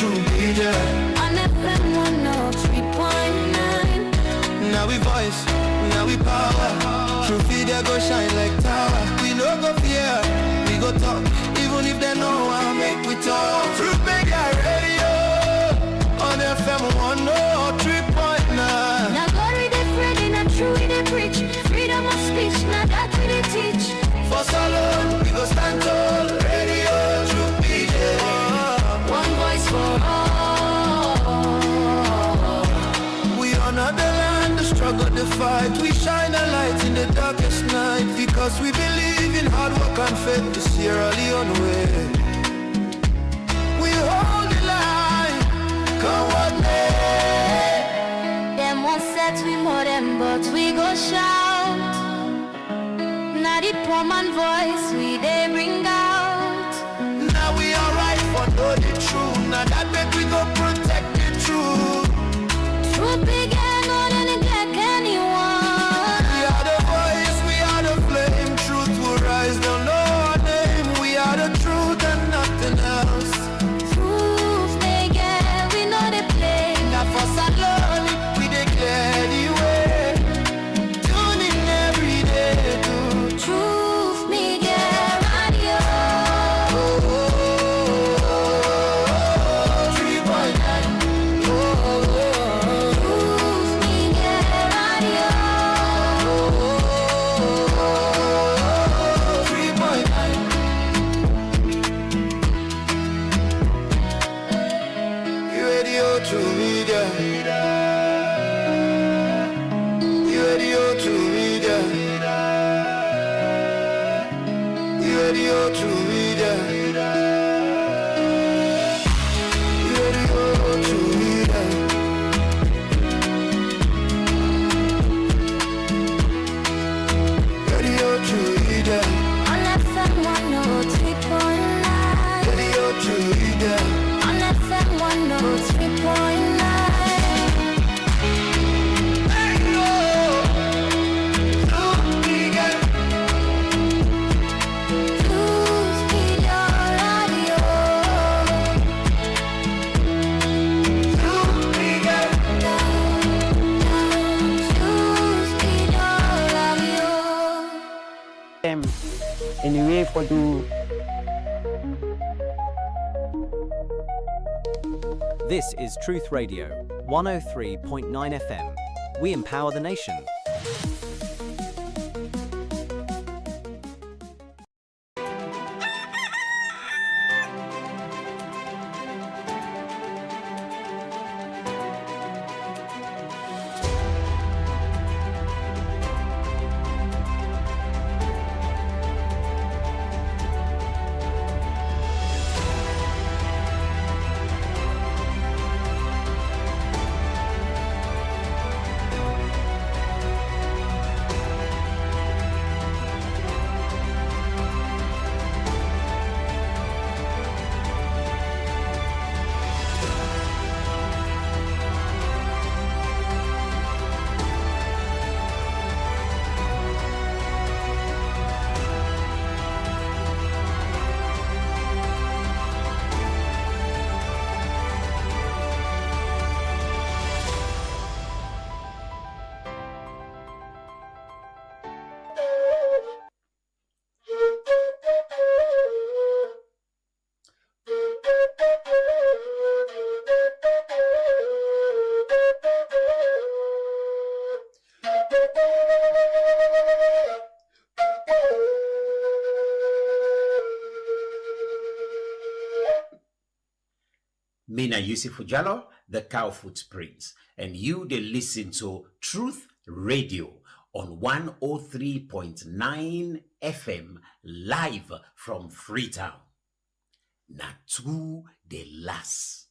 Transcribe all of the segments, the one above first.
true media. On FM 103.9. Now we voice, now we power. True media go shine like tower. We no go fear, we go talk. Even if they know how make we talk. True media radio on FM 103.9. Now God we dey pray, now true we dey preach. Freedom of speech, now that we dey teach. For so long, we go stand tall. Radio, true media. One voice for all. We honor the land, the struggle, the fight. We shine a light in the darkest night. Because we believe in hard work and faith. To Sierra Leone way. We hold the line, come what may. Them won't set we more them, but we go shout. Now the poor man voice we they bring out. Now we alright for know the truth. Now that make we go protect the truth. Truth big and more than it like anyone. We are the voice, we are the flame. Truth will rise, don't know our name. We are the truth and nothing else. Truth big and we know the play. Now for Salon, we declare the way. Tune in every day to Truth me get radio. 3.9. Truth me get radio. 3.9. Radio to media. Radio to media. Radio to media. Radio to media. Radio to media. On FM 103.9. Radio to media. On FM 103.9. Truth be your radio. Truth be your radio. Anyway, for the This is Truth Radio, 103.9 FM. We empower the nation. Mina Yusufu Jallo, the Cow Footprints, and you they listen to Truth Radio on 103.9 FM live from Freetown. Natu de las.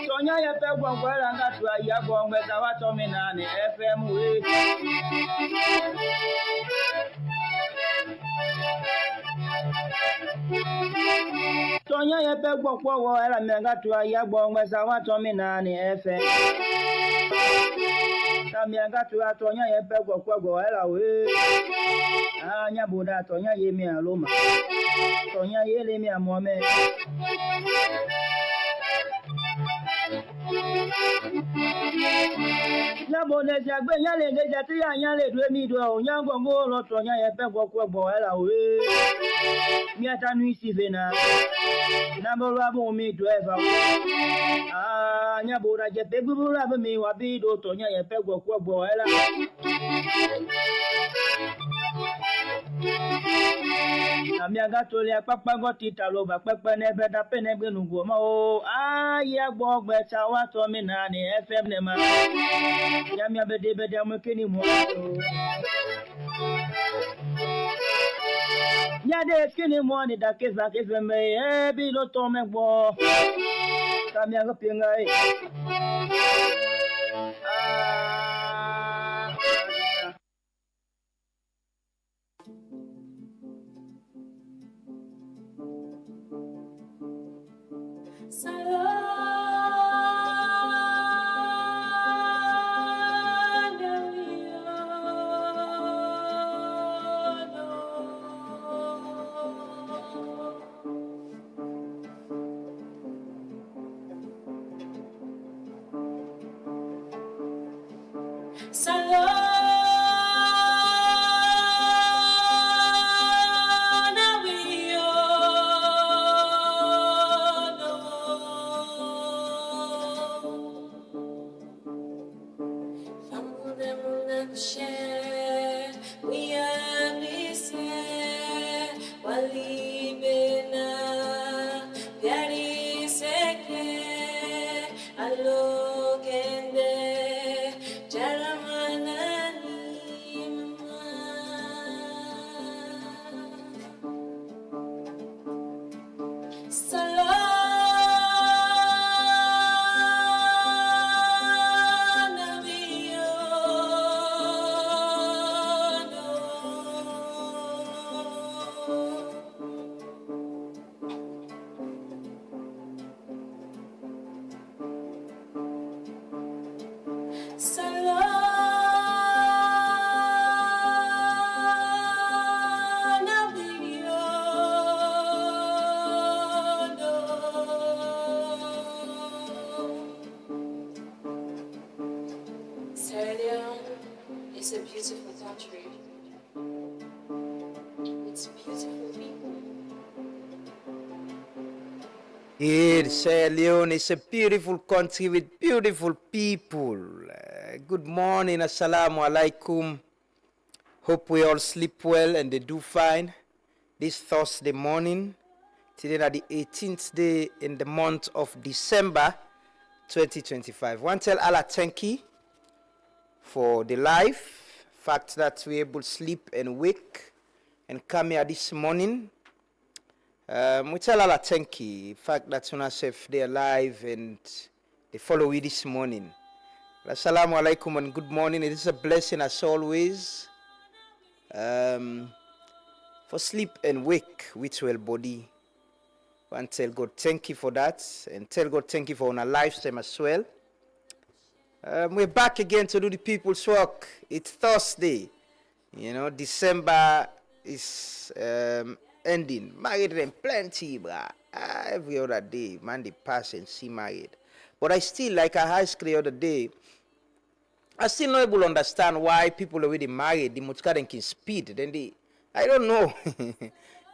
Sonya ya pe gwangwala ngatu ya gwangwe za wato minane FM we. ye pe gbokpo wo era me nga tu aya gbo ngbe sa wa to mi na ni efe ta mi nga tu atonya ye pe gbokpo wo era we anya buda tonya ye mi aloma tonya ye le mi amome ya bone jagbe nya le de jati anya le du mi do o nya gongo lo tonya ye pe gbokpo wo era we mi ata nu isi vena na bo ra bo mi do eva anya buda je pe gburu ra mi wa bi do tonya ye pe gbokpo wo era Amiaga tole papa goti talo ba papa ne beda pene gbenu go ma o aya gbo gbe cha wa to mi na ni FM ne ma ya mi abede bede mo keni mo ya de keni mo ni da ke za ke me e bi lo to me gbo ka mi aga pinga e Leone is a beautiful country. It's beautiful people. Leone is a beautiful country with beautiful people. Good morning, assalamu alaikum. Hope we all sleep well and they do fine. This Thursday morning, today is the 18th day in the month of December 2025. Want to tell Allah thank you for the life, fact that we're able to sleep and wake and come here this morning. We tell Allah thank you, fact that you safe they're alive and they follow you this morning. Assalamu alaikum and good morning. It is a blessing as always for sleep and wake with well body. And tell God thank you for that, and tell God thank you for our lifetime as well. We're back again to do the people's work. It's Thursday. You know, December is ending. Married them plenty, bruh. Every other day, man, they pass and see married. But I still, like I asked the other day, I still not able to understand why people already married, the much can speed. Then I don't know.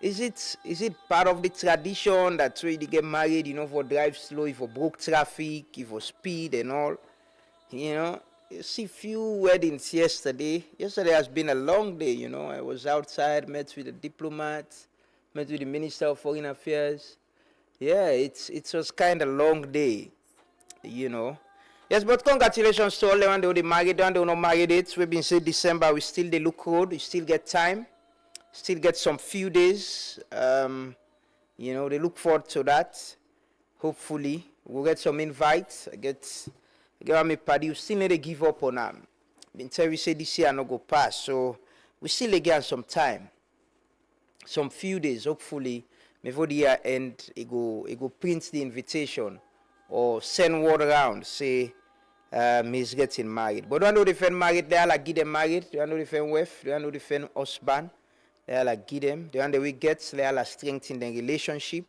Is it part of the tradition that way they get married, you know, for drive slow, for broke traffic, for speed and all? You know, you see few weddings yesterday. Yesterday has been a long day, you know. I was outside, met with a diplomat, met with the Minister of Foreign Affairs. Yeah, it was kind of long day, you know. Yes, but congratulations to all the ones who married and who not married it. We've been saying December, we still they look good, we still get time, still get some few days. You know, they look forward to that. Hopefully, we'll get some invites. Get me party. We still need to give up on them. Until we say this year not go pass, so we still get some time, some few days. Hopefully, before the year end, it go print the invitation or send word around, say he's getting married. But don't know if married, they are like give them married, they don't know if wife, they don't know if husband, they are like give them, they don't know we get, they are like strengthen the relationship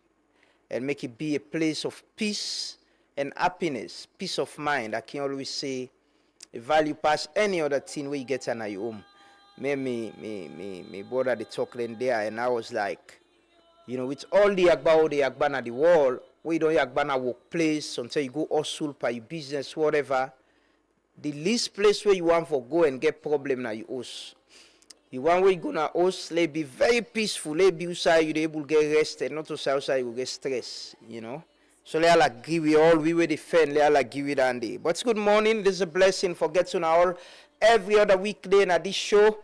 and make it be a place of peace and happiness, peace of mind. I can always say a value past any other thing where you get in your home. Me brother they talking there, and I was like, you know, with all the Agbana the world, we don't Agbana workplace until you go hustle by your business, whatever. The least place where you want for go and get problem now you host. The one where you gonna host, let be very peaceful, let be outside you able to get rest and not to outside you get stress, you know. So let like give we all we will defend, let like give it and day. But it's good morning, this is a blessing for getting all every other weekday at this show.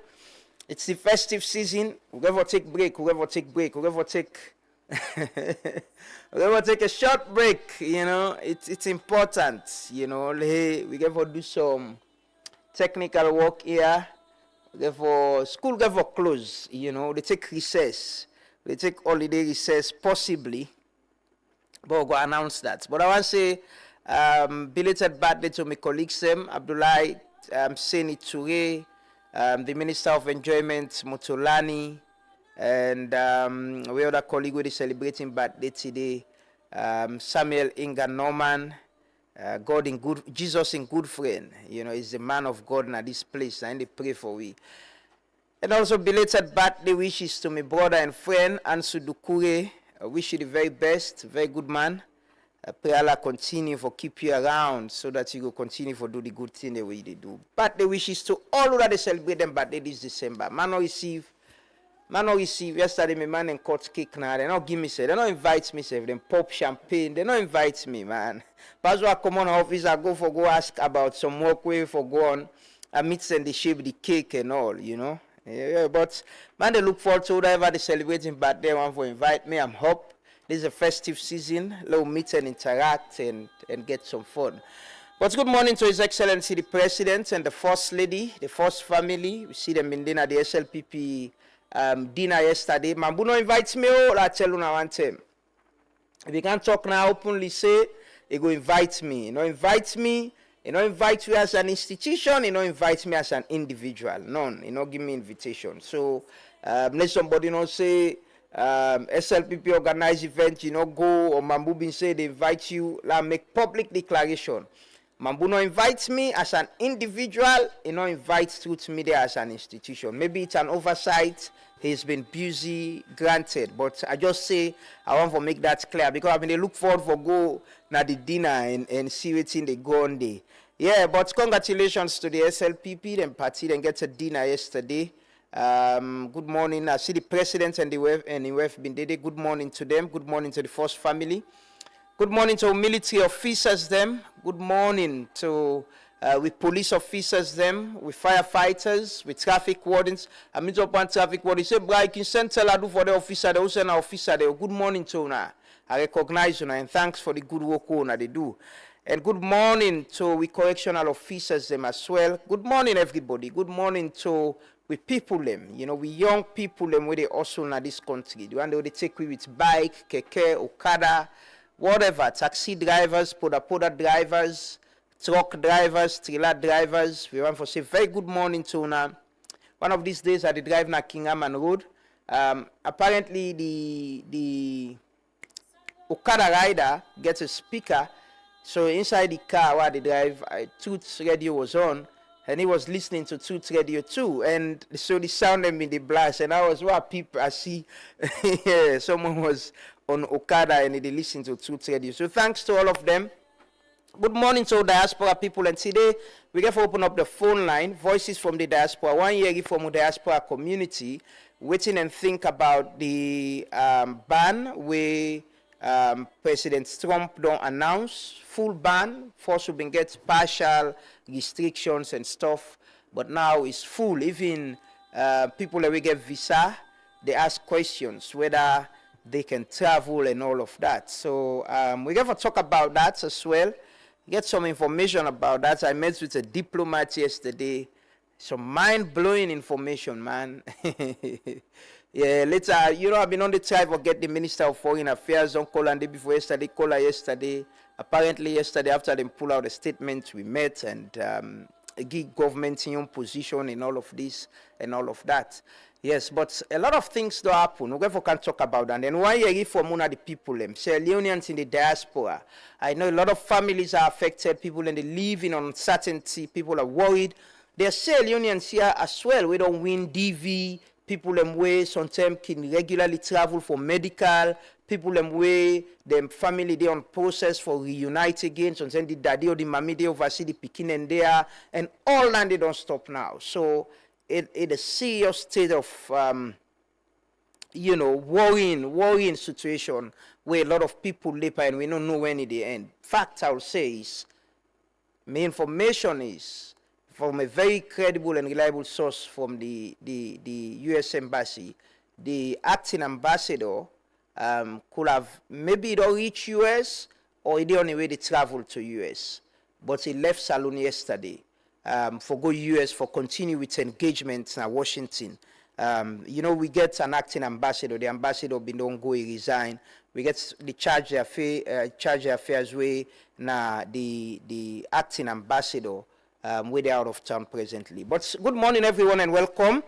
It's the festive season. Whoever take break, whoever take whoever take a short break, you know, it's important, you know. Hey, we get for do some technical work here. Therefore, school get for close, you know, they take recess. They take holiday recess, possibly. But we'll go announce that. But I want to say, belated birthday to my colleagues, Abdullah Seni Toure, the Minister of Enjoyment, Motolani, and we other colleague with celebrating birthday today, Samuel Inga Norman. Jesus in good friend, you know, is the man of God in this place, and they pray for we. And also belated birthday wishes to my brother and friend Ansu Dukure. I wish you the very best, very good man. Pray Allah continue for keep you around so that you will continue for do the good thing the way they do. Birthday wishes to all who that celebrate them birthday this December. Man not receive yesterday my man and cut cake now. They not give me say, they not invite me say, them pop champagne, they not invite me, man. That's why I come on office, I go ask about some work way for go on. I meet and they shape the cake and all, you know. Yeah, but man, they look forward to whatever they celebrating birthday want for invite me. I'm hope this is a festive season. Let's meet and interact and get some fun. But good morning to His Excellency the President and the First Lady, the First Family. We see them in dinner, the SLPP dinner yesterday. Mambuno invites me, I tell you now one time. If you can't talk now openly, say, he go invite me. You know, invite me. You know, invite you as an institution. You know, invite me as an individual. None. You know, give me invitation. So, let somebody not say, SLPP organize event, you know, go, or Mambu bin say they invite you, like make public declaration. Mambu no invites me as an individual, you know, invites Truth Media as an institution. Maybe it's an oversight. He's been busy, granted. But I just say I want to make that clear because I mean they look forward for go na the dinner and see what's in the go on day. Yeah, but congratulations to the SLPP, them party, then get a dinner yesterday. Good morning. I see the president and the WEF been there. Good morning to them. Good morning to the First Family. Good morning to military officers them. Good morning to with police officers them, with firefighters, with traffic wardens. I meet up one traffic warden. Say, "Bro, you can send tell I do for the officer. They also an officer there. Good morning to you. I recognize you and thanks for the good work they do. And good morning to we correctional officers them as well. Good morning everybody. Good morning to we people them. You know, we young people them where they also in this country. The one they take with bike, keke, okada, whatever, taxi drivers, poda drivers, truck drivers, trailer drivers. We want to say very good morning to now. One of these days I did drive na Kinghaman Road. Apparently the Okada rider gets a speaker. So inside the car while they drive, Toots radio was on, and he was listening to Toots radio too. And so the sound them in the blast, and I was what people I see. Yeah, someone was on Okada and they listened to Toots radio. So thanks to all of them. Good morning to diaspora people, and today we get to open up the phone line. Voices from the diaspora. 1 year from the diaspora community, waiting and think about the ban where President Trump don't announce full ban. First we been get partial restrictions and stuff, but now it's full. Even people that we get visa, they ask questions whether they can travel and all of that. So we get to talk about that as well. Get some information about that. I met with a diplomat yesterday. some mind-blowing information, man. Yeah, later, I've been on the try for get the Minister of Foreign Affairs on call and day before yesterday, call her yesterday. Apparently yesterday after them pull out the statement, we met and give government in position in all of this and all of that. Yes, but a lot of things do happen. We can talk about that. And then why you for one of the people, say Leonians in the diaspora. I know a lot of families are affected, people and they live in uncertainty, people are worried. There are Leonians here as well. We don't win DV, people them way sometimes can regularly travel for medical, people them way, them family they on process for reunite again, sometimes the daddy or the mommy they oversee the pikin and there, and all that they don't stop now. So it a serious state of worrying situation where a lot of people live and we don't know when it the end. Fact I would say is my information is from a very credible and reliable source from the U.S. Embassy. The acting ambassador could have maybe don't reach U.S. or he on the way to travel to U.S. But he left Salon yesterday for go U.S. for continue with engagements in Washington. We get an acting ambassador. The ambassador been don't go, he resign. We get the charge affairs way now the acting ambassador. Where they're out of town presently. But good morning, everyone, and welcome.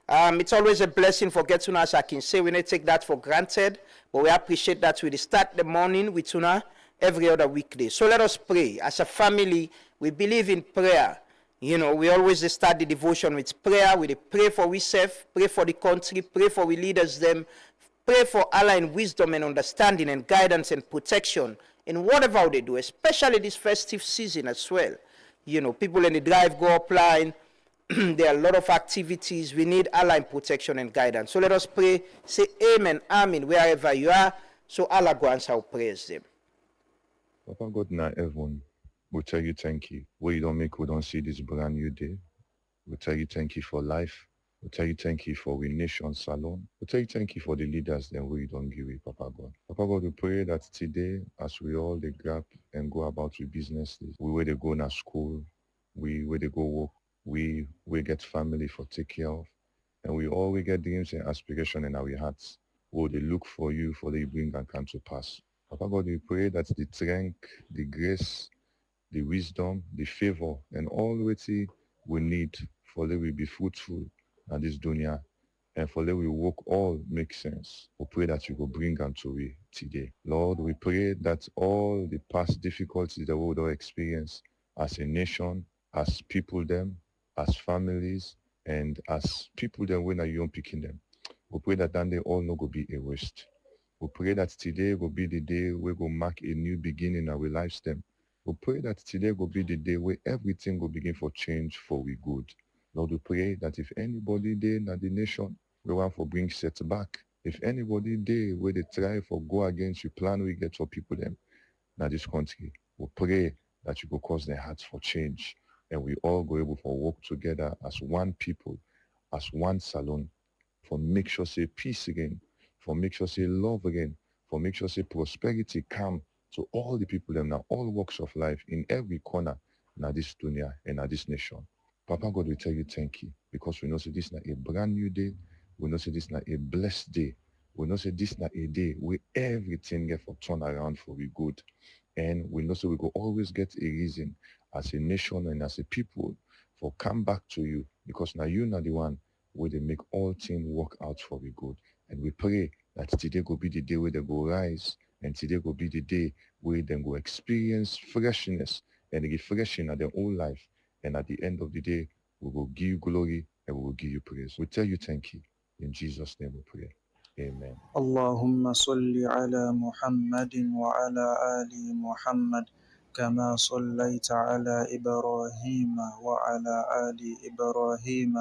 It's always a blessing for getting us. I can say we don't take that for granted, but we appreciate that we start the morning with tuna every other weekday. So let us pray. As a family, we believe in prayer. We always start the devotion with prayer. We pray for ourselves, pray for the country, pray for we leaders them, pray for Allah in wisdom and understanding and guidance and protection in whatever they do, especially this festive season as well. People in the drive go offline. There are a lot of activities. We need Allah protection and guidance. So let us pray. Say amen, amen, wherever you are. So Allah go answer our prayers them. Papa God na heaven, we tell you thank you. We don't see this brand new day. We tell you thank you for life. We tell you thank you for we nation salon. We tell you thank you for the leaders then we don't give it, Papa God. Papa God, we pray that today, as we all they grab and go about with businesses, we where they go to school, we where they go work, we get family for take care of, and we all we get dreams and aspiration in our hearts. Oh, they look for you for they bring and come to pass. Papa God, we pray that the strength, the grace, the wisdom, the favor, and all what we need for they will be fruitful and this dunya, and for let we work all make sense. We pray that you will bring unto we today. Lord, we pray that all the past difficulties that we would all experience as a nation, as people them, as families, and as people them when are young picking them. We pray that then they all not go be a waste. We pray that today will be the day we go mark a new beginning in our lives them. We pray that today will be the day where everything will begin for change for we good. Lord, we pray that if anybody there in the nation, we want for bring setback. If anybody there where they try for go against your plan we get for people them in this country, we pray that you will cause their hearts for change. And we all go able to work together as one people, as one salon, for make sure say peace again, for make sure say love again, for make sure say prosperity come to all the people them now, all walks of life in every corner in this dunya and in this nation. Papa God, we tell you thank you because we know say this is not a brand new day. We know say this is not a blessed day. We know say this is not a day where everything get for turn around for we good. And we know say we go always get a reason as a nation and as a people for come back to you because now you're not the one where they make all things work out for we good. And we pray that today will be the day where they go rise and today will be the day where they go experience freshness and they get fresh in their own life. And at the end of the day, we will give you glory and we will give you praise. We tell you thank you. In Jesus' name we pray. Amen. اللهم صل على محمد وعلى آل محمد كما صليت على إبراهيم وعلى آل إبراهيم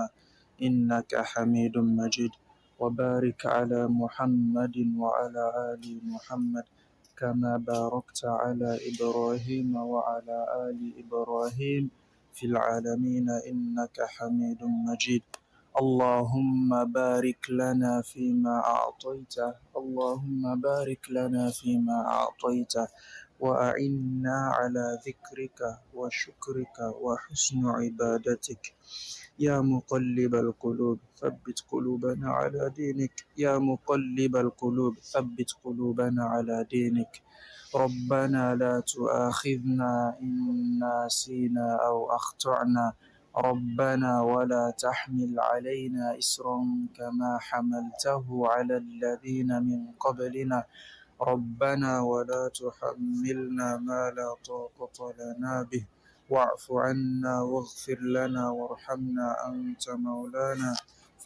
إنك حميد مجيد وبارك على محمد وعلى آل محمد كما باركت على إبراهيم وعلى آل إبراهيم في العالمين إنك حميد مجيد اللهم بارك لنا فيما أعطيت اللهم بارك لنا فيما أعطيت وأعنا على ذكرك وشكرك وحسن عبادتك يا مقلب القلوب ثبت قلوبنا على دينك يا مقلب القلوب ثبت قلوبنا على دينك ربنا لا تؤاخذنا إن نسينا أو أخطأنا ربنا ولا تحمل علينا إسرا كما حملته على الذين من قبلنا ربنا ولا تحملنا ما لا طاقة لنا به واعف عنا واغفر لنا وارحمنا أنت مولانا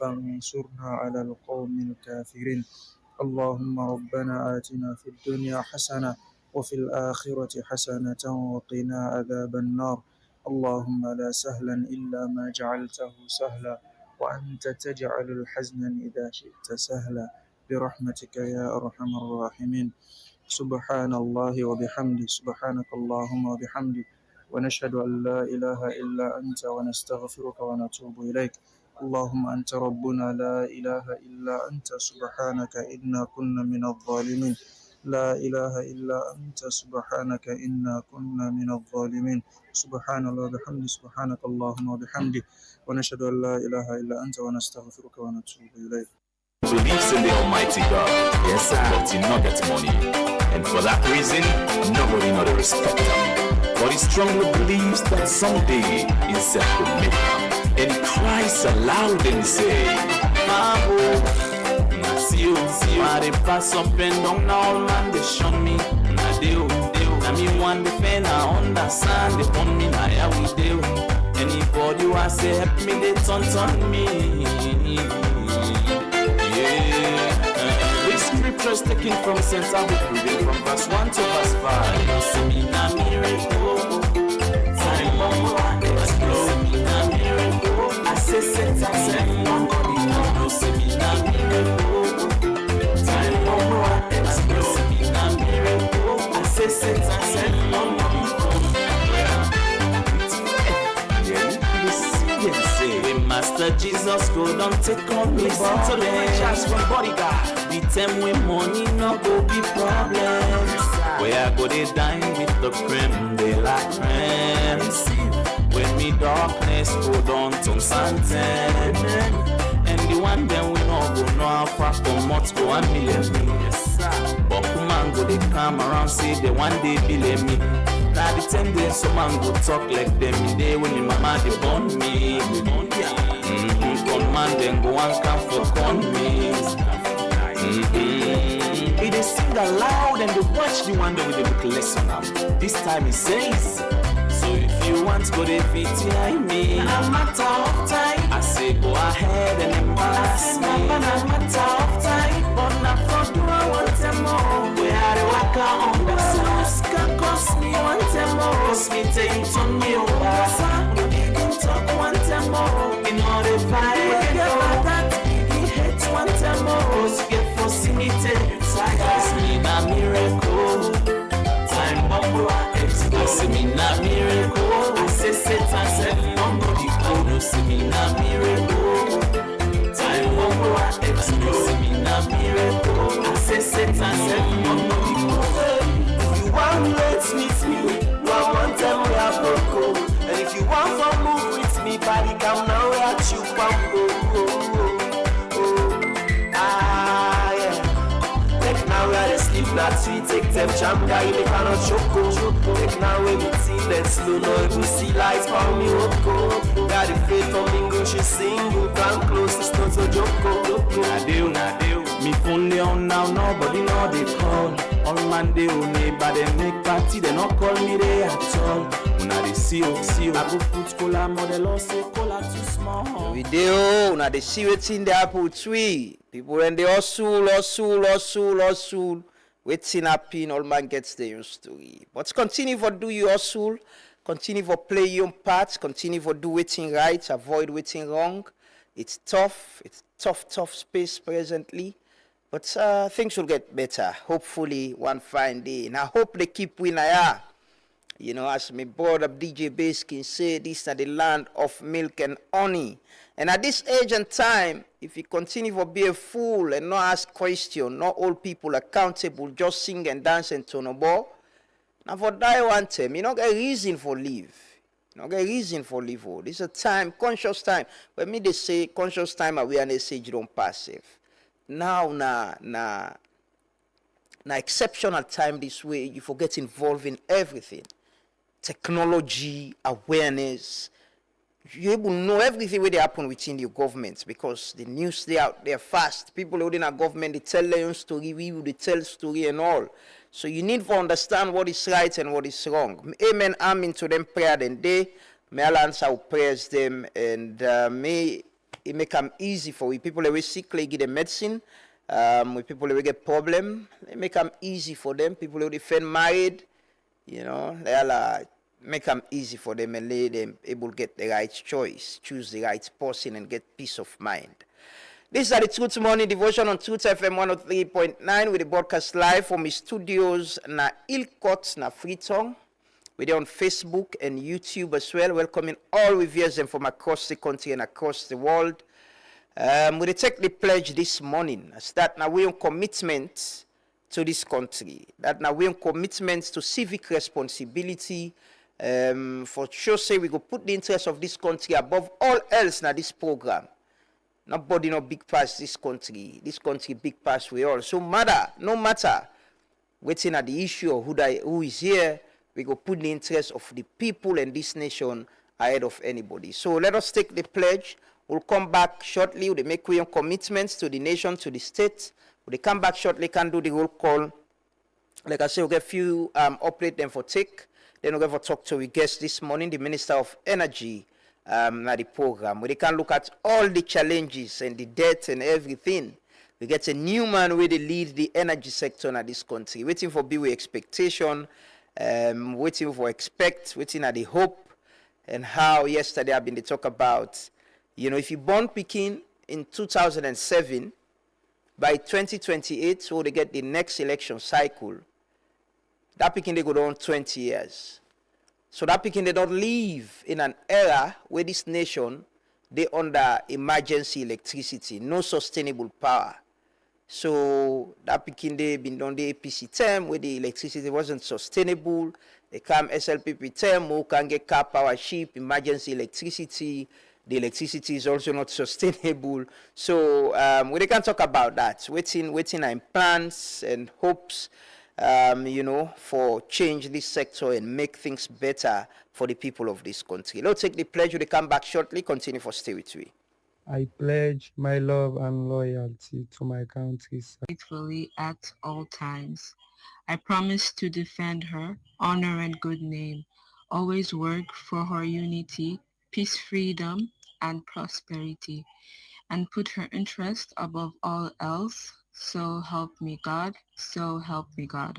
فانصرنا على القوم الكافرين اللهم ربنا آتنا في الدنيا حسنة وفي الآخرة حسنة وقنا عذاب النار اللهم لا سهلا إلا ما جعلته سهلا وأنت تجعل الحزن إذا شئت سهلا برحمتك يا أرحم الراحمين سبحان الله وبحمده سبحانك اللهم وبحمدك ونشهد أن لا إله إلا أنت ونستغفرك ونتوب إليك اللهم أنت ربنا لا إله إلا أنت سبحانك إنا كنا من الظالمين لا إله إلا أنت سبحانك إنا كنا من الظالمين سبحان الله وبحمده سبحانك اللهم وبحمدك ونشهد أن لا إله إلا أنت ونستغفرك ونتوب إليك Believes in the Almighty God, yes, sir, but he not get money, and for that reason, nobody not respect him. But he strongly believes that someday himself will make him, and he cries aloud and say, Mabo, see you, I dey pass up and down now, man, they shun me, na deal, na me one defend, I understand, they want me, na yeah we deal. Anybody who say help me, they turn me. This scripture is taken from St. Augustine, reading from verse 1 to verse 5. You see me na miracle, time bomb explode. See me na miracle, I say Satan said nobody know. You see me na miracle, time bomb explode. See me na miracle, I say Satan said nobody know. We Master Jesus go don't take on me. Listen to the preachers from bodyguard. The time when money no go be problems. Where I go they dine with the creme de la creme. When me darkness go down to Santen. And the one then we no go no how far from much go 1 million. But man go they come around say they one day believe me. Now the 10 days some man go talk like them in day when the mama they born me. Con man then go and come for con me. They sing aloud and they watch the one that with the book lesson now. This time he says, so if you want go they VTI me. No matter of time, I say go ahead and embarrass me. No matter of time, but not for do I want them more. Where are the worker on the source can cost me one time more. Cost me things on me over. You didn't talk one time more. In order to fight that, he hates one time more. So get for me it's me na miracle. Time bomb I see me na miracle. I say Satan said nobody go. See me na miracle. Time bomb I see me na miracle. I say Satan said nobody go. If you want let's meet me. I want them we are broke. And if you want to move with me, body come now at you come. Now we are sleep not sweet, take them champ guy, they cannot choke. Take now when we see let's slow, no you see lights for me, woko. Got the faith from English, you sing, you come close, it's not a joke. Nah deal, me phone they on now, nobody know they call. All man they on me, but they make party, they not call me they at all. Una they see you, I go put cola model or say cola too small. We do, una they see what's in the apple tree. People when they hustle, waiting happen, all man gets their own story. But continue for do your hustle, continue for play your part, continue for do waiting right, avoid waiting wrong. It's tough space presently, but things will get better. Hopefully one fine day. And I hope they keep winning. You know, as my brother DJ Baskin said, this is the land of milk and honey. And at this age and time, if you continue to be a fool and not ask questions, not hold people accountable, just sing and dance and turn a ball, now for die one time, you don't get a reason for live. Okay, reason for live. This is a time, conscious time. When me they say conscious time awareness age don't passive. Now na exceptional time this way, you forget involved in everything. Technology, awareness. You able to know everything where they happen within your government because the news they out there fast. People holding a government, they tell their own story, we will tell story and all. So you need to understand what is right and what is wrong. Amen. Amen to them prayer then day. May Allah answer our prayers them and may it make them easy for you. People that we sick, they give them medicine. With people that we get problem, it make them easy for them. People who defend married, you know, they Allah make them easy for them and let them able to get the right choice, choose the right person and get peace of mind. These are the Truth Morning Devotion on Truth FM 103.9 with the broadcast live from his studios na Ilkot na Freetown. We're on Facebook and YouTube as well. Welcoming all reviewers and from across the country and across the world. We take the pledge this morning. That now we on commitment to this country. That now we on commitment to civic responsibility. For sure say we go put the interest of this country above all else now this program. Nobody no big pass this country. This country big pass we all. So no matter waiting at the issue of who is here, we go put the interest of the people and this nation ahead of anybody. So let us take the pledge. We'll come back shortly. We'll make our commitments to the nation, to the state. We'll come back shortly, can do the roll call. Like I said, we'll get a few update them for take. Then we'll get to talk to our guest this morning, the Minister of Energy, at the program. We can look at all the challenges and the debt and everything. We get a new man where they lead the energy sector in this country. Waiting for be with expectation, waiting for waiting at the hope, and how yesterday I've been to talk about, you know, if you born Peking in 2007, by 2028, so they get the next election cycle, that Peking they go down 20 years. So that Peking they don't live in an era where this nation, they under emergency electricity, no sustainable power. So that Peking they been done the APC term where the electricity wasn't sustainable. They come SLPP term who can get car power ship, emergency electricity. The electricity is also not sustainable. So we can talk about that. Waiting in plans and hopes, you know, for change this sector and make things better for the people of this country. Let's take the pledge. We'll come back shortly. Continue for stay with me. I pledge my love and loyalty to my country faithfully at all times. I promise to defend her honor and good name, always work for her unity, peace, freedom, and prosperity, and put her interest above all else. So help me God, so help me God.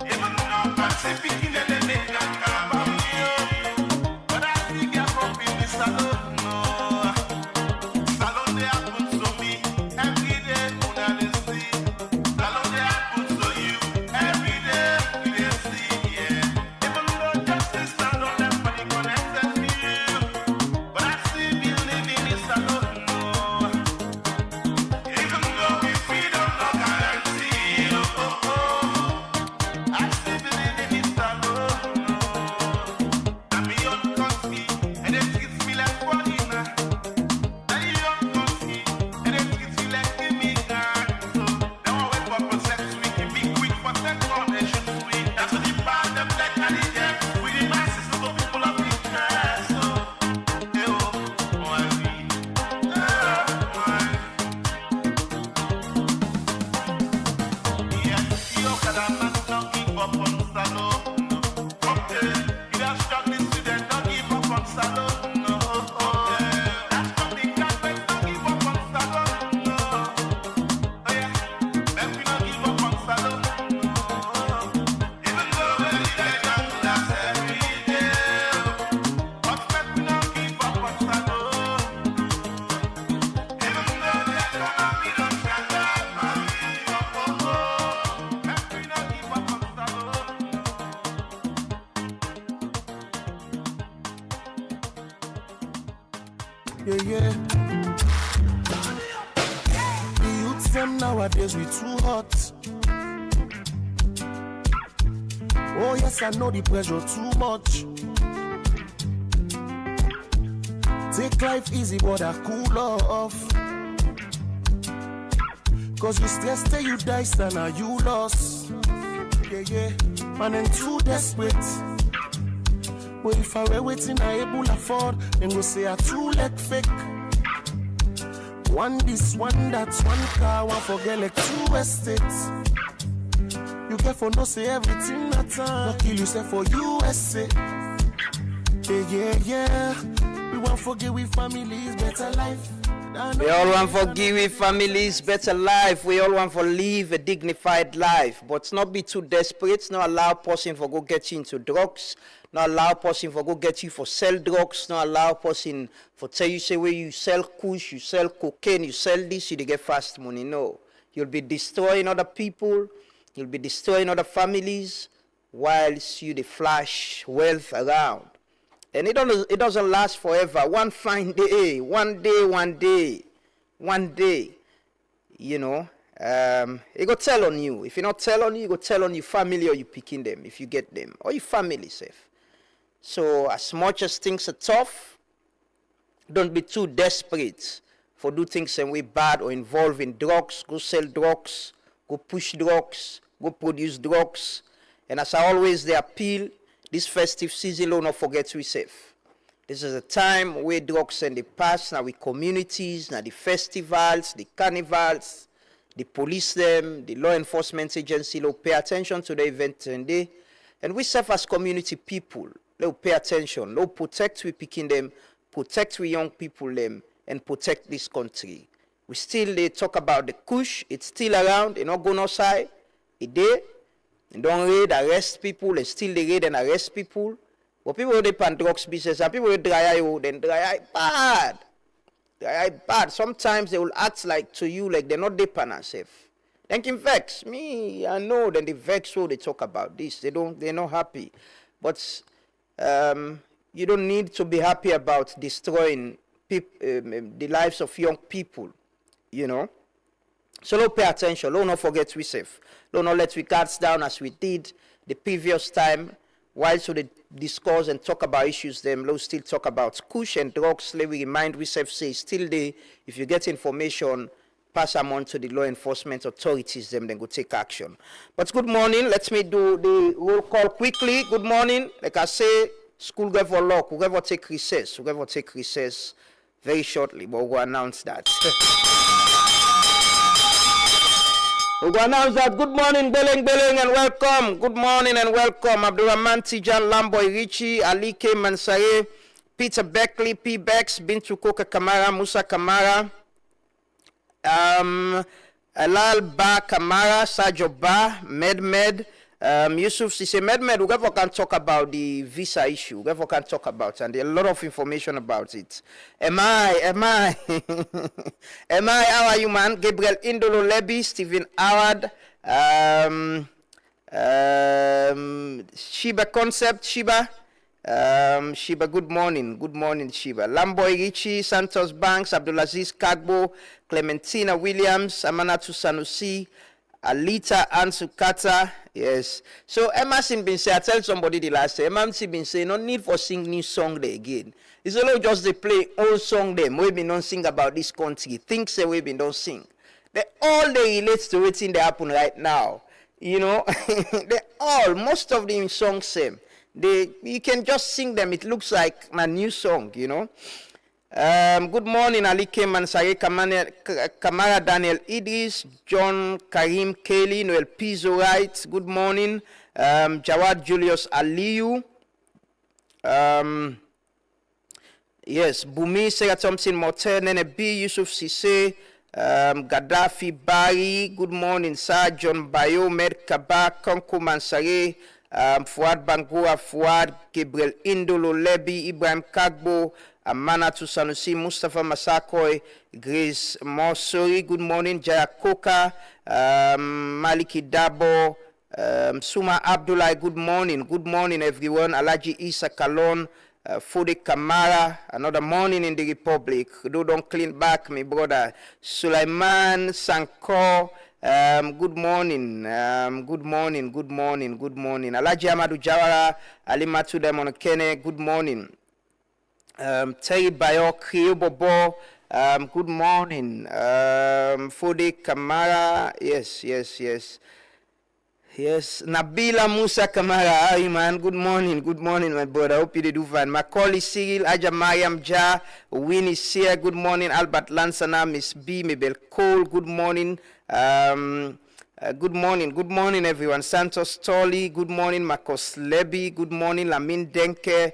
Even yeah. The youths them nowadays we too hot. Oh yes, I know the pressure too much. Take life easy, but I cool off. Cause you stress till you die, son, now you lost. Yeah. Man, I'm too desperate. But if I were waiting, I able afford, then go say I too let fake. One this, one that, one car, one forget like 2 estates. You get for no say everything that time. Not kill yourself for USA. Yeah. We want forget we families, better life. We all want for give families better life. We all want for live a dignified life. But not be too desperate. Not allow person for go get you into drugs. Not allow person for go get you for sell drugs. Not allow person for tell you say where you sell kush, you sell cocaine, you sell this, you get fast money. No. You'll be destroying other people. You'll be destroying other families whilst you the flash wealth around. And it doesn't last forever. One fine day, one day, you know, it go tell on you. If you not tell on you, it go tell on your family or you picking them, if you get them, or your family safe. So as much as things are tough, don't be too desperate for do things and way bad or involved in drugs. Go sell drugs, go push drugs, go produce drugs. And as I always they appeal, this festive season, don't not forget we safe. This is a time where drugs in the past, now with communities, now the festivals, the carnivals, the police them, the law enforcement agency, they'll pay attention to the event today. And we serve as community people, they'll pay attention, they'll protect we picking them, protect we young people them, and protect this country. We still they talk about the kush, it's still around, they not going outside, it there. And don't raid, arrest people, and still they raid and arrest people. But people who depend on drugs business, and people who dry eye, then dry eye bad. Dry eye bad. Sometimes they will act like to you like they're not depend on safe. Then can vex me. I know. Then they vex when they talk about this. They're not happy. But you don't need to be happy about destroying the lives of young people. You know. So don't pay attention. Don't not forget we safe. Don't not let we guards down as we did the previous time. While so they discuss and talk about issues, them they'll still talk about kush and drugs. Let we remind we safe say still there. If you get information, pass them on to the law enforcement authorities. Them then go take action. But good morning. Let me do the roll call quickly. Good morning. Like I say, school go for lock. We'll go take recess. We'll go take recess very shortly. But we'll announce that. We go announce that. Good morning, Beleng, and welcome. Good morning and welcome. Abdurrahman Tijan, Lamboy Richie, Alike Mansare, Peter Beckley, P. Bex, Bintu Koka Kamara, Musa Kamara, Alal Ba Kamara, Sajo Ba, Med, Yusuf Sise. Med, we can talk about the visa issue. We can talk about and a lot of information about it. Am I? How are you, man? Gabriel Indolo Lebi, Stephen Howard, Shiba Concept, Shiba, good morning, Shiba. Lamboy Richie, Santos Banks, Abdulaziz Kagbo, Clementina Williams, Amanatu Sanusi, Alita Ansukata, yes. So Emma been say, I tell somebody the last time, Emma been saying, no need for sing new song there again. It's only just they play old song them. We been don't sing about this country. Things that we been don't sing. They all they relate to what's in the happen right now. You know, most of them songs same. You can just sing them. It looks like my new song, you know. Good morning, Ali Keman, Saye Kamara, Daniel Idris, John Karim Kelly, Noel Pizzo Wright. Good morning, Jawad Julius Aliyu. Yes, Bumi, Sarah Thompson, Motel, Nene B, Yusuf Sise, Gaddafi Bari. Good morning, Sir John Bayo, Med Kaba, Konko Mansare, Fuad Bangura, Fuad, Gabriel Indolo Lebi, Ibrahim Kagbo, Amanatu Sanusi, Mustafa Masakoy, Grace Mosori, good morning, Jaya Koka, Maliki Dabo, Suma Abdullah, good morning everyone, Alaji Isa Kalon, Fode Kamara, another morning in the Republic. Do don't clean back, my brother. Sulaiman Sanko, good morning. Good morning, good morning, good morning. Alaji Amadou Jawara, Alimatu Demon Kene, good morning. Terry Bayok, Bobo, good morning. Fode Kamara, yes. Yes, Nabila Musa Kamara, hi man, good morning, my brother. Hope you did do fine. Macaulay Cyril, Aja Mariam Ja, Winnie Sear, good morning. Albert Lansana, Miss B, Mabel Cole, good morning. Good morning, everyone. Santos Tolly, good morning. Marcos Leby, good morning. Lamin Denke,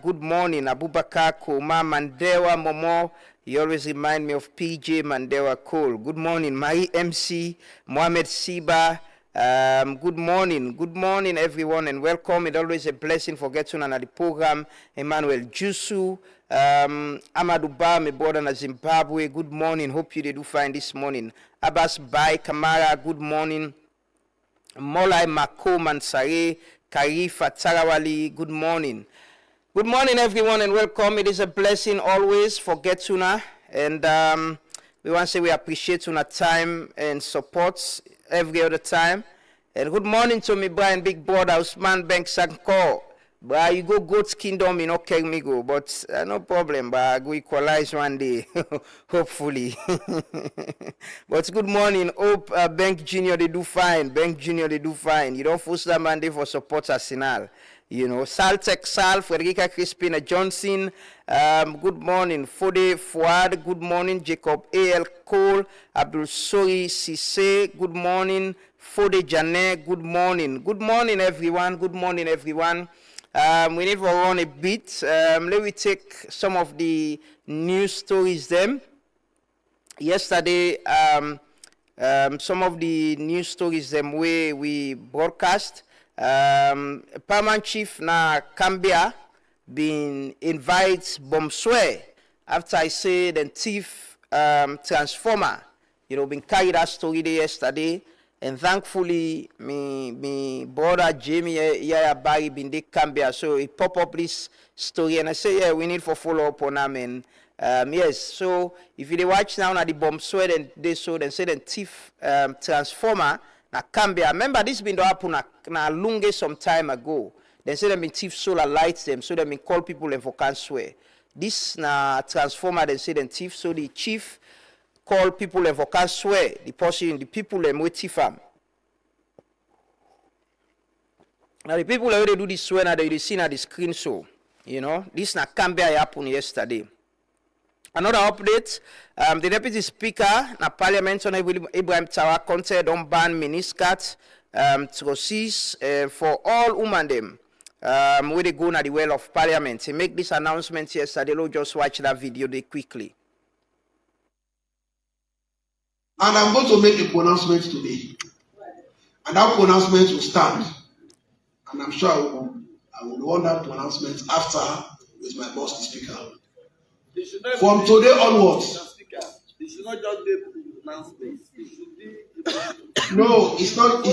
good morning. Abubakar Koma, Mandewa Momo. You always remind me of PJ Mandewa Cole. Good morning, Marie MC, Mohamed Siba. Good morning, everyone, and welcome. It's always a blessing for getting on the program. Emmanuel Jusu, Amadou Ba, my brother in Zimbabwe. Good morning. Hope you did do fine this morning. Abbas Bai Kamara. Good morning. Molai Mako Mansare, Karifa Tarawali. Good morning. Good morning, everyone, and welcome. It is a blessing always for Getuna, and we want to say we appreciate Tuna time and support every other time. And good morning to me, Brian, big brother, Usman Bank Sanko. But you go Goat's Kingdom, you know, me go, but no problem, but I go equalize one day, hopefully. But good morning, hope Bank Junior, they do fine. Bank Junior, they do fine. You don't force that man for support Arsenal. You know, Saltec Sal, Frederica Crispina Johnson, good morning. Fode Fuad, good morning. Jacob A.L. Cole, Abdul Sori Sise, good morning. Fode Janet, good morning. Good morning, everyone. Good morning, everyone. We need to run a bit. Let me take some of the news stories then. Yesterday, some of the news stories them where we broadcast. Paramount Chief na Cambia been invite Bomswe after I say the thief transformer, you know, been carried that story there yesterday, and thankfully me brother Jamie Yaya Barry been there Cambia, so he pop up this story and I say yeah, we need for follow up on them. And yes, so if you watch now at the Bomswe and they saw and say the thief transformer na Cambia. Remember this been to happen na Lunge some time ago. They say them been thief solar lights them, so they been call people and for can swear. This na transformer they say them thief, so the chief call people and for can swear. The person, the people them with thief am. Now the people already do this swear now they see na the screen so. You know, this na Cambia happened yesterday. Another update, the Deputy Speaker na Parliament on Ibrahim Tawa Conte don't ban miniskirt trousers for all women them where they go na the well of Parliament. He make this announcement yesterday. Let's just watch that video there quickly. And I'm going to make a pronouncement today. And that pronouncement will stand. And I'm sure I will want that pronouncement after with my boss, the Speaker. From today onwards. It should not just be announcement. It should be. No, it's not.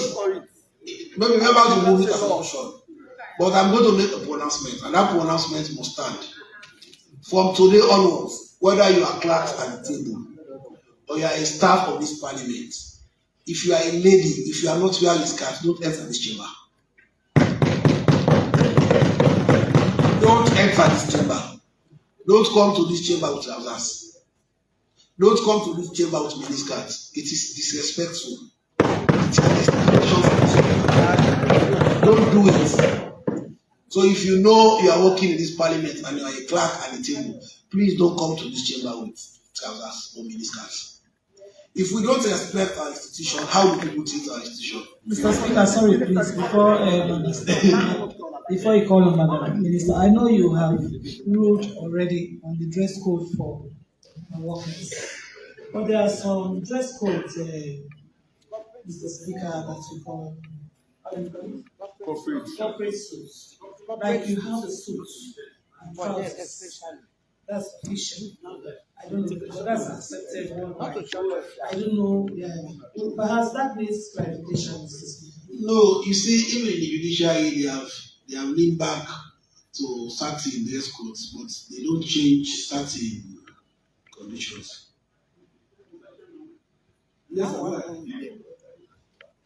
Maybe members will move it as a motion. But I'm going to make a pronouncement, and that pronouncement must stand. From today onwards, whether you are clerks at the table or you are a staff of this parliament, if you are a lady, if you are not wearing skirt, don't enter this chamber. Don't enter this chamber. Don't come to this chamber with trousers. Don't come to this chamber with miniskirts. It is disrespectful. It is an expectation from the Don't do it. So if you know you are working in this parliament and you are a clerk at the table, please don't come to this chamber with trousers or miniskirts. If we don't respect our institution, how do people treat our institution? Mr. Speaker, sorry, please, before you call on Madam Minister, I know you have ruled already on the dress code for workers, but there are some dress codes, Mr. Speaker, that you call corporate suits. Like you have a suit and trousers. That's official. I don't know if that's accepted worldwide. I don't know. Perhaps that needs clarification. No, you see, even in the judiciary, they have leaned back to certain dress codes, but they don't change certain conditions. Yes,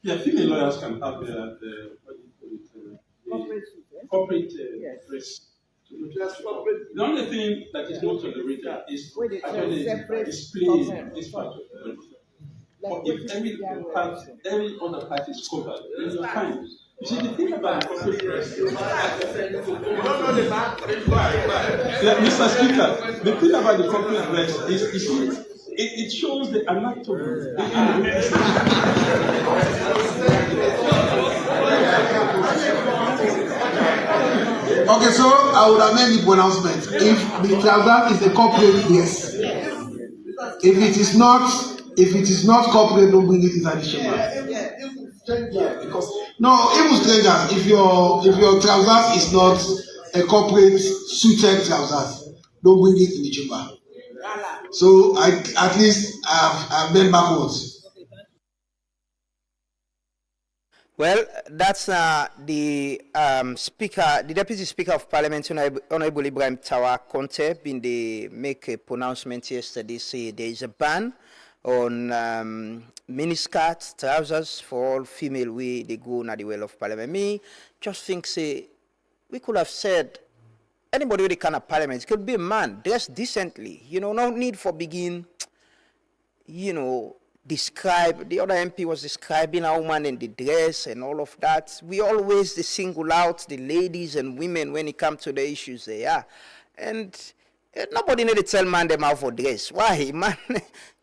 yeah, female lawyers can have corporate dress. The only thing that is not tolerated is actually displaying this part of the but if every other part is covered, then you're fine. You see, the thing about the corporate dress is Mr. Speaker, the thing about the corporate dress is it shows the anatomy. Okay, so I would amend the pronouncement. If the trouser is a corporate, yes. If it is not corporate, don't bring it inside the chamber. Because no, even strangers, if your trousers is not a corporate suited trousers, don't bring it in the chamber. So at least I've been backwards. Well, that's the speaker, the deputy speaker of parliament, Honorable Ibrahim Tawa Conte, been they make a pronouncement yesterday, say there is a ban on miniskirts, trousers for all female way they go na the well of parliament. Me just think say we could have said anybody with the kind of parliament, it could be a man, dress decently, no need for begin, describe, the other MP was describing a woman in the dress and all of that. We always single out the ladies and women when it comes to the issues they are. And nobody need to tell man them how for dress. Why? Man,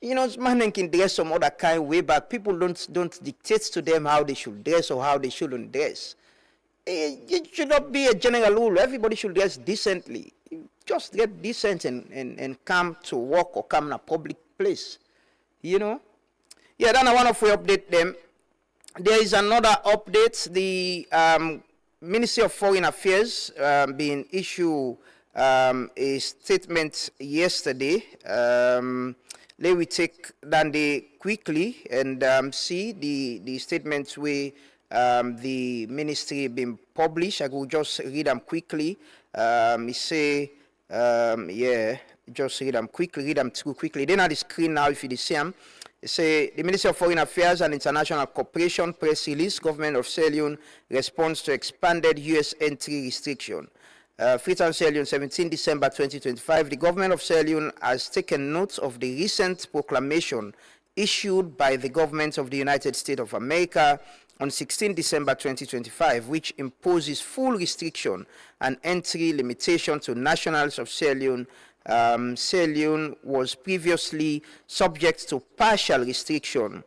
man can dress some other kind way back. People don't dictate to them how they should dress or how they shouldn't dress. It should not be a general rule. Everybody should dress decently. Just get decent and come to work or come in a public place. Yeah, then I want to update them. There is another update. The Ministry of Foreign Affairs being issued a statement yesterday. Let me take that quickly and see the statements where the ministry been published. I will just read them quickly. It say, just read them through quickly. They're on the screen now if you see them. Say the Ministry of Foreign Affairs and International Cooperation press release, Government of Sierra Leone responds to expanded U.S. entry restriction. Freetown, Sierra Leone, 17 December 2025. The Government of Sierra Leone has taken note of the recent proclamation issued by the Government of the United States of America on 16 December 2025, which imposes full restriction and entry limitation to nationals of Sierra Leone. Sierra Leone was previously subject to partial restriction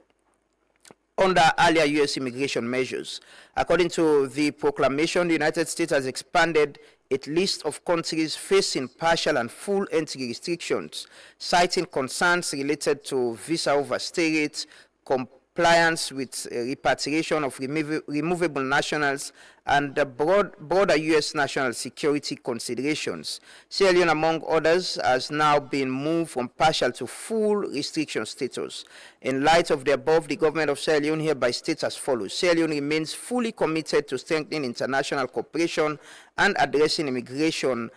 under earlier U.S. immigration measures. According to the proclamation, the United States has expanded its list of countries facing partial and full entry restrictions, citing concerns related to visa overstay rates, compliance with repatriation of removable nationals, and the broader U.S. national security considerations. Sierra Leone, among others, has now been moved from partial to full restriction status. In light of the above, the government of Sierra Leone hereby states as follows. Sierra Leone remains fully committed to strengthening international cooperation and addressing immigration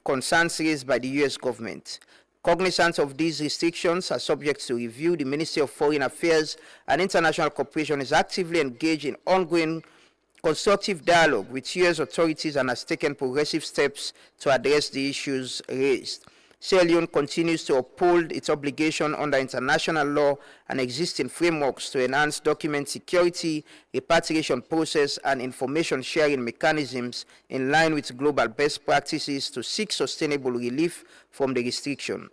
concerns raised by the U.S. government. Cognizant of these restrictions are subject to review. The Ministry of Foreign Affairs and International Cooperation is actively engaged in ongoing constructive dialogue with U.S. authorities and has taken progressive steps to address the issues raised. Sierra Leone continues to uphold its obligation under international law and existing frameworks to enhance document security, repatriation process, and information sharing mechanisms in line with global best practices to seek sustainable relief from the restriction.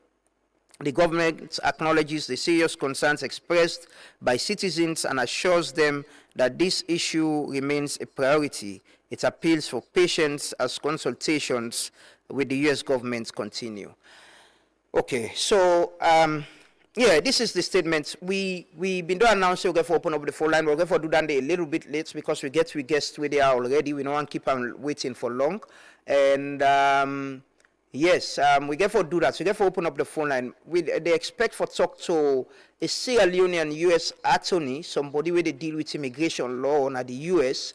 The government acknowledges the serious concerns expressed by citizens and assures them that this issue remains a priority. It appeals for patience as consultations with the U.S. government continue. Okay, so this is the statement. We've been doing announcing we're going to open up the phone line. We're going to do that a little bit late because we get guests where they are already. We don't want to keep them waiting for long. And yes, we get for do that. So we get for open up the phone line. They expect for talk to a Sierra Leonean U.S. attorney, somebody where they deal with immigration law under the U.S.,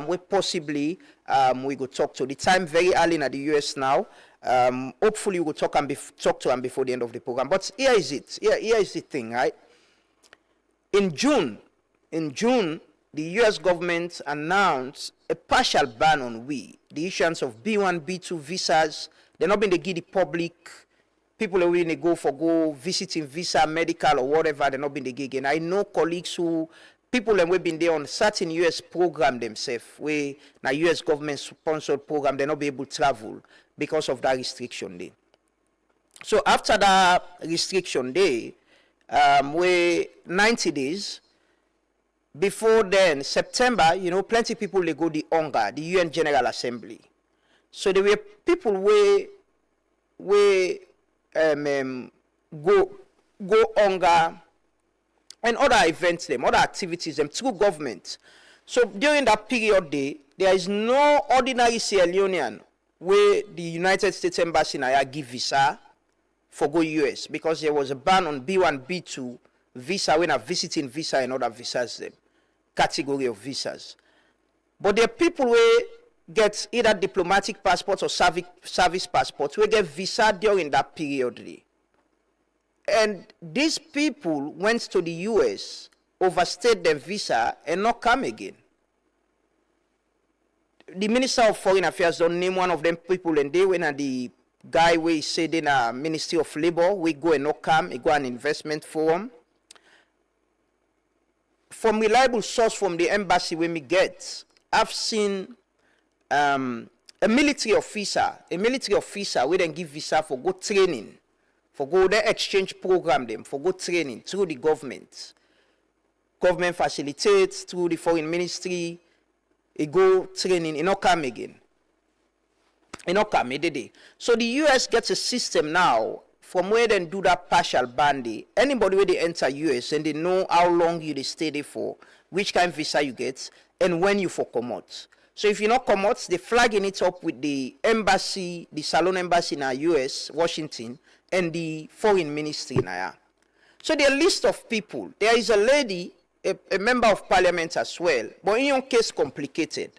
where possibly we go talk to. The time very early in the US now. Hopefully we will talk to him before the end of the program. But here is it. Here is the thing, right? In June, the US government announced a partial ban on the issuance of B1, B2 visas. They're not going to give the public, people are willing to go visiting visa, medical or whatever, they're not being the gig. And I know colleagues people who have been there on certain US program themselves, where the US government sponsored program, they're not be able to travel because of that restriction day. So after that restriction day, where 90 days, before then, September, plenty of people, they go the UNGA, the UN General Assembly. So there were people go UNGA and other events, other activities, through government. So during that period, there is no ordinary Sierra Leonean where the United States Embassy now give visa for go US, because there was a ban on B1, B2 visa when a visiting visa and other visas, category of visas. But there are people who get either diplomatic passports or service passports who get visa during that period. And these people went to the US, overstayed their visa, and not come again. The Minister of Foreign Affairs don't name one of them people, and they went at the guy where he said in a Ministry of Labor, we go and not come, he go an investment forum. From reliable source from the embassy when we get, I've seen a military officer where they give visa for go training, for go their exchange program them, for go training through the government. Government facilitates through the foreign ministry, it go training, it not come again. It not come, it did. So the US gets a system now from where they do that partial ban. Anybody where they enter US and they know how long you they stay there for, which kind of visa you get, and when you for come out. So if you not come out, they flagging it up with the embassy, the Salon embassy in the US, Washington, and the foreign ministry now. So there are a list of people. There is a lady, a member of parliament as well, but in your case complicated.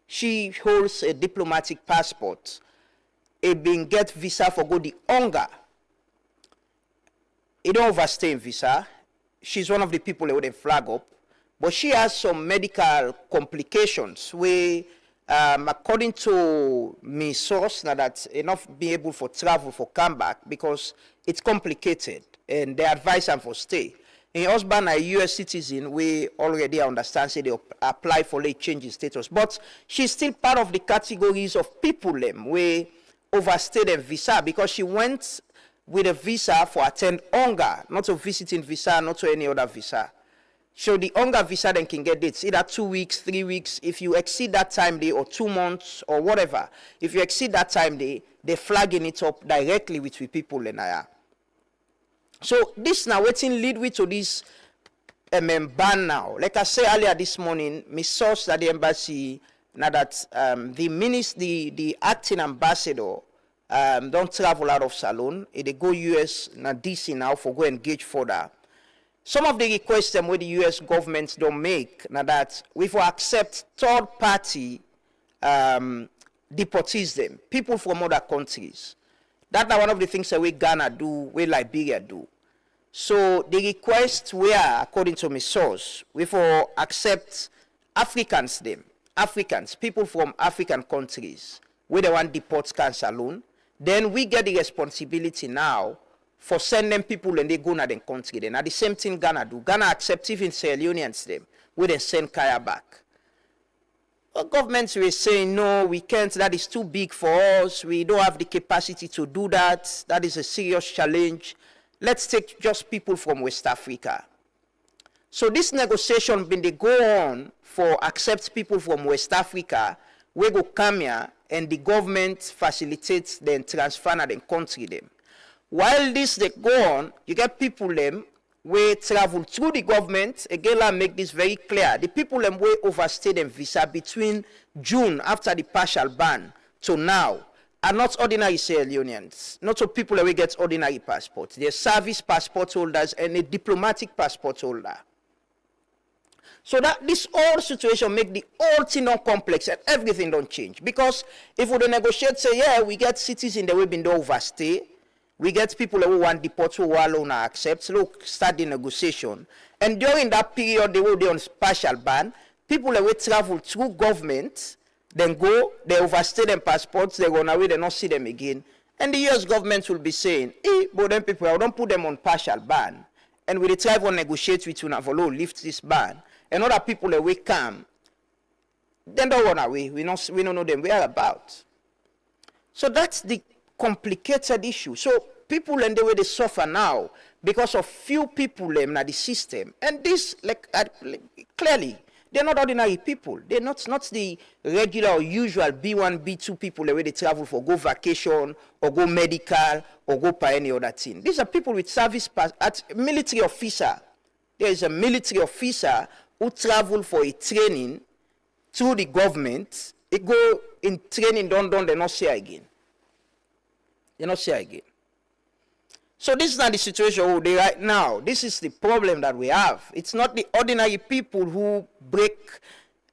She holds a diplomatic passport, being get visa for go the UNGA. It don't overstay in visa. She's one of the people that would flag up, but she has some medical complications where, according to my source, now that enough be able for travel for come back because it's complicated and they advise them for stay. And husband a US citizen, we already understand say they apply for late change in status, but she's still part of the categories of people where overstayed their visa because she went with a visa for attend UNGA, not a visiting visa, not to any other visa. So the UNGA visa then can get dates, either 2 weeks, 3 weeks. If you exceed that time day or 2 months or whatever, if you exceed that time day, they're flagging it up directly with people in there. So this now waiting lead we to this ban now. Like I said earlier this morning, my source at the embassy now that the acting ambassador don't travel out of Salon. They go US now DC now for go engage further. Some of the requests them where the US government don't make now that we will accept third party deportees them, people from other countries. That's one of the things that we Ghana do, we Liberia do. So the request were, according to my source, we for accept Africans them, people from African countries, where they want deport cancer alone. Then we get the responsibility now for sending people and they go to the country. Then at the same thing Ghana do. Ghana accept even Sierra Leoneans them, where they send Kaya back. Well, governments were saying, no, we can't, that is too big for us, we don't have the capacity to do that, that is a serious challenge. Let's take just people from West Africa. So this negotiation been they go on for accept people from West Africa, we go come here and the government facilitates them transfer and then country them. While this they go on, you get people them we travel through the government. Again, I make this very clear. The people them we overstay them visa between June after the partial ban to now are not ordinary Sierra Leoneans, not so people that we get ordinary passports. They're service passport holders and a diplomatic passport holder. So that this whole situation make the whole thing not complex and everything don't change. Because if we don't negotiate, say, yeah, we get cities in the way been overstay, we get people who want deport who alone accept, look, start the negotiation. And during that period, they will be on partial ban. People that will travel through government, then go, they overstay them passports, they go on away, they not see them again. And the US government will be saying, but then people, I don't put them on partial ban. And we try to negotiate with Unavolo, lift this ban. And other people that will come, then don't run away. We don't know them whereabouts. So that's the complicated issue. So people and the way they suffer now because of few people in the system. And this, clearly, they're not ordinary people. They're not the regular or usual B1, B2 people the way they travel for go vacation or go medical or go for any other thing. These are people with service pass at military officer. There is a military officer who travel for a training through the government. They go in training, they not see again. They not see again. So this is not the situation they right now. This is the problem that we have. It's not the ordinary people who break.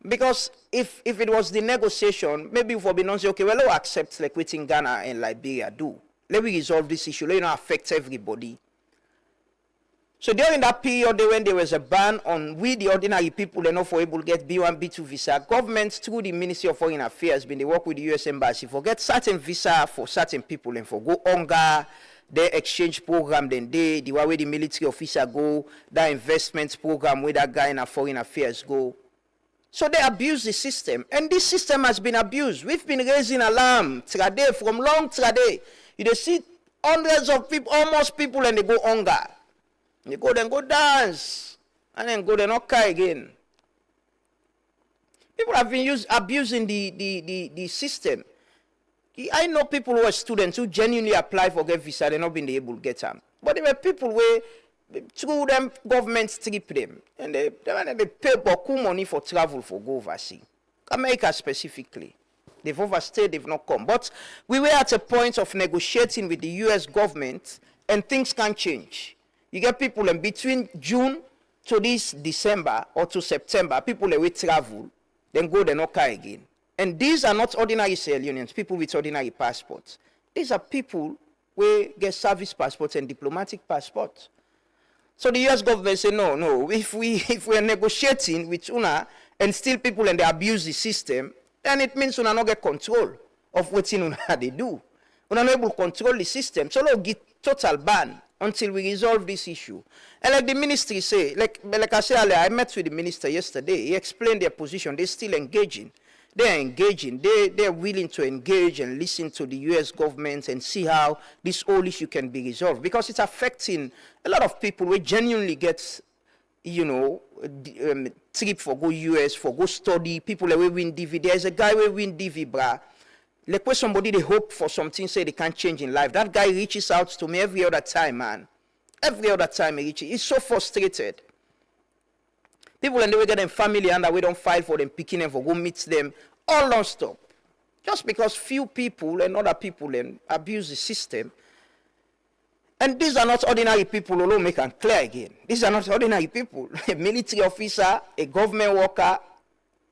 Because if it was the negotiation, maybe if we not say, okay, well, let's accept like what in Ghana and Liberia do. Let me resolve this issue. Let it not affect everybody. So during that period, when there was a ban on we, the ordinary people, they're not for able to get B1, B2 visa, governments through the Ministry of Foreign Affairs, they work with the US Embassy for get certain visa for certain people and for go hunger, their exchange program, then the way the military officer go, that investment program where that guy in foreign affairs go. So they abuse the system. And this system has been abused. We've been raising alarm from long trade. You see hundreds of people, almost people, and they go hunger. They go then go dance. And then go then not cry again. People have been abusing the system. I know people who are students who genuinely apply for get visa, they're not been able to get them. But there were people where through them government strip them. And they pay beaucoup money for travel for go overseas. America specifically. They've overstayed, they've not come. But we were at a point of negotiating with the US government and things can change. You get people in between June to this December or to September, people that will travel, then go they not come again. And these are not ordinary Sierra Leoneans, people with ordinary passports. These are people who get service passports and diplomatic passports. So the US government say, no, if we're negotiating with UNA and still people and they abuse the system, then it means UNA not get control of what UNA they do. UNA not able to control the system. So they'll get total ban until we resolve this issue. And like the ministry say, like I said earlier, I met with the minister yesterday. He explained their position. They're still engaging. They're engaging. They're willing to engage and listen to the US government and see how this whole issue can be resolved. Because it's affecting a lot of people who genuinely get, trip for go US, for go study, people that will win DV. There's a guy who win DV, brah. Like when somebody they hope for something, say they can't change in life. That guy reaches out to me every other time, man. Every other time he reaches. He's so frustrated. People and they will get them family and we don't fight for them, picking them for go meet them, all non-stop. Just because few people and other people then abuse the system. And these are not ordinary people who make them clear again. These are not ordinary people. A military officer, a government worker,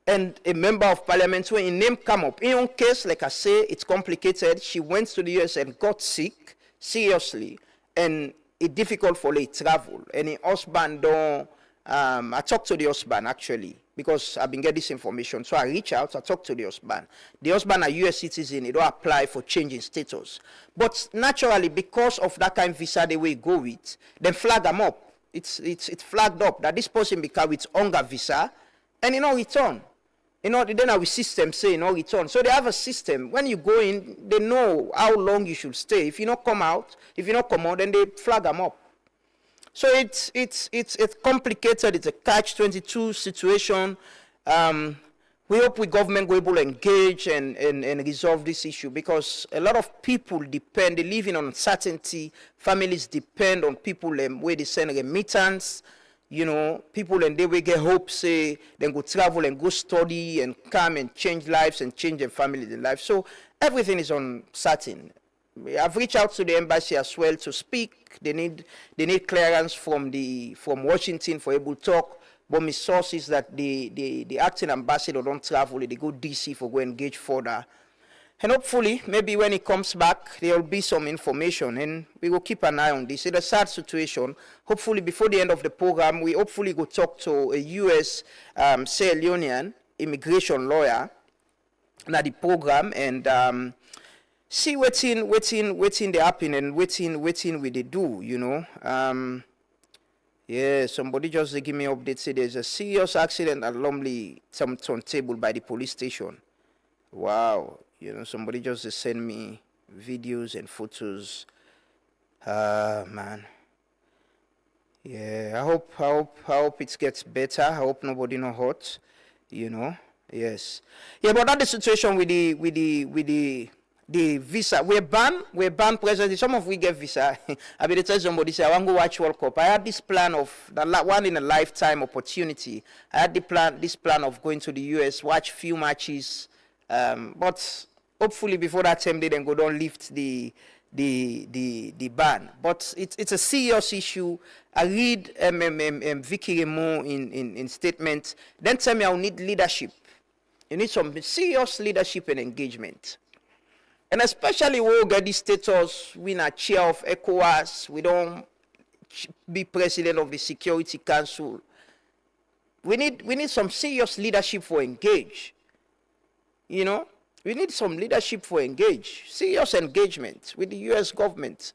and a member of parliament when a name come up. In her case, like I say, it's complicated. She went to the US and got sick, seriously, and it's difficult for her to travel. And her husband don't, I talked to the husband actually, because I've been getting this information. So I reach out, I talk to the husband. The husband a US citizen, he don't apply for changing status. But naturally, because of that kind of visa the way he go with, then flag them up. It's flagged up that this person become with hunger visa, and he no return. Then our system say no return. So they have a system. When you go in, they know how long you should stay. If you not come out, then they flag them up. So it's complicated. It's a catch-22 situation. We hope we government go able to engage and resolve this issue because a lot of people depend. They live in uncertainty. Families depend on people where they send remittance. People and they will get hope, say, then go travel and go study and come and change lives and change their family lives. So everything is uncertain. I've reached out to the embassy as well to speak. They need clearance from Washington for able to talk. but my source is that the acting ambassador don't travel, they go DC for go engage further. And hopefully, maybe when he comes back, there will be some information, and we will keep an eye on this. It's a sad situation. Hopefully, before the end of the program, we hopefully go talk to a U.S. Leonean immigration lawyer na the program and see waiting they happen and waiting we they do, you know. Yeah, somebody just give me an update, say there's a serious accident at Lumley, some turntable by the police station. Wow. You know, somebody just send me videos and photos. Man. Yeah, I hope it gets better. I hope nobody no hurt. You know, yes. Yeah, but that's the situation with the visa. We're banned presently. Some of we get visa. I mean, tell somebody say I want to go watch World Cup. I had this plan of that one in a lifetime opportunity. I had this plan of going to the US, watch few matches. But hopefully before that time they then go down lift the ban. But it's a serious issue. I read Vicky Remo in statement. Then tell me I will need leadership. You need some serious leadership and engagement. And especially we get the status, we are chair of ECOWAS, we don't be president of the Security Council. We need some serious leadership for engage. You know, we need some leadership for engage, serious engagement with the U.S. government.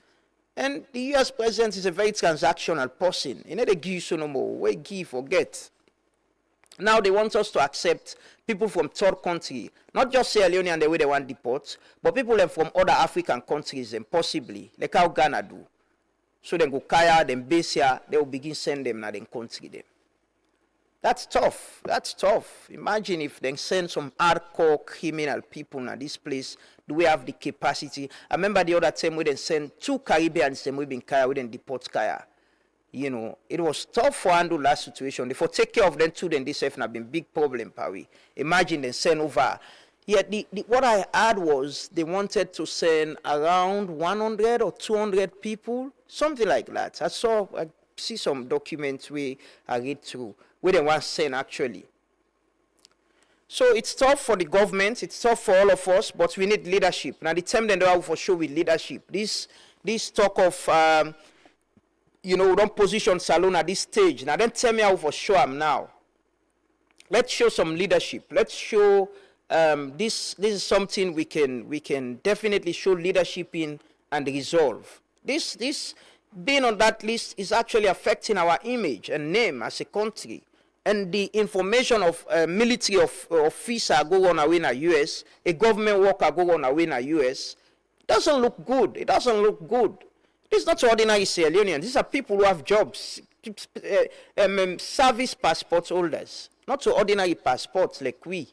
And the U.S. president is a very transactional person. You know, they give you so no more. We give, forget. Now they want us to accept people from third country, not just Sierra Leone and the way they want deport, but people from other African countries and possibly, like how Ghana do. So they go Kaya, then base here, they will begin send them now then country them. That's tough. That's tough. Imagine if they send some hardcore criminal people now this place. Do we have the capacity? I remember the other time we then send 2 Caribbeans them we been Kaya, we then deport Kaya. You know, it was tough for handle that situation. If we take care of them too, then this have been big problem, Paris. Imagine they send over. Yet what I heard was they wanted to send around 100 or 200 people, something like that. I see some documents I read through. We don't want to send actually. So it's tough for the government, it's tough for all of us, but we need leadership. Now the time they do for sure with leadership. This talk of you know, don't position Salone at this stage. Now then tell me how for sure I'm now. Let's show some leadership. Let's show this is something we can definitely show leadership in and resolve. This being on that list is actually affecting our image and name as a country. And the information of military officer go on away in the US, a government worker go on away in the US, doesn't look good. It doesn't look good. It's not ordinary Sierra Leoneans. These are people who have jobs, service passport holders, not so ordinary passports like we.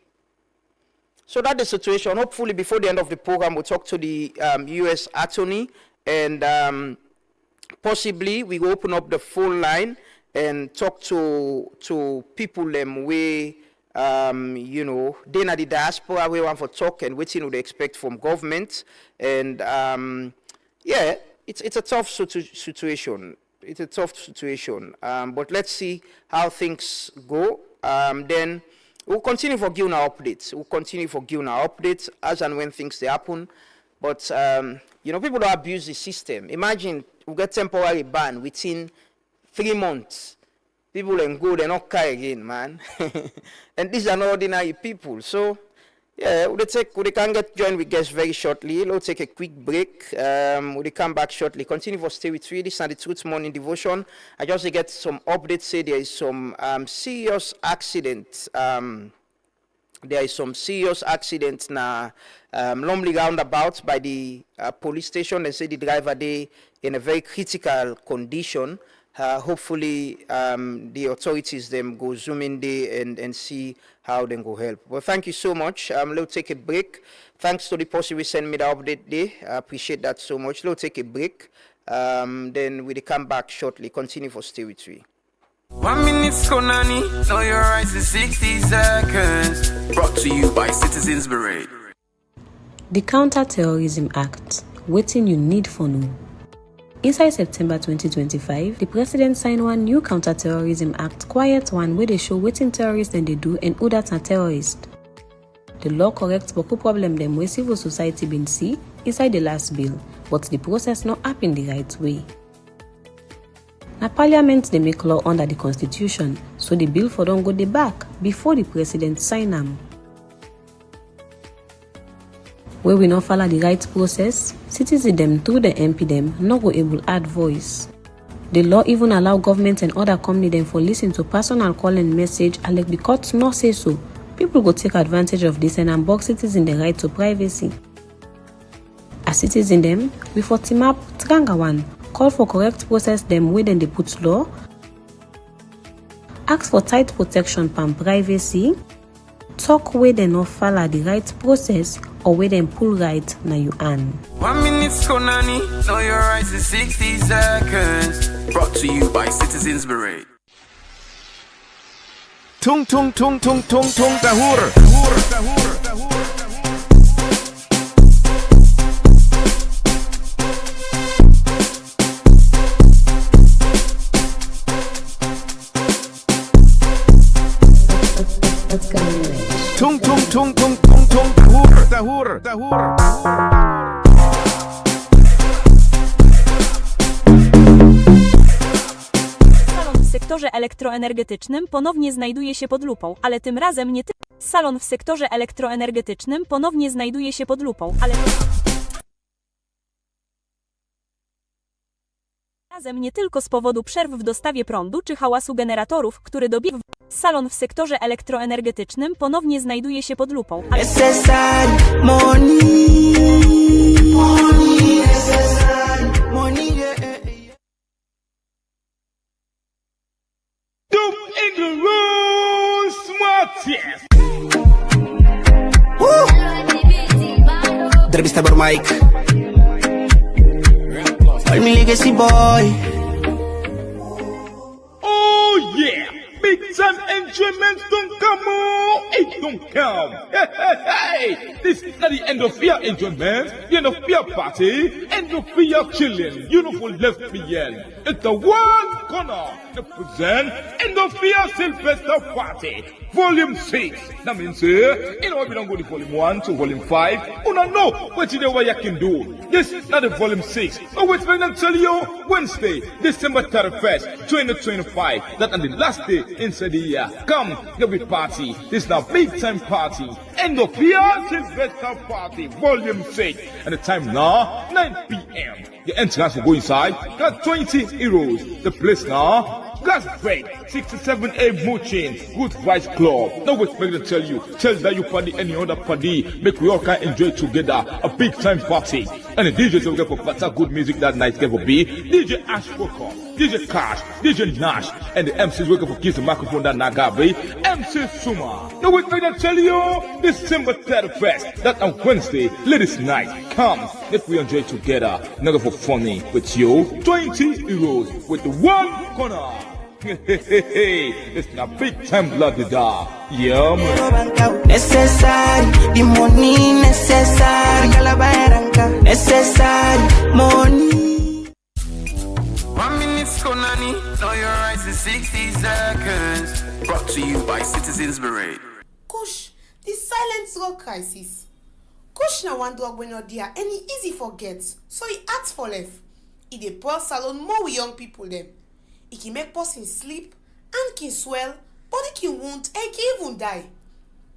So that's the situation. Hopefully before the end of the program, we'll talk to the US attorney and possibly we will open up the phone line and talk to people way you know, they are the diaspora we want for talk and what they expect from government. And yeah, it's a tough situation. It's a tough situation. But let's see how things go. Then we'll continue for giving our updates. We'll continue for giving our updates as and when things they happen. But you know, people don't abuse the system. Imagine we get temporary ban within 3 months. People then go, they're not care again, man. And these are not ordinary people. So, yeah, we can get joined with guests very shortly. We'll take a quick break. We'll come back shortly. Continue for Stay With 3. This is the Truth Morning Devotion. I just get some updates. Say there is some serious accident. There is some serious accident now. Lumley roundabout by the police station. They say the driver there in a very critical condition. Hopefully the authorities them go zoom in there and see how they go help. Well, thank you so much. Let's take a break. Thanks to the person who sent me the update there. I appreciate that so much. Let's take a break. Then we'll come back shortly. Continue for Stay With 3. 1 minute Konani, know your rights in 60 seconds. Brought to you by Citizens Beret. The Counter-Terrorism Act, waiting you need for no. Inside September 2025, the president signed one new counter-terrorism act, quiet one, where they show wetin terrorists then they do and who that are terrorists. The law corrects boku problem them where civil society been see inside the last bill, but the process not happen the right way. Now parliament they make law under the constitution, so the bill for don't go the back before the president sign them. Where we not follow the right process, citizens them through the MP them not go able add voice. The law even allow government and other company them for listen to personal call and message, and like the courts not say so, people go take advantage of this and unbox citizens the right to privacy. As citizen them, we for team up Tranga one, call for correct process them where then they put law, ask for tight protection from privacy, talk where they not follow the right process or where them pull right na you an. 1 minute Konani, know your rights in 60 seconds. Brought to you by Citizens Beret. Tung tung tung tung tung tung dahur. Tung tung tung tung tung tung dahur. Salon w sektorze elektroenergetycznym ponownie znajduje się pod lupą, ale tym razem nie tylko. Salon w sektorze elektroenergetycznym ponownie znajduje się pod lupą, ale razem nie tylko z powodu przerw w dostawie prądu czy hałasu generatorów, który dobiegł. Salon w sektorze elektroenergetycznym ponownie znajduje się pod lupą, ale in the room, smart, yes. Entrevista por Mike. All me legacy boy. Oh yeah, big time enjoyment don't come on, it don't come. Hey, this is not the end of your enjoyment, the end of your party, end of your chilling, you know who left behind. It's the one corner to present end of your Sylvester party. Volume 6. That means, you know, we don't go to volume 1 to volume 5. You don't know what you know what you can do. This is not the volume 6. But what's going to tell you? Wednesday, December 31st, 2025. That on the last day inside the year. Come, there'll be party. This is now big time party. End of year Sylvester party. Volume 6. And the time now, 9 p.m. The entrance will go inside. Got 20 euros. The place now, Gas break, 67A Muchin, Good Vice Club. Now what's going to tell you that you party any other party, make we all can enjoy together a big time party. And the DJs will get for better good music that night get for be DJ Ash Walker, DJ Cash, DJ Nash, and the MCs will get for kiss the microphone that Nagabe, MC Suma. Now what's going to tell you December 31st, that on Wednesday, ladies night. Come, if we enjoy together, not for funny with you, 20 euros with the one corner. It's a big time bloody da. Yeah, man. Necessary, the money necessary. Necessary, money. 1 minute Konani, know your rights in 60 seconds. Brought to you by Citizens Beret. Kush, the silent drug crisis. Kush na one drug when not there, and he easy forget. So he acts for life. He dey pour salon more with young people them. It can make person sleep and can swell, body can wound and can even die.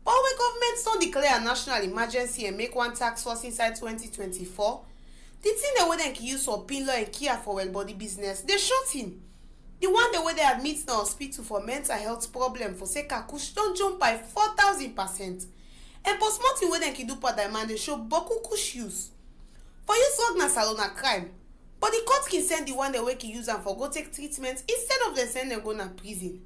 But when government don't declare a national emergency and make one task force inside 2024, the thing that we then can use for pin law and care for well body business, they shot him. The one the way they admit in the hospital for mental health problem for say Kush don't jump by 4,000%. And postmortem wey dem can do per demand they show boku Kush use. For use drug na salon na crime. But the court can send the one they wey can use them for go take treatment instead of them send them go na prison.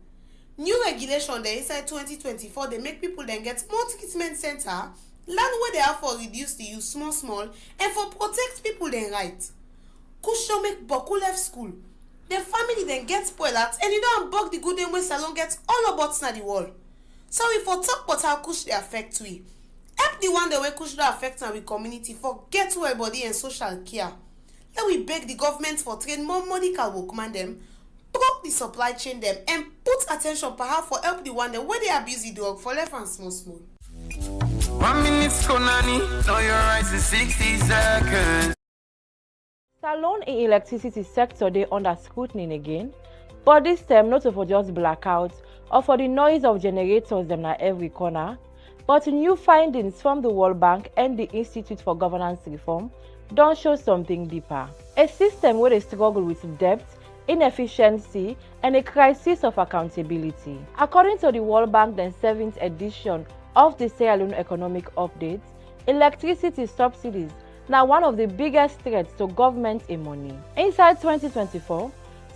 New regulation there inside 2024 they make people then get more treatment center, land where they have for reduce the use small and for protect people then right. Kush don't make boku left school. Their family then get spoiled out and you don't unbug the good them way salon gets all about na the wall. So we for talk about how Kush they affect we. Help the one the way Kush they affect our community for get well body and social care. and we beg the government for train more medical workmen them, block the supply chain them, and put attention perhaps for help the one them where they abuse the dog for left and small. 1 minute, Konani. Know your rights in 60 seconds. Salon in electricity sector dey under scrutiny again, but this time not for just blackout or for the noise of generators them na every corner, but new findings from the World Bank and the Institute for Governance Reform don't show something deeper. A system where they struggle with debt, inefficiency, and a crisis of accountability. According to the World Bank, the 7th edition of the Sierra Leone Economic Update, electricity subsidies now one of the biggest threats to government money. Inside 2024,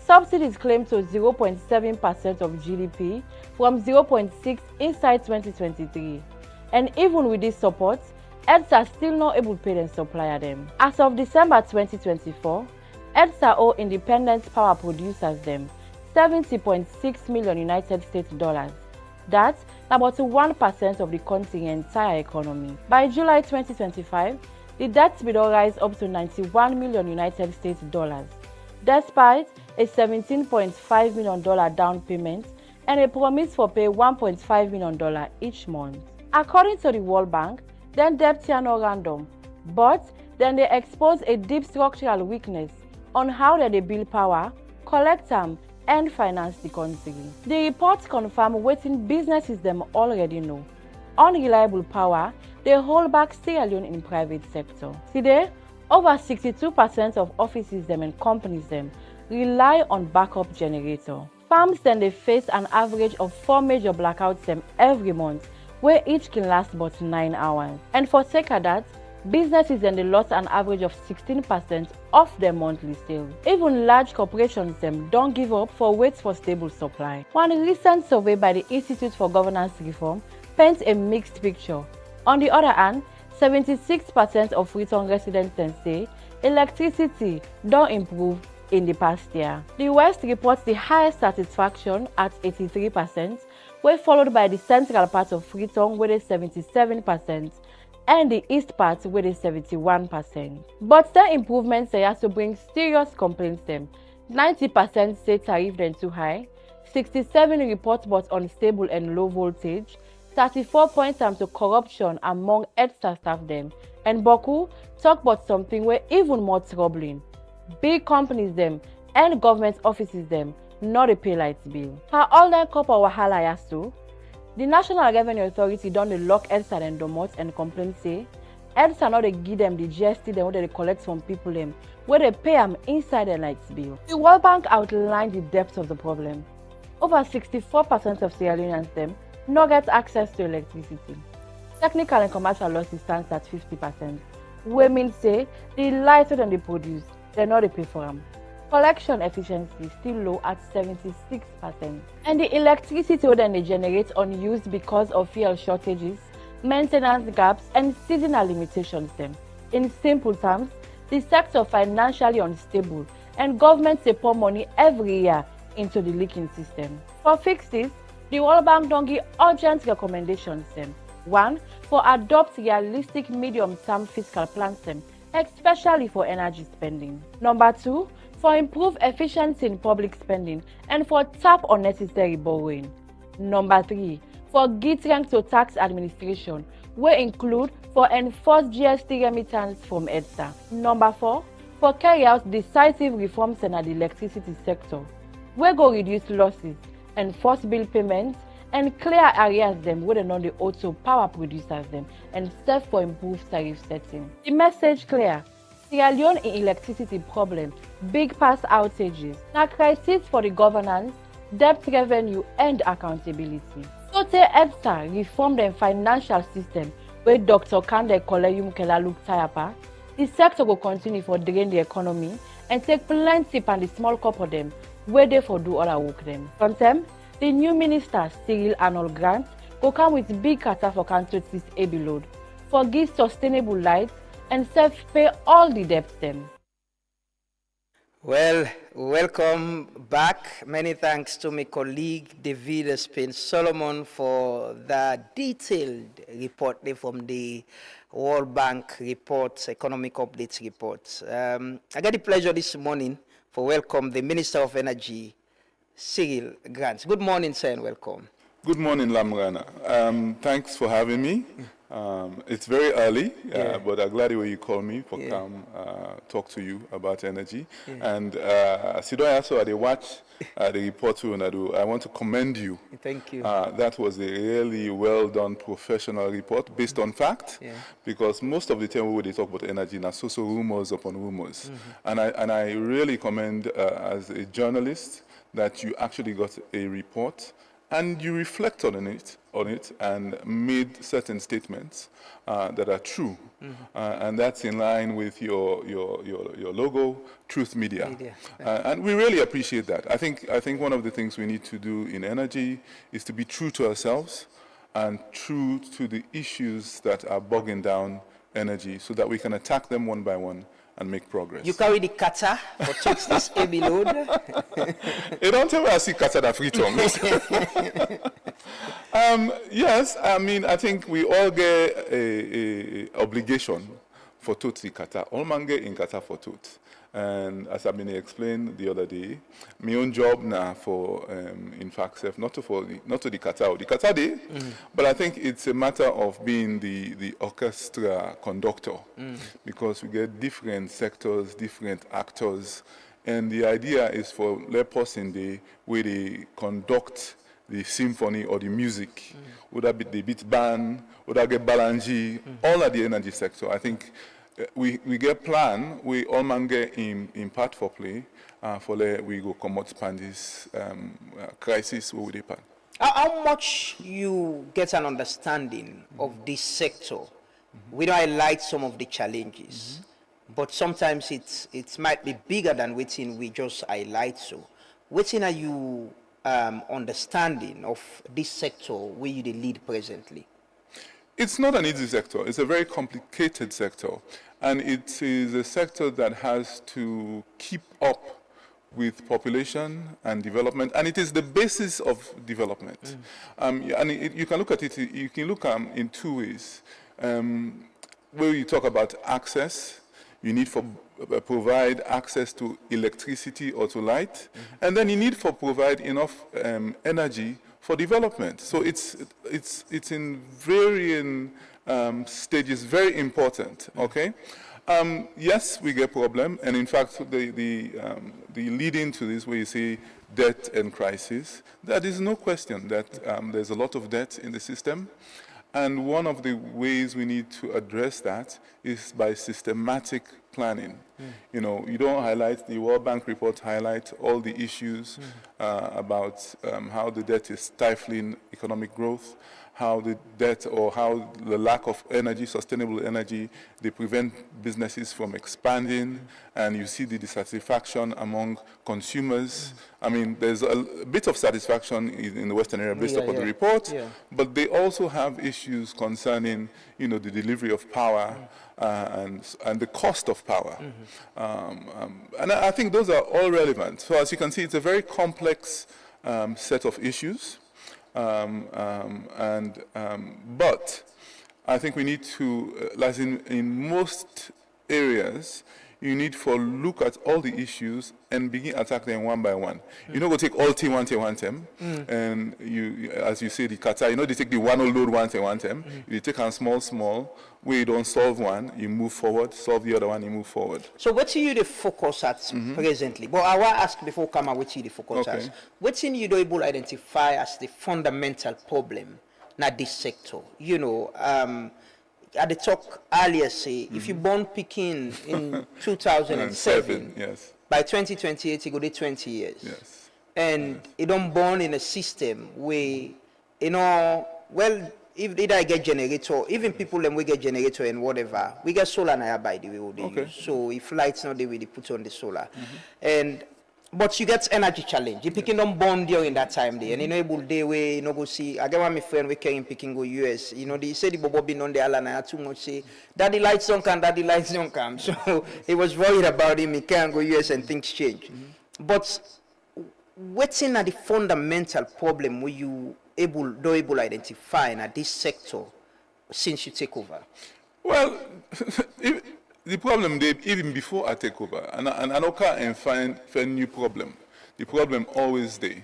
subsidies claimed to 0.7% of GDP from 0.6% inside 2023. And even with this support, EDS are still not able to pay their supplier them. As of December 2024, EDS owe independent power producers them $70.6 million United States dollars. That's about 1% of the country's entire economy. By July 2025, the debt will rise up to $91 million United States dollars, despite a $17.5 million down payment and a promise for pay $1.5 million each month. According to the World Bank, then debt are not random, but then they expose a deep structural weakness on how they build power, collect them, and finance the country. The reports confirm what businesses them already know. Unreliable power, they hold back Sierra Leone in private sector. Today, over 62% of offices them and companies them rely on backup generator. Farms then they face an average of 4 major blackouts them every month, where each can last but 9 hours. And for sake of that, businesses then they lost an average of 16% of their monthly sales. Even large corporations them don't give up for waits for stable supply. One recent survey by the Institute for Governance Reform paints a mixed picture. On the other hand, 76% of Freetown residents then say electricity don't improve in the past year. The West reports the highest satisfaction at 83%, were followed by the central part of Freetown with a 77% and the east part with a 71%. But the improvements they have to bring serious complaints them. 90% say tariff then too high, 67 report but unstable and low voltage, 34 points to corruption among EDSA staff them, and Boku talk about something where even more troubling. Big companies them and government offices them not a pay light bill. For all that copper wahala yasu, the National Revenue Authority don't lock EDSA and domot and complain say EDSA not they give them the GST them what they collect from people them where they pay them inside their light bill. The World Bank outlined the depth of the problem. Over 64% of Sierra Leoneans them not get access to electricity. Technical and commercial losses stands at 50%. Women say the light that they produce, they not pay for them. Collection efficiency still low at 76%. And the electricity that they generate unused because of fuel shortages, maintenance gaps, and seasonal limitations them. In simple terms, the sector financially unstable and governments they pour money every year into the leaking system. For fixes, the World Bank don't give urgent recommendations them. 1. For adopt realistic medium-term fiscal plans them, especially for energy spending. Number 2. For improve efficiency in public spending and for tap unnecessary borrowing. Number 3. For give strength to tax administration, where include for enforce GST remittance from EDSA. Number 4. For carry out decisive reforms in the electricity sector, where go reduce losses, enforce bill payments, and clear areas them where they know the auto power producers them and serve for improved tariff setting. The message clear. Sierra Leone in electricity problem, big past outages, na crisis for the governance, debt revenue and accountability. So te EDSA reform the financial system where Dr. Kande Koleyum Kelaluk Tayapa, the sector will continue for drain the economy and take plenty pan the small couple them where they for do other work them. From them, the new minister, Cyril Arnold Grant, will come with big kata for country's AB load, for give sustainable light and self-pay all the debts them. Well, welcome back. Many thanks to my colleague David Spin Solomon for the detailed report from the World Bank reports, economic updates reports. I got the pleasure this morning for welcome the Minister of Energy, Cyril Grants. Good morning, sir, and welcome. Good morning, Lamrana. Thanks for having me. It's very early, but I'm glad you called me for come talk to you about energy. And Sidoya, so I watch the report you do. I want to commend you. Thank you. That was a really well done professional report based on fact, because most of the time when they talk about energy, now so rumors upon rumors. And I really commend as a journalist that you actually got a report and you reflect on it and made certain statements that are true. And that's in line with your logo, Truth Media. And we really appreciate that. I think one of the things we need to do in energy is to be true to ourselves and true to the issues that are bogging down energy so that we can attack them one by one and make progress. You carry the kata for touch this heavy load. You don't tell me I see kata that free tongues. Yes, I mean, I think we all get a obligation for tot the kata. All man get in kata for tot. And as I've been explained the other day, my own job now for, in fact, not to the kata day, but I think it's a matter of being the orchestra conductor, because we get different sectors, different actors, and the idea is for let person the way they conduct the symphony or the music, would that be the beat band, would that get balanji, all of the energy sector. I think we get plan, we all man get in part for play, for we go come out span this crisis where we depend. How much you get an understanding of this sector? We don't highlight some of the challenges, but sometimes it might be bigger than waiting we just highlight. So, waiting are you understanding of this sector where you the lead presently? It's not an easy sector. It's a very complicated sector. And it is a sector that has to keep up with population and development. And it is the basis of development. You can look at it, you can look in two ways. Where you talk about access, you need for provide access to electricity or to light. And then you need for provide enough energy for development. So it's in varying stages, very important, okay? Yes, we get problem, and in fact, the leading to this, where you see debt and crisis, there is no question that there's a lot of debt in the system, and one of the ways we need to address that is by systematic planning. You know, you don't highlight, the World Bank report highlight all the issues about how the debt is stifling economic growth, how the debt or how the lack of energy, sustainable energy, they prevent businesses from expanding, and you see the dissatisfaction among consumers. I mean, there's a bit of satisfaction in the Western area based upon the report, but they also have issues concerning, you know, the delivery of power and the cost of power. And I think those are all relevant. So as you can see, it's a very complex set of issues. But I think we need to, as in most areas, you need to look at all the issues and begin attack them one by one. You know, go take all team one time, and you, as you say, the kata, you know, they take the one load one time. You take them small, where you don't solve one, you move forward, solve the other one, you move forward. So what you the focus at presently? But I want to ask before come on what you the focus at. What you do able to identify as the fundamental problem in this sector? You know, at the talk earlier, say, if you born Peking in 2007, by 2028, you go to 20 years. And you don't born in a system where, you know, well, if either I get generator, even people when we get generator and whatever, we get solar now by the way. So if lights not there, we put on the solar. And But you get energy challenge. You picking them born during that time there, and you know able day way, you know go see. I get one my friend we came picking go US. You know they say the bobo been on the island. I had too much say daddy lights don't come, daddy lights don't come. So he was worried about him. He can't go US and things change. But what's in at the fundamental problem where you don't able identify at this sector since you take over? Well, the problem they even before I take over, and I don't can find new problem. The problem always there.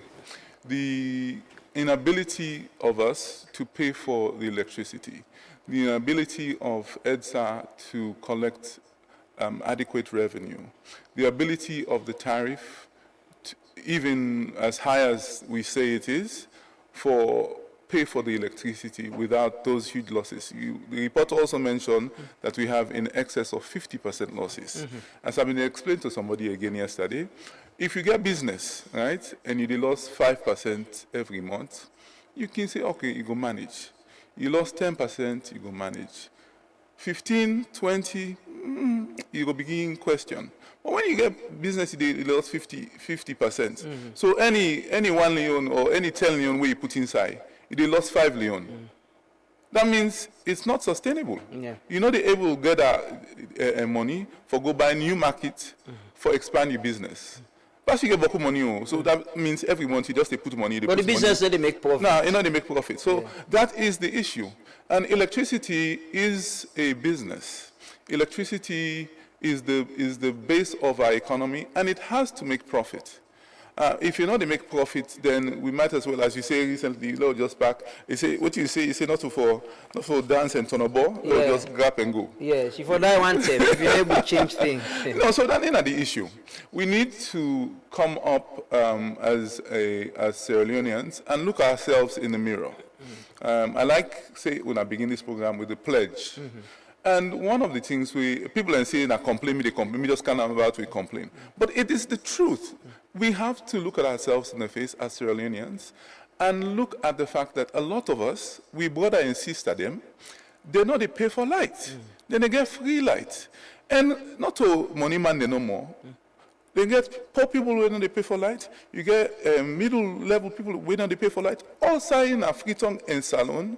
The inability of us to pay for the electricity, the inability of EDSA to collect adequate revenue, the ability of the tariff, even as high as we say it is, pay for the electricity without those huge losses. The report also mentioned that we have in excess of 50% losses. As I've been explained to somebody again yesterday, if you get business, right, and you lost 5% every month, you can say, okay, you go manage. You lost 10%, you go manage. 15, 20, you go begin question. But when you get business, you lost 50%. So any 1 Leone or any 10 Leone where you put inside, they lost 5 Leone. That means it's not sustainable. Yeah. You're not able to get money for go buy new market for expand your business. But you get beaucoup money, so that means every month you just put money. But the business they make profit. No, you know they make profit. So that is the issue. And electricity is a business. Electricity is the base of our economy, and it has to make profit. If you know they make profit, then we might as well, as you say recently, just back, you say what you say not for dance and turn a ball, just grab and go. Yes, if you die one time, if you're able to change things. No, so that's not the issue. We need to come up as Sierra Leoneans and look ourselves in the mirror. I like, say, when I begin this program with the pledge. And one of the things people are saying, they complain, me just can't about we complain. But it is the truth. We have to look at ourselves in the face as Sierra Leoneans and look at the fact that a lot of us, we brother and sister them, they know they pay for light. Then they get free light. And not to money man they no more. They get poor people who don't they pay for light. You get middle level people who don't they pay for light. All sign a free tongue and salon.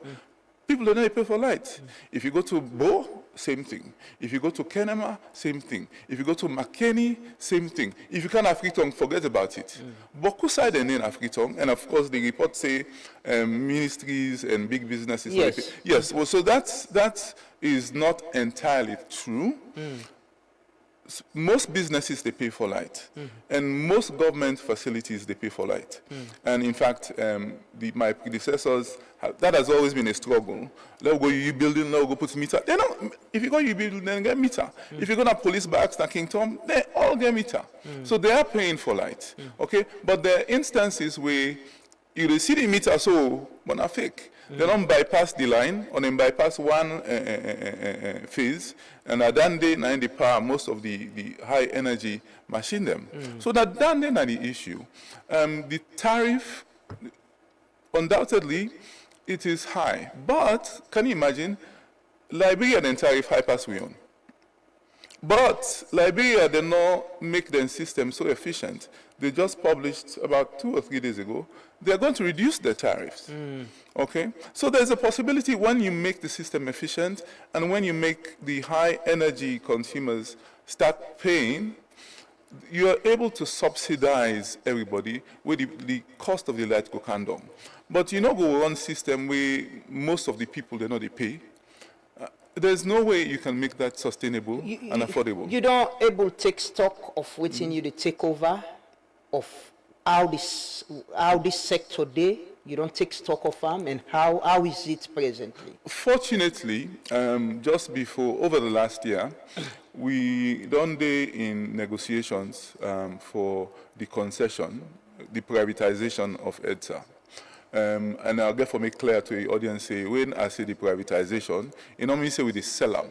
People don't know they pay for light. If you go to Bo, same thing. If you go to Kenema, same thing. If you go to McKinney, same thing. If you can't have free tongue, forget about it. Boku side and then have free tongue, and of course the report say ministries and big businesses. Yes. Yes. Well, so that is not entirely true. Most businesses, they pay for light. And most government facilities, they pay for light. And in fact, my predecessors, that has always been a struggle. Let's go you building, let's go put meter. If you go you building, then get meter. If you go to police barracks in Kingdom, they all get meter. So they are paying for light. Okay? But there are instances where you see the meter, so, but not fake. They don't bypass the line, or they bypass one phase, and at that day, they power most of the high energy machine them. So that then the issue. The tariff, undoubtedly, it is high. But can you imagine, Liberia then tariff high pass we on. But Liberia did not make their system so efficient. They just published about 2 or 3 days ago, they're going to reduce their tariffs. Okay? So there's a possibility when you make the system efficient and when you make the high energy consumers start paying, you are able to subsidize everybody where the cost of the light go come down. But you know go run system where most of the people they know they pay. There's no way you can make that sustainable and affordable. You don't able to take stock of waiting you to take over of how this sector day. You don't take stock of them, and how is it presently? Fortunately, just before, over the last year, we done day in negotiations for the concession, the privatization of EDSA. And I'll therefore make clear to the audience, say, when I say the privatization, it don't mean say we sell them.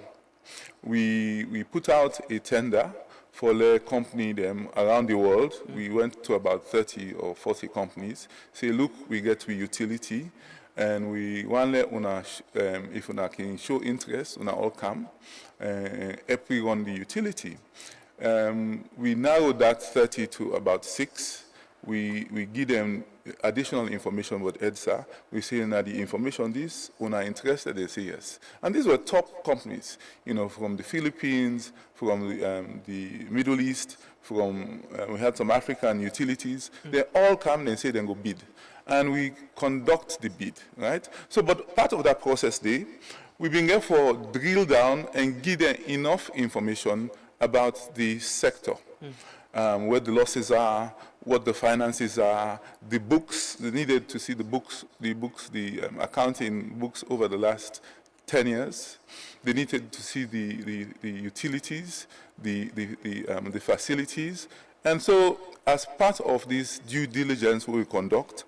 We put out a tender for the company them around the world. We went to about 30 or 40 companies. Say, look, we get to utility, and we want let una, if una can show interest, una all come, help we run the utility. We narrowed that 30 to about 6. We give them additional information about EDSA. We say that the information this, when are interested, they say yes. And these were top companies, you know, from the Philippines, from the Middle East, from, we had some African utilities. They all come and say they go bid. And we conduct the bid, right? So, but part of that process we've been therefore drill down and give them enough information about the sector. Where the losses are, what the finances are, the books. They needed to see the accounting books over the last 10 years. They needed to see the utilities, the facilities. And so as part of this due diligence we conduct,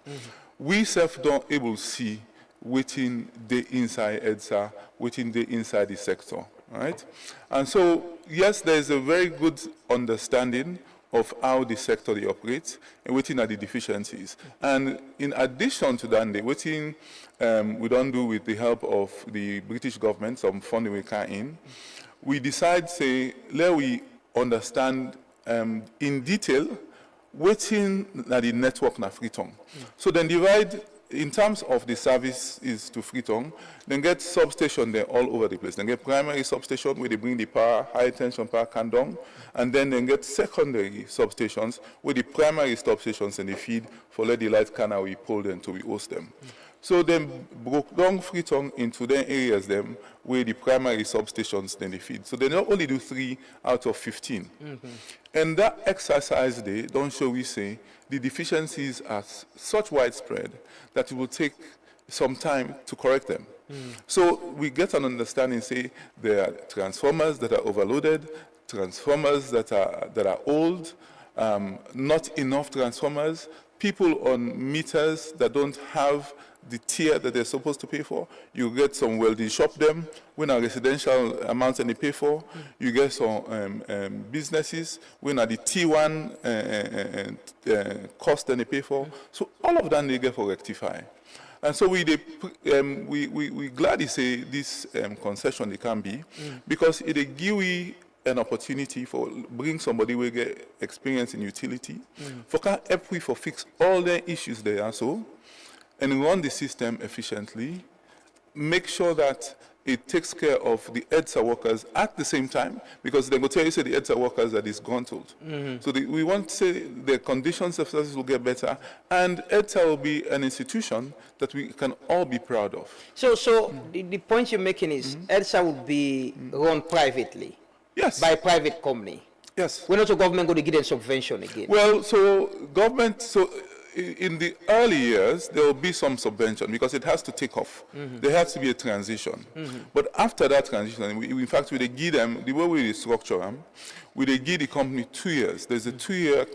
we don't able to see within the inside EDSA, within the inside the sector, right? And so, yes, there's a very good understanding of how the sector they operates and within are the deficiencies. And in addition to that, within we don't do with the help of the British government, some funding we can in, we decide, say, let we understand in detail within the network na Freetown. So then divide in terms of the service is to Freetown, then get substation there all over the place. Then get primary substation where they bring the power, high tension power can down, and then get secondary substations where the primary substations and they feed for let the light canal we pull them to we host them. So then broke down Freetown into the areas them where the primary substations then they feed. So they not only do 3 out of 15. And that exercise don't show we say the deficiencies are such widespread that it will take some time to correct them. So we get an understanding, say, there are transformers that are overloaded, transformers that are old, not enough transformers, people on meters that don't have the tier that they're supposed to pay for. You get some welding shop them when a residential amounts and they pay for. You get some businesses when are the T1 cost and they pay for. So all of that they get for rectify. And so we gladly say this concession they can be because it give we an opportunity for bring somebody who get experience in utility for can help we for fix all the issues there are so and run the system efficiently, make sure that it takes care of the EDSA workers at the same time, because they will tell you say the EDSA workers are disgruntled. So we want to say the conditions of service will get better, and EDSA will be an institution that we can all be proud of. So the point you're making is EDSA will be run privately? Yes. By a private company? Yes. We're not a government going to give them subvention again? Well, so government, in the early years, there will be some subvention because it has to take off. There has to be a transition. But after that transition, in fact, we give them, the way we structure them, we give the company 2 years. There's a 2-year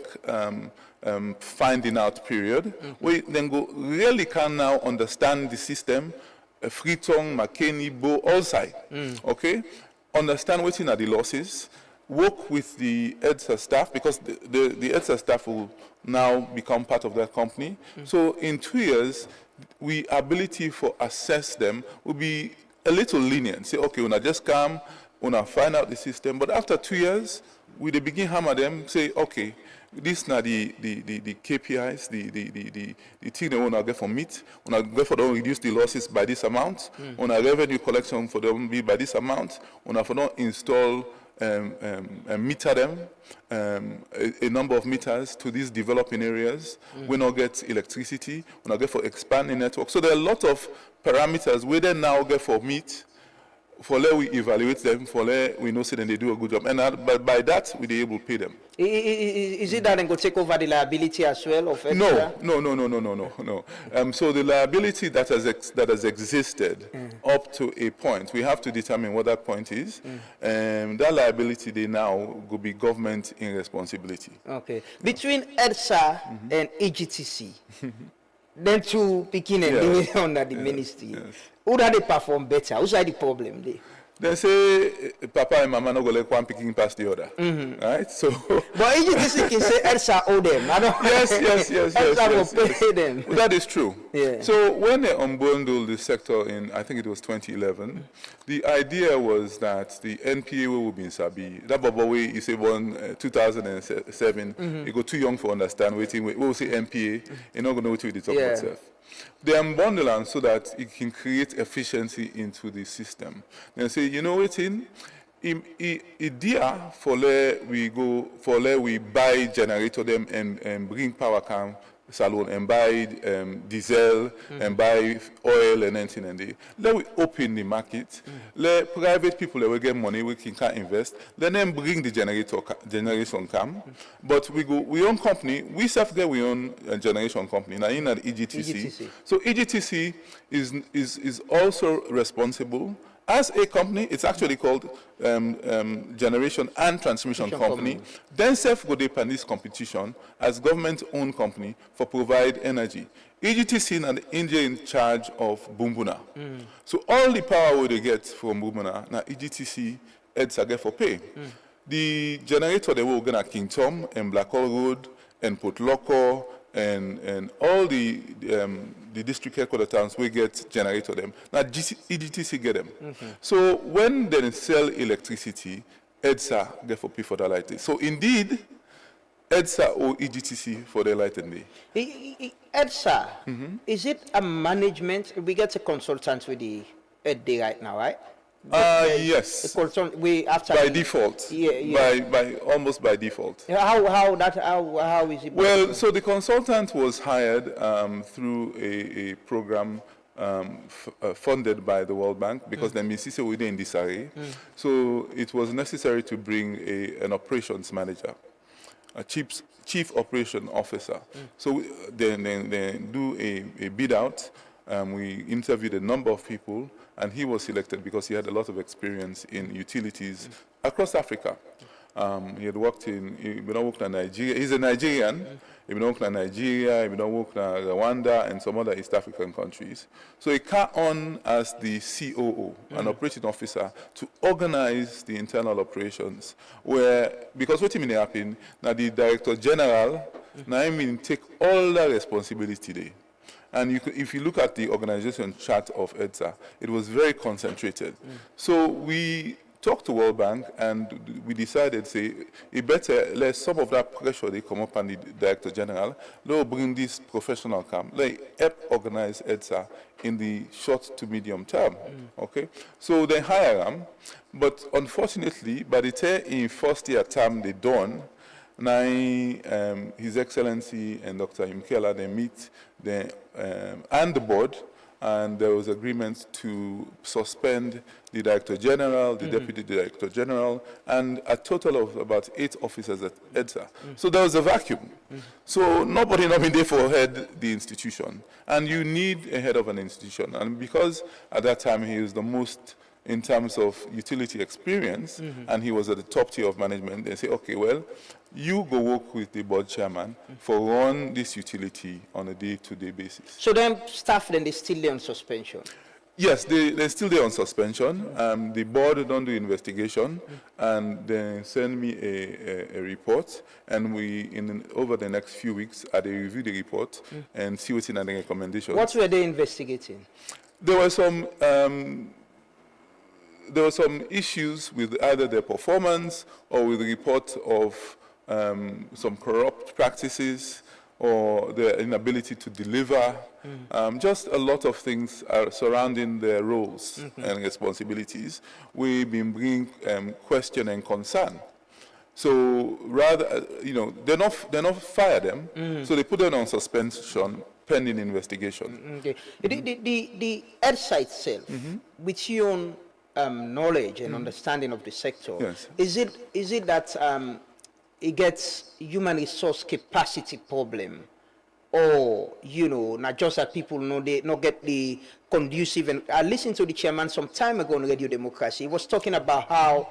finding out period where then really can now understand the system, Freetown, McKinney, Bo, all side. Okay? Understand what are the losses, work with the EDSA staff because the EDSA staff will now become part of that company. So in 2 years, we ability for assess them will be a little lenient. Say, okay, when I just come, when I find out the system, but after 2 years, we begin hammer them, say, okay, this now the KPIs, the thing they want to get from meat, when I get for them reduce the losses by this amount, when I revenue collection for them be by this amount, when I for them install meter them, a number of meters to these developing areas. We not get electricity, we not get for expanding network. So there are a lot of parameters we then now get for meat, for let we evaluate them, for let we know say that they do a good job. And by that, we be able to pay them. Is it that they go take over the liability as well of EDSA? No. So the liability that has existed up to a point, we have to determine what that point is. That liability they now will be government in responsibility. Okay. Between EDSA and EGTC, then two beginning under the ministry. Who do they perform better? Who's the problem there? They say Papa and Mama no go let one picking past the other, right? So, but EGTC can say EDSA owe them. I don't. yes. EDSA will pay them. Well, that is true. Yeah. So when they unbundled the sector in, I think it was 2011, the idea was that the NPA will be in Sabi. That Baba way is say one 2007. You go too young for understand. Waiting, we will say NPA. You're not gonna know what we talk about self. They unbundle them so that it can create efficiency into the system. They say, you know what, idea for we buy generator them and bring power cam salon and buy diesel and buy oil and anything and let we open the market. Let private people that will get money we can invest. Let them bring the generation cam. But we own company. We self get we own a generation company. Now in the EGTC. So EGTC is also responsible. As a company, it's actually called Generation and Transmission Company. Then self go depend this competition as government-owned company for provide energy. EGTC and India in charge of Bumbuna. So all the power they get from Bumbuna, now EGTC EDSA get for pay. The generator they will get at King Tom and Blackhall Road and Port Loco and all the district headquarters towns we get generator them. Now EGTC get them. So when they sell electricity, EDSA get for pay for the lighting. So indeed, EDSA or EGTC for the lighting day. EDSA, is it a management? We get a consultant with the ED right now, right? Yes. We after by default. By almost by default. How is it? Well, so the consultant was hired through a program funded by the World Bank because the Mississippi were in disarray. So it was necessary to bring an operations manager, a chief operation officer. So they do a bid out. We interviewed a number of people, and he was selected because he had a lot of experience in utilities across Africa. He had worked in Nigeria. He's a Nigerian. He worked in Nigeria, he worked in Rwanda, and some other East African countries. So he came on as the COO, an operating officer, to organize the internal operations. Because what may happen, now the Director General, now I mean take all the responsibility there. And if you look at the organization chart of EDSA, it was very concentrated. So we talked to World Bank and we decided, say, it better let some of that pressure they come up on the Director General, they'll bring this professional camp, like help organize EDSA in the short to medium term. Okay? So they hire them, but unfortunately, by the time in first year term they done, now, His Excellency and Dr. Imkela, they meet and the board, and there was agreement to suspend the Director General, the Deputy Director General, and a total of about 8 officers at EDSA. So there was a vacuum. So nobody been there for head the institution. And you need a head of an institution. And because at that time he was the most in terms of utility experience, and he was at the top tier of management, they say, okay, well, you go work with the board chairman for run this utility on a day-to-day basis. So then staff, then they still there on suspension? Yes, they're still there on suspension. The board don't do investigation, and they send me a report, and over the next few weeks, I review the report and see what's in the recommendations. What were they investigating? There were some issues with either their performance or with the report of some corrupt practices or their inability to deliver. Just a lot of things are surrounding their roles and responsibilities. We've been bringing question and concern. So rather, they're not fire them. So they put them on suspension pending investigation. Okay. The EDSA itself, with your own knowledge and understanding of the sector, is it that it gets human resource capacity problem, or not just that people they not get the conducive? And I listened to the chairman some time ago on Radio Democracy. He was talking about how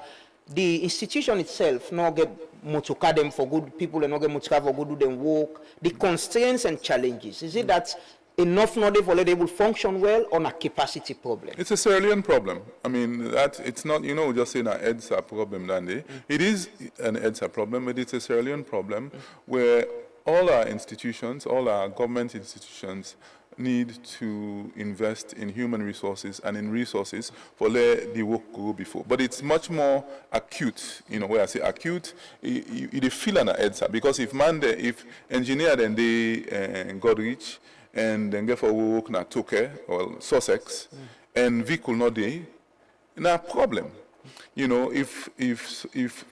the institution itself not get motoka them for good people and not get motoka for good do them work. The constraints and challenges. Is it that enough knowledge for they will function well on a capacity problem. It's a Sierra Leone problem. I mean, that it's not, just saying an EDSA problem, Dandy. It is an EDSA problem, but it's a Sierra Leone problem where all our institutions, all our government institutions need to invest in human resources and in resources for let the work go before. But it's much more acute, where I say acute, you feel an EDSA, because if engineer then they got rich, and then get for work na Toke or Sussex, and vehicle not there, na problem. If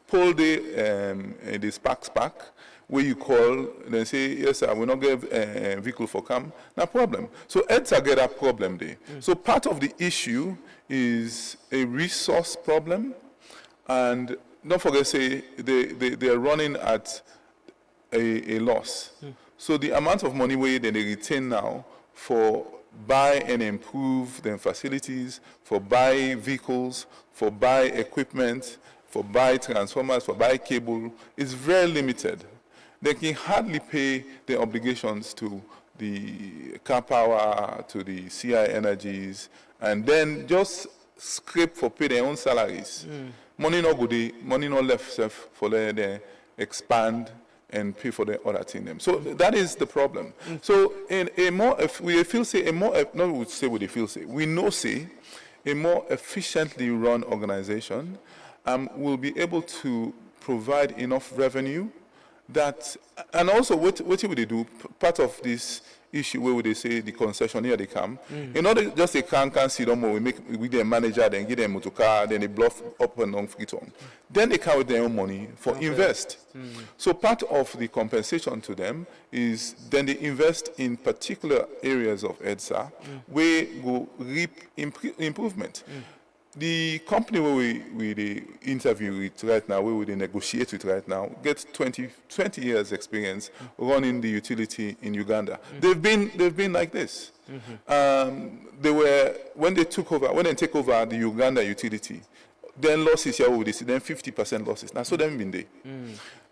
Paul the spark, where you call, they say, yes, sir, we not get a vehicle for come, no problem. So EDSA get a problem there. So part of the issue is a resource problem, and don't forget, say, they are running at a loss. So the amount of money they retain now for buy and improve their facilities, for buy vehicles, for buy equipment, for buy transformers, for buy cable, is very limited. They can hardly pay their obligations to the car power, to the CI energies, and then just scrape for pay their own salaries. Money no good, money no left for them expand and pay for the other thing. So that is the problem. So we know say a more efficiently run organization will be able to provide enough revenue that, and also what would they do? Part of this issue where they say the concessionaire they come, just they can't see them, we make with their manager, then give them motor car, then they bluff up and down free tongue. Then they come with their own money for invest. So part of the compensation to them is then they invest in particular areas of EDSA where will reap improvement. The company where we interview with right now, where we negotiate with right now, gets 20 years experience running the utility in Uganda. They've been like this. They were when they take over the Uganda utility, then losses here would see then 50% losses. Now so them been there.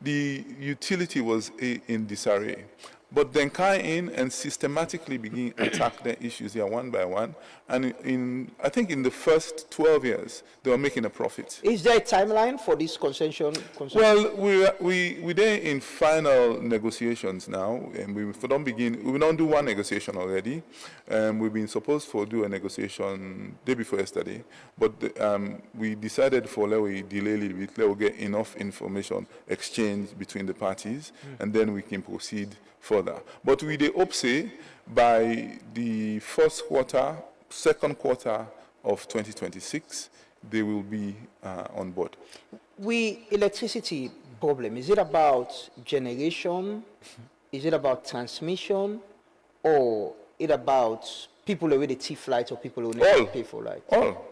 The utility was in disarray. But then come in and systematically begin attack the issues here one by one. And I think in the first 12 years, they were making a profit. Is there a timeline for this concession? Well, we're there in final negotiations now. And we don't do one negotiation already. We've been supposed to do a negotiation day before yesterday. But we decided we delay a little bit, let we get enough information exchanged between the parties, and then we can proceed further. But we hope say by the second quarter of 2026, they will be on board. Electricity problem, is it about generation? Is it about transmission? Or is it about people who the thief light or people who never pay for light? All.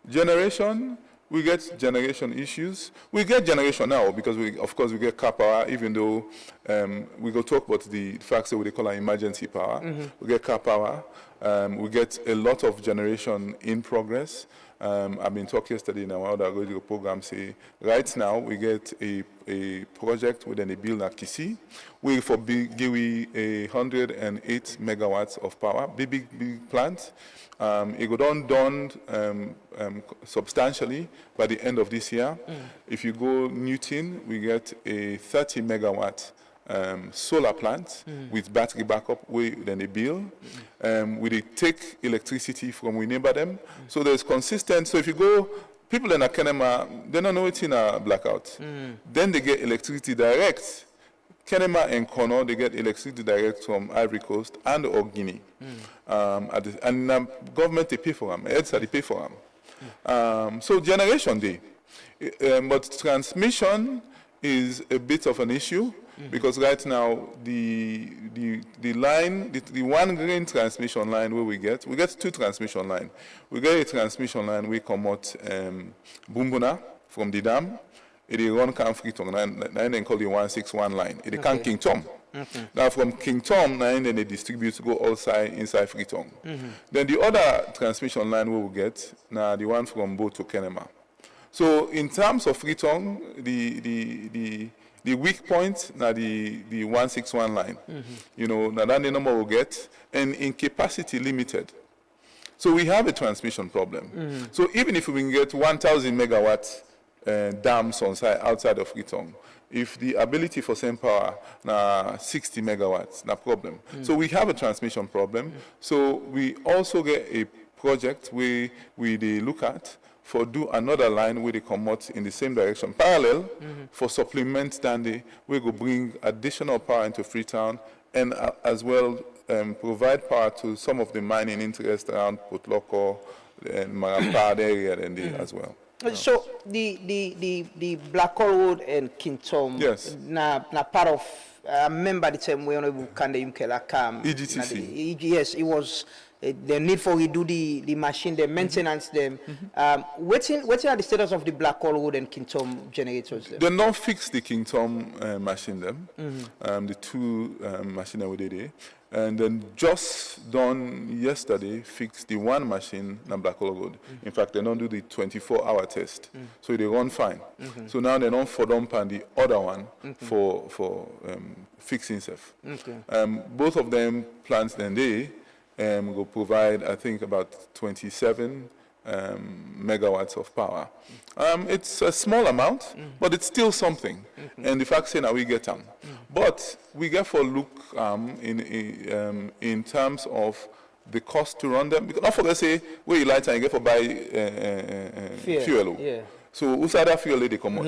Generation, we get generation issues. We get generation now because of course we get car power, even though we go talk about the facts that we call our emergency power. We get car power. We get a lot of generation in progress. I've been talking yesterday in our other radio program, say right now we get a project within a build at Kisi. We give 108 megawatts of power, big plant. It got done substantially by the end of this year. If you go Newton, we get a 30 megawatt solar plant with battery backup then they build. We take electricity from we neighbor them. So there's consistent. So if you go, people in Akenema, they don't know it's in a blackout. Then they get electricity direct. Kenema and Kono, they get electricity direct from Ivory Coast and or Guinea. Government, they pay for them. EDSA, they pay for them. So generation day. But transmission is a bit of an issue because right now the line, the one green transmission line where we get two transmission lines. We get a transmission line we come out Bumbuna from the dam. It is run Camp Freeton, and then call the 161 line. It is Camp King Tom. Now from King Tom, then they distribute to go outside inside Freeton. Then the other transmission line we will get, now the one from Bo to Kenema. So in terms of Freeton, The weak point, now the 161 line. You know, now that the number will get, and in capacity limited. So we have a transmission problem. So even if we can get 1,000 megawatts dams on site outside of Freetown, if the ability for same power na 60 megawatts, no problem. So we have a transmission problem. So we also get a project where we look at for do another line where they come out in the same direction, parallel, for supplement standing, we go bring additional power into Freetown and as well provide power to some of the mining interests around Potloko and Marampad area as well. So the Black Hole Road and Kintom, yes, na part of. I remember the time when we Kande Yumkela come. EGTC. Yes, it was the need for we do the machine, the maintenance them. What are the status of the Black Hole Road and Kintom generators? They not fix the Kintom machine them, the two machine that we did. And then just done yesterday, fixed the one machine in Black Hole Road. In fact, they don't do the 24-hour test. So they run fine. So now they don't for dump and the other one for fixing stuff. Both of them plants then they will provide, I think, about 27 megawatts of power. It's a small amount, but it's still something. And the fact saying that we get them. But we get for look in terms of the cost to run them. Because not forget say where you light and you get for buy fuel. Yeah. So who's that fuel they come out?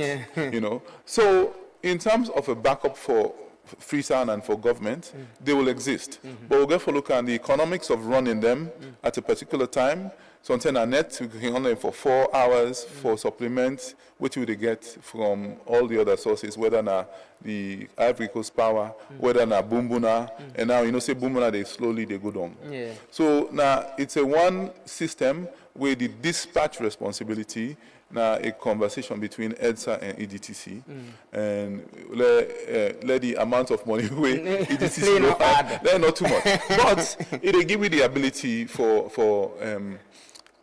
You know. So in terms of a backup for Freetown and for government, they will exist. But we'll get for look at the economics of running them at a particular time. So until a net, we can run them for 4 hours for supplement, which we get from all the other sources, whether na the Ivory Coast power, whether na Bumbuna, and now you know say Bumbuna they go down. Yeah. So now it's a one system where the dispatch responsibility now a conversation between EDSA and EDTC, and let the amount of money we EDTC not too much, but it give you the ability for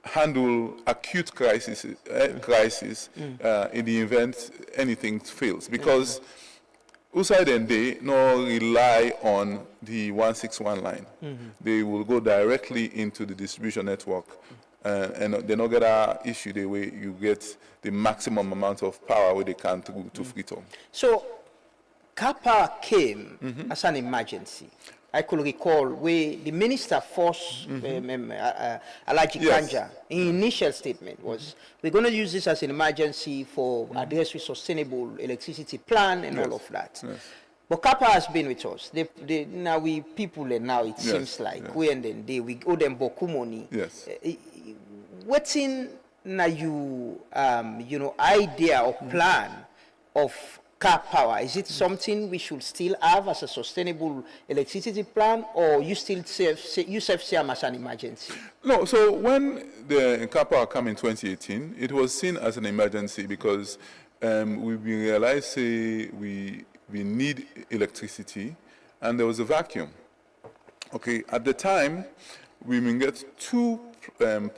handle acute crisis in the event anything fails, because outside and they no rely on the 161 line. They will go directly into the distribution network. And they not get an issue the way you get the maximum amount of power where they can to Freetown. So, car power came as an emergency. I could recall where the minister forced Alaji Kanja in initial statement was, we're going to use this as an emergency for address with sustainable electricity plan and all of that. But Kappa has been with us. Now we people and now it seems like we and then we owe them boku money. Yes. What's in now you idea or plan of car power? Is it something we should still have as a sustainable electricity plan, or you still see them as an emergency? No. So when the car power came in 2018, it was seen as an emergency because we realized we need electricity, and there was a vacuum. Okay, at the time, we been get two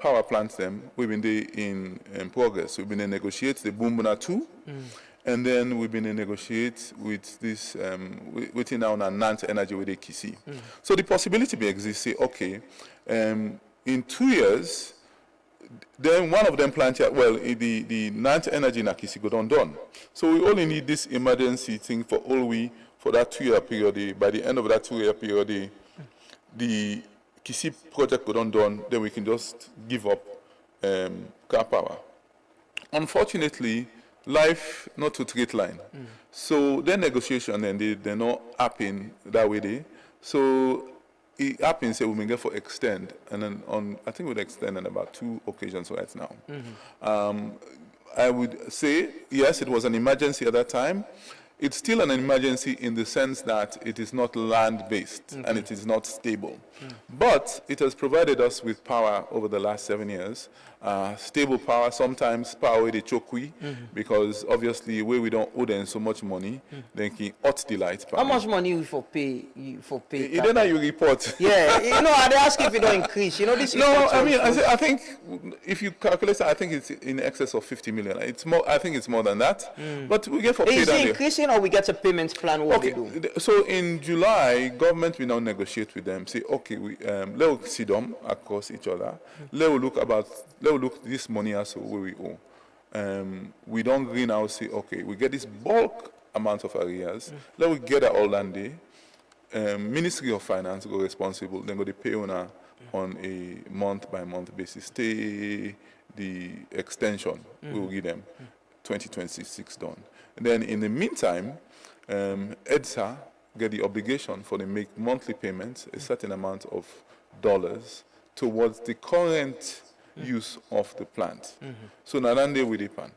power plants. We've been in progress. We've been in negotiate the Bumbuna 2, and then we've been in negotiate with this within now Nant Energy with AKC. So the possibility may exist. Say, okay, in 2 years. Then one of them plant here, well, the Nant Energy in Akisi go done. So we only need this emergency thing for that 2-year period. By the end of that 2-year period, the Kisi project go done, then we can just give up car power. Unfortunately, life not to straight line. So their negotiation and they're not happen that way. So it happens that we may get for extend, and then I think we'll extend on about 2 occasions right now. I would say, yes, it was an emergency at that time. It's still an emergency in the sense that it is not land-based and it is not stable. But it has provided us with power over the last 7 years. Stable power, sometimes power where they choke because obviously where we don't owe them so much money, then can hot the light power. How much money we for pay? Then you report. Yeah, I ask if it don't increase. This. No, I mean, I think if you calculate, I think it's in excess of 50 million. It's more. I think it's more than that. But we get for pay. Is it increasing or we get a payment plan? What Okay, we do? so in July, government will now negotiate with them. Say, okay, let's sit down across each other. Let's look this money as where we owe. We don't agree now. Say, okay, we get this bulk amount of arrears. Let we get that all done day. Ministry of Finance go responsible. Then go to pay on a month by month basis. Stay the extension we will give them 2026 done. And then in the meantime, EDSA get the obligation for them make monthly payments, a certain amount of dollars towards the current use of the plant. So now then they with the pan.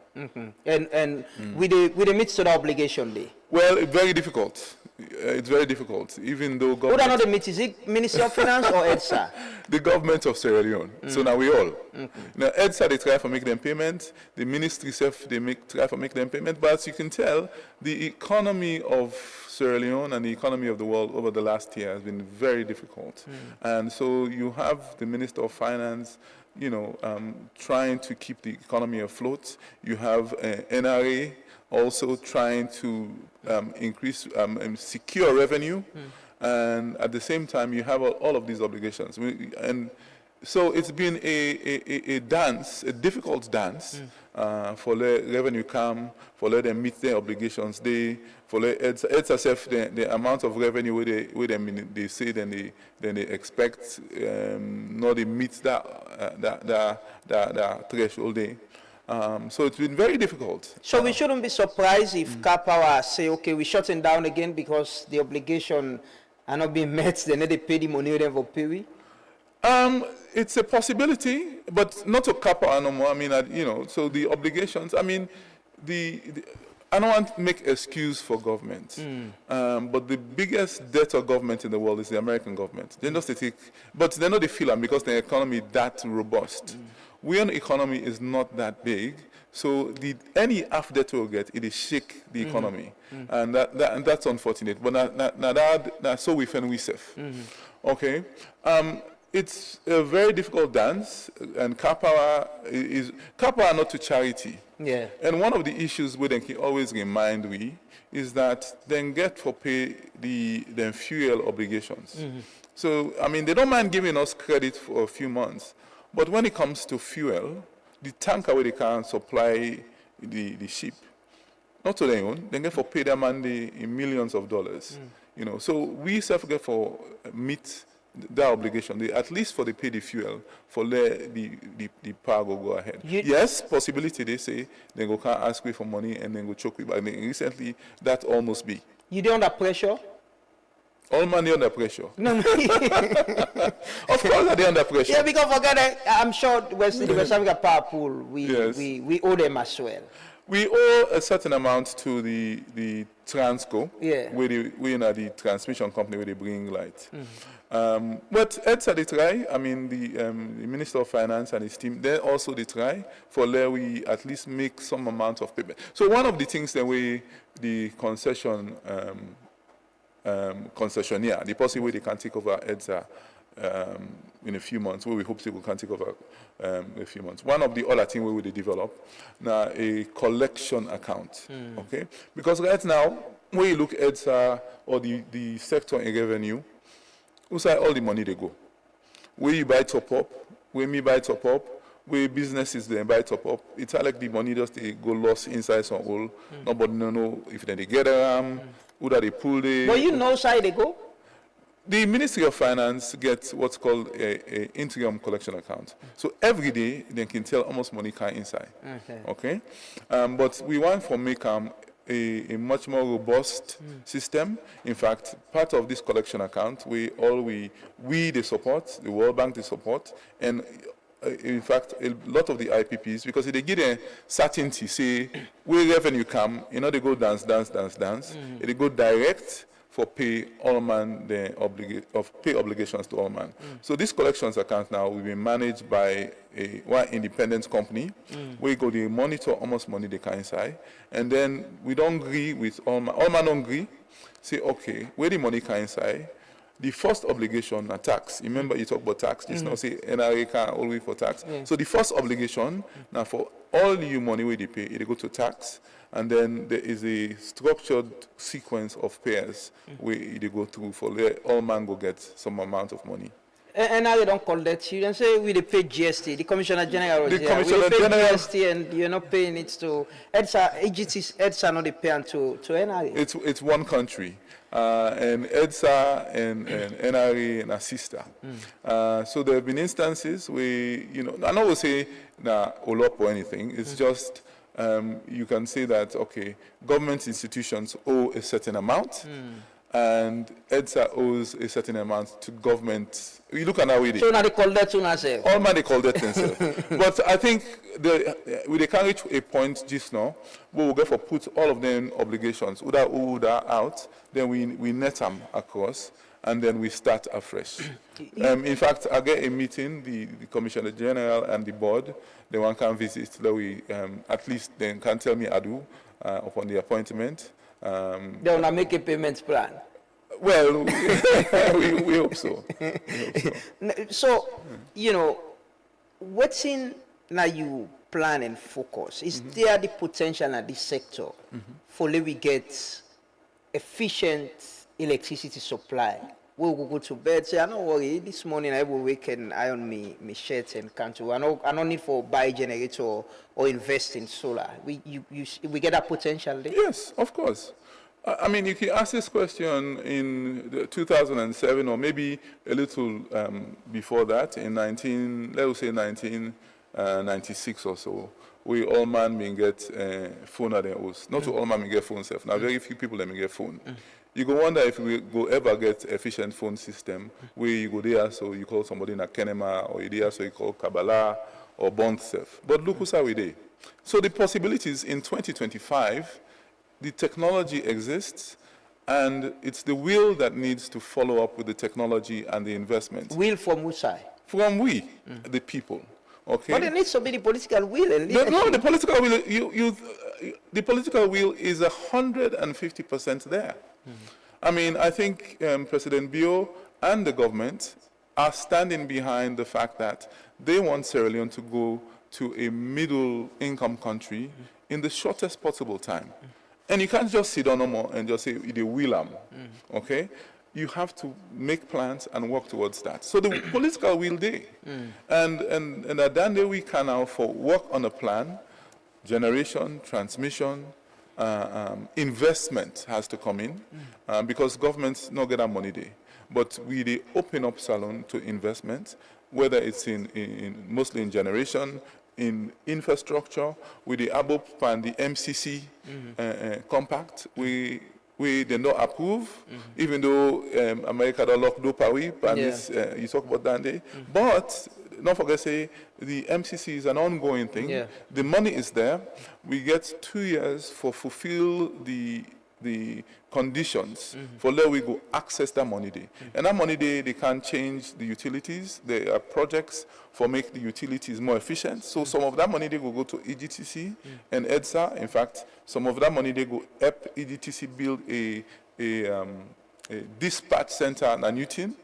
And we the meet to the obligation day. Well, very difficult. It's very difficult, even though Who don't know the meet? Is it Ministry of Finance or EDSA? The government of Sierra Leone. So now we all. Now EDSA they try to make them payment. The ministry self they try to make them payment. But as you can tell, the economy of Sierra Leone and the economy of the world over the last year has been very difficult. And so you have the Minister of Finance, you know, trying to keep the economy afloat. You have NRA also trying to increase, secure revenue. And at the same time, you have all of these obligations. And so it's been a dance, a difficult dance, for let revenue come, for let them meet their obligations. For let EDSA self the amount of revenue where they say then they expect, not they meet that threshold day. So it's been very difficult. So we shouldn't be surprised if Car Power say, okay, we're shutting down again because the obligation are not being met. They need to pay the money they for pay. It's a possibility, but not to Car Power no more. I mean, you know, so the obligations. I mean, I don't want to make excuse for government, but the biggest debt of government in the world is the American government. They not take, but they know they feel it because the economy is that robust. We own economy is not that big, so any half debt we'll get, it is shake the economy, and that's unfortunate. But now so we find we safe. Okay, it's a very difficult dance, and Car Power not to charity. Yeah. And one of the issues we can always remind is that then get for pay the fuel obligations. So I mean they don't mind giving us credit for a few months. But when it comes to fuel, the tanker where they can supply the ship, not to their own, they get for pay their money in millions of dollars. You know, so we self get for meet that obligation. At least for they pay the fuel for let the power go ahead. Yes, possibility they say they go can't ask for money and then go choke with. But recently that almost be. You don't under pressure? All money under pressure. No. Of course, they're under pressure. Yeah, because forget that, I'm sure the West Africa Power Pool, we owe them as well. We owe a certain amount to the Transco, where we are the transmission company where they bring light. But EDSA they try. I mean, the Minister of Finance and his team, they also they try for let we at least make some amount of payment. So one of the things that the concessionaire, the possible way they can take over EDSA in a few months, where we hope they can take over a few months. One of the other things we will develop now a collection account, okay? Because right now, when you look at EDSA or the sector in revenue, who say all the money they go? Where you buy top up, where me buy top up, where businesses they buy top up, it's like the money just they go lost inside some hole. Nobody know if they get who that they pull the. But you know side they go? The Ministry of Finance gets what's called a interim collection account. So every day they can tell how much money can inside. Okay. But we want to make a much more robust system. In fact, part of this collection account, we the support, the World Bank the support, and in fact, a lot of the IPPs, because if they get a certainty, say, where revenue come, you know, they go dance. They go direct for pay all man pay obligations to all man. So this collections account now will be managed by one independent company. We go they monitor how much money they can inside, and then we don't agree with all man don't agree. Say okay, where the money can inside. The first obligation are tax. Remember you talk about tax. Just now say NRA can always for tax. So the first obligation now for all you money where they pay, they go to tax. and then there is a structured sequence of pairs where they go through for all man go get some amount of money. And now they don't call that. You don't say we pay GST. The Commissioner General was The here. Commissioner We pay General, GST and you're not paying it to EDSA. EDSA not paying to NRA. it's one country, and EDSA and NRA and ASISTA. So there have been instances where, you know, I don't will say OLOP or anything. It's just you can say that, okay, government institutions owe a certain amount. And EDSA owes a certain amount to government. We look at how we did. So now they call that to themselves. All man they call that themselves. But I think they can reach a point just now where we'll get for put all of them obligations, Uda out, then we net them across, and then we start afresh. In fact, I get a meeting, the Commissioner General and the board, the one can visit, that we at least then can tell me Adu upon the appointment. They will not make a payment plan. Well, we hope so. So, you know, what's in now you plan and focus? Is there the potential in this sector for we get efficient electricity supply? We'll go to bed, say, I don't worry, this morning I will wake and iron me shirts and can't. I don't need for buy generator or invest in solar. We get that potential there? Yes, of course. I mean, you can ask this question in 2007 or maybe a little before that, in 1996 or so. We all man may get phone at their house. Not all man may get phone self. Now, very few people may get phone. You go wonder if we go ever get efficient phone system where you go there, so you call somebody in a Kenema, or you there, so you call Kabbalah or Bond self. But look who's how we there. So the possibilities in 2025, the technology exists, and it's the will that needs to follow up with the technology and the investment. Will from which side? From we, the people. Okay. But there needs to be the political will. And no, the political will. The political will is 150% there. I mean, I think President Bio and the government are standing behind the fact that they want Sierra Leone to go to a middle-income country in the shortest possible time. And you can't just sit down no more and just say, they will okay? You have to make plans and work towards that. So the political will there. And at that day we can now for work on a plan, generation, transmission, investment has to come in because governments not get that money there. But we they open up Salon to investment, whether it's in mostly in generation, in infrastructure, with the ABOP and the MCC compact, we they not approve, even though America don't lock dope away, and this, you talk about that day. But don't forget, say the MCC is an ongoing thing. The money is there. We get 2 years for fulfill the conditions for let we go access that money day. And that money day, they can change the utilities. There are projects for make the utilities more efficient. So some of that money they will go to EGTC and EDSA. In fact, some of that money they go help EGTC build a dispatch center in Newton.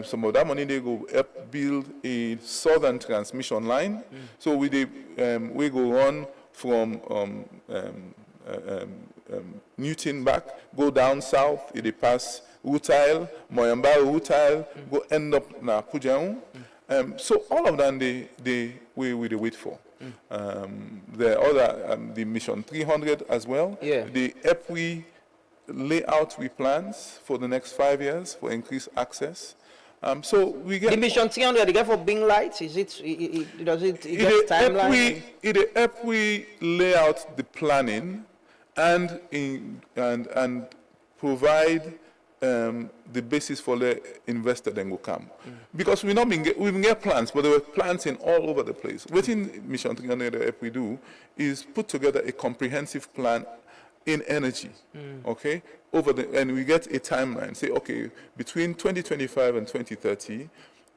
Some of that money they go help build a southern transmission line. So we go on from Newton back, go down south, they pass Utile, Moyamba Utile, go end up na Pujaun. So all of them we wait for. The other the Mission 300 as well. The EPWI layout we plans for the next 5 years for increased access. So we get the Mission 300. They get for being lights. Is it? Does it get timeline? It help we lay out the planning and provide the basis for the investor then will come. Because we've been get plans, but there were plans in all over the place. Within Mission 300, what we do is put together a comprehensive plan in energy, okay? And we get a timeline. Say, okay, between 2025 and 2030,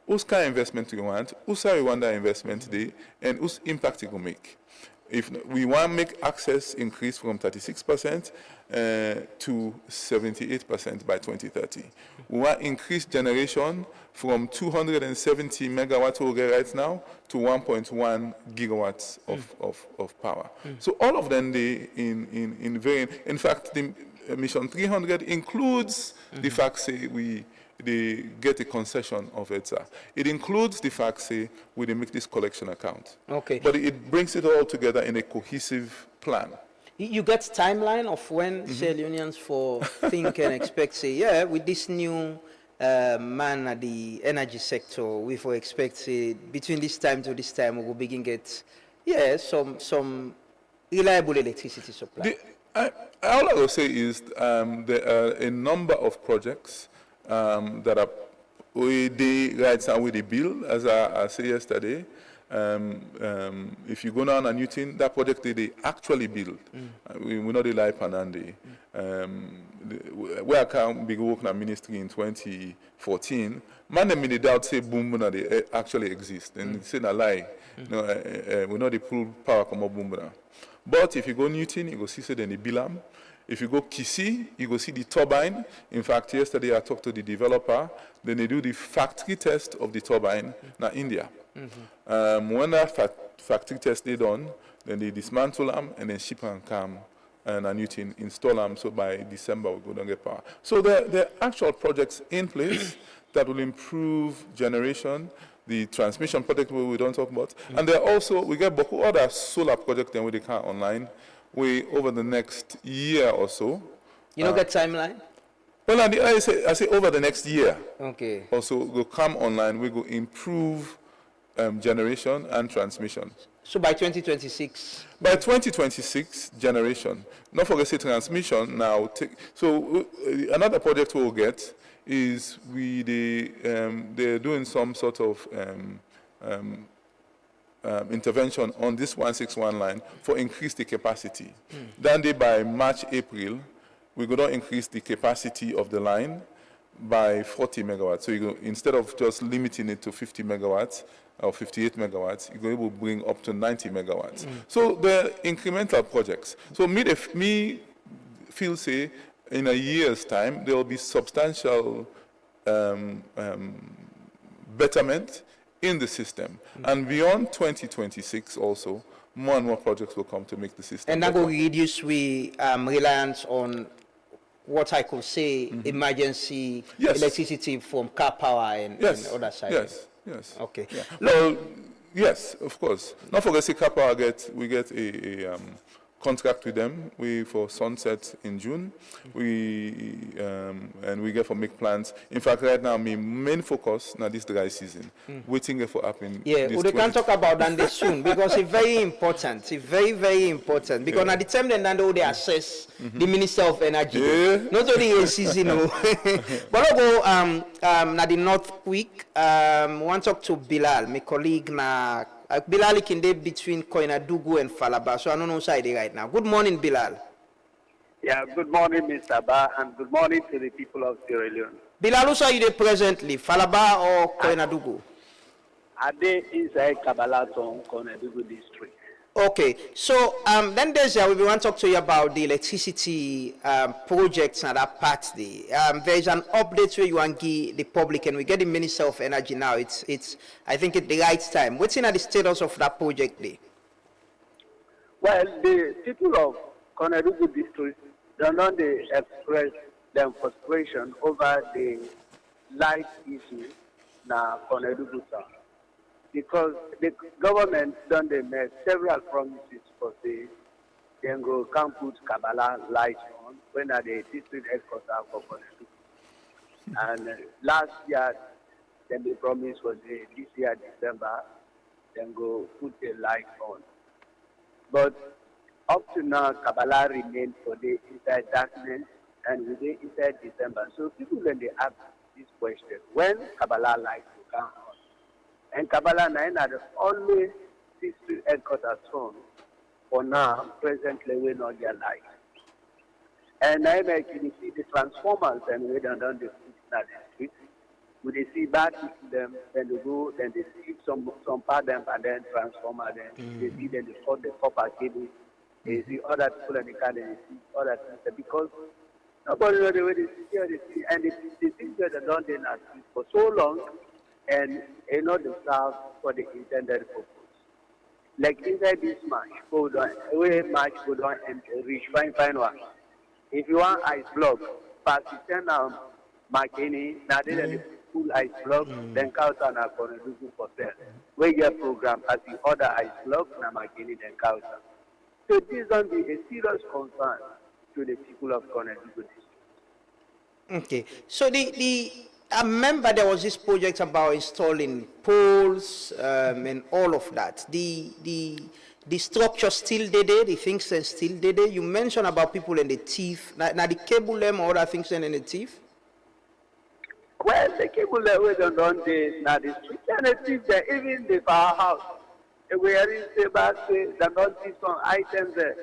whose kind of investment you want, whose you want that investment today, and whose impact it will make. If we want to make access increase from 36% to 78% by 2030. We want increase generation from 270 megawatts we get right now to 1.1 gigawatts of power. So all of them, they in fact, the Mission 300 includes the fact, say, they get a concession of ETSA. It includes the fact, say, we make this collection account. Okay. But it brings it all together in a cohesive plan. You get timeline of when Shell Unions for think and expect, say, yeah, with this new man at the energy sector, we for expect, say, between this time to this time, we will begin get, yeah, some reliable electricity supply. All I will say is there are a number of projects that are right now with the bill, as I said yesterday. If you go down a Newton, that project they actually build. We not rely Panandi. Where I can be working at ministry in 2014, man in the doubt say boom they actually exist. And it's a lie. No, we know the pull power come up boom. But if you go Newton, you go see the Bilam. If you go Kisi, you go see the turbine. In fact, yesterday I talked to the developer. Then they do the factory test of the turbine in India. When that factory test is done, then they dismantle them and then ship and come and Newton install them. So by December we go and get power. So there are actual projects in place that will improve generation. The transmission project we don't talk about, and there are also we get other solar projects then we they can online. We over the next year or so. You don't get timeline? Well, I say over the next year. Okay. Also, we'll come online. We will improve generation and transmission. So by 2026. By 2026, generation. Not forget say transmission now. Another project we'll get is they're doing some sort of intervention on this 161 line for increase the capacity. Then by March, April, we're going to increase the capacity of the line by 40 megawatts. So instead of just limiting it to 50 megawatts or 58 megawatts, you're able to bring up to 90 megawatts. So they're incremental projects. So me feel say in a year's time, there will be substantial betterment in the system. And beyond 2026 also, more and more projects will come to make the system and that will reduce reliance on what I could say emergency electricity from car power and other side. Yes. Okay. Yeah. Well, yes, of course. Not forget say car power we get a contract with them. We for sunset in June. And we get for make plans. In fact, right now, my main focus now this dry season. Waiting for happening. Yeah, we can talk about that soon because it's very important. It's very, very important because at the time then they assess the Minister of Energy. Not only a season, but I'll go na the North Week. Want to talk to Bilal, my colleague na. Bilal is between Koinadugu and Falaba, so I don't know side right now. Good morning, Bilal. Yeah, good morning, Mr. Ba, and good morning to the people of Sierra Leone. Bilal, who are you there presently, Falaba or Koinadugu? Are they inside Kabalaton, Koinadugu district? Okay, so then we want to talk to you about the electricity projects and that part there. There's an update where you want to give the public, and we get the Minister of Energy now. It's I think it's the right time. What's in the status of that project there? Well, the people of Koinadugu district don't know they express their frustration over the light issue na Koinadugu town. Because the government done they made several promises for the Dengo can put Kabbalah light on when at the district headquarters for Koinadugu. And last year, then the promise was this year December, then go put the light on. But up to now, Kabbalah remains for the inside darkness and within inside December. So people when they ask this question, when Kabbalah light will come on? And Kabbalah 9 are the only district headquarters home for now, presently we not their light. And I make you see the transformers and we don't the street. We they see bad them, then they go, then they see some part them and then transformer them. They see then they cut the copper cable. They see other people in the car, then they see other things. Because nobody know the way they see, and the things that they done in that for so long, and they not they serve for the intended purpose. Like inside this match, go down, away match go down and reach fine one. If you want ice block, pass it 10 Makini, now they full ice block, then counter na Konedugu for sale. We get program as the other ice block, na Makini, then counter. So this don't be a serious concern to the people of Konedugu. Okay, so I remember there was this project about installing poles and all of that. The structure still there, the things are still there. You mentioned about people and the teeth. Now the cable them or other things and the teeth? Well, the cable that we don't run this, now the street and the teeth there, even the powerhouse. We are in the back, they don't see some items there.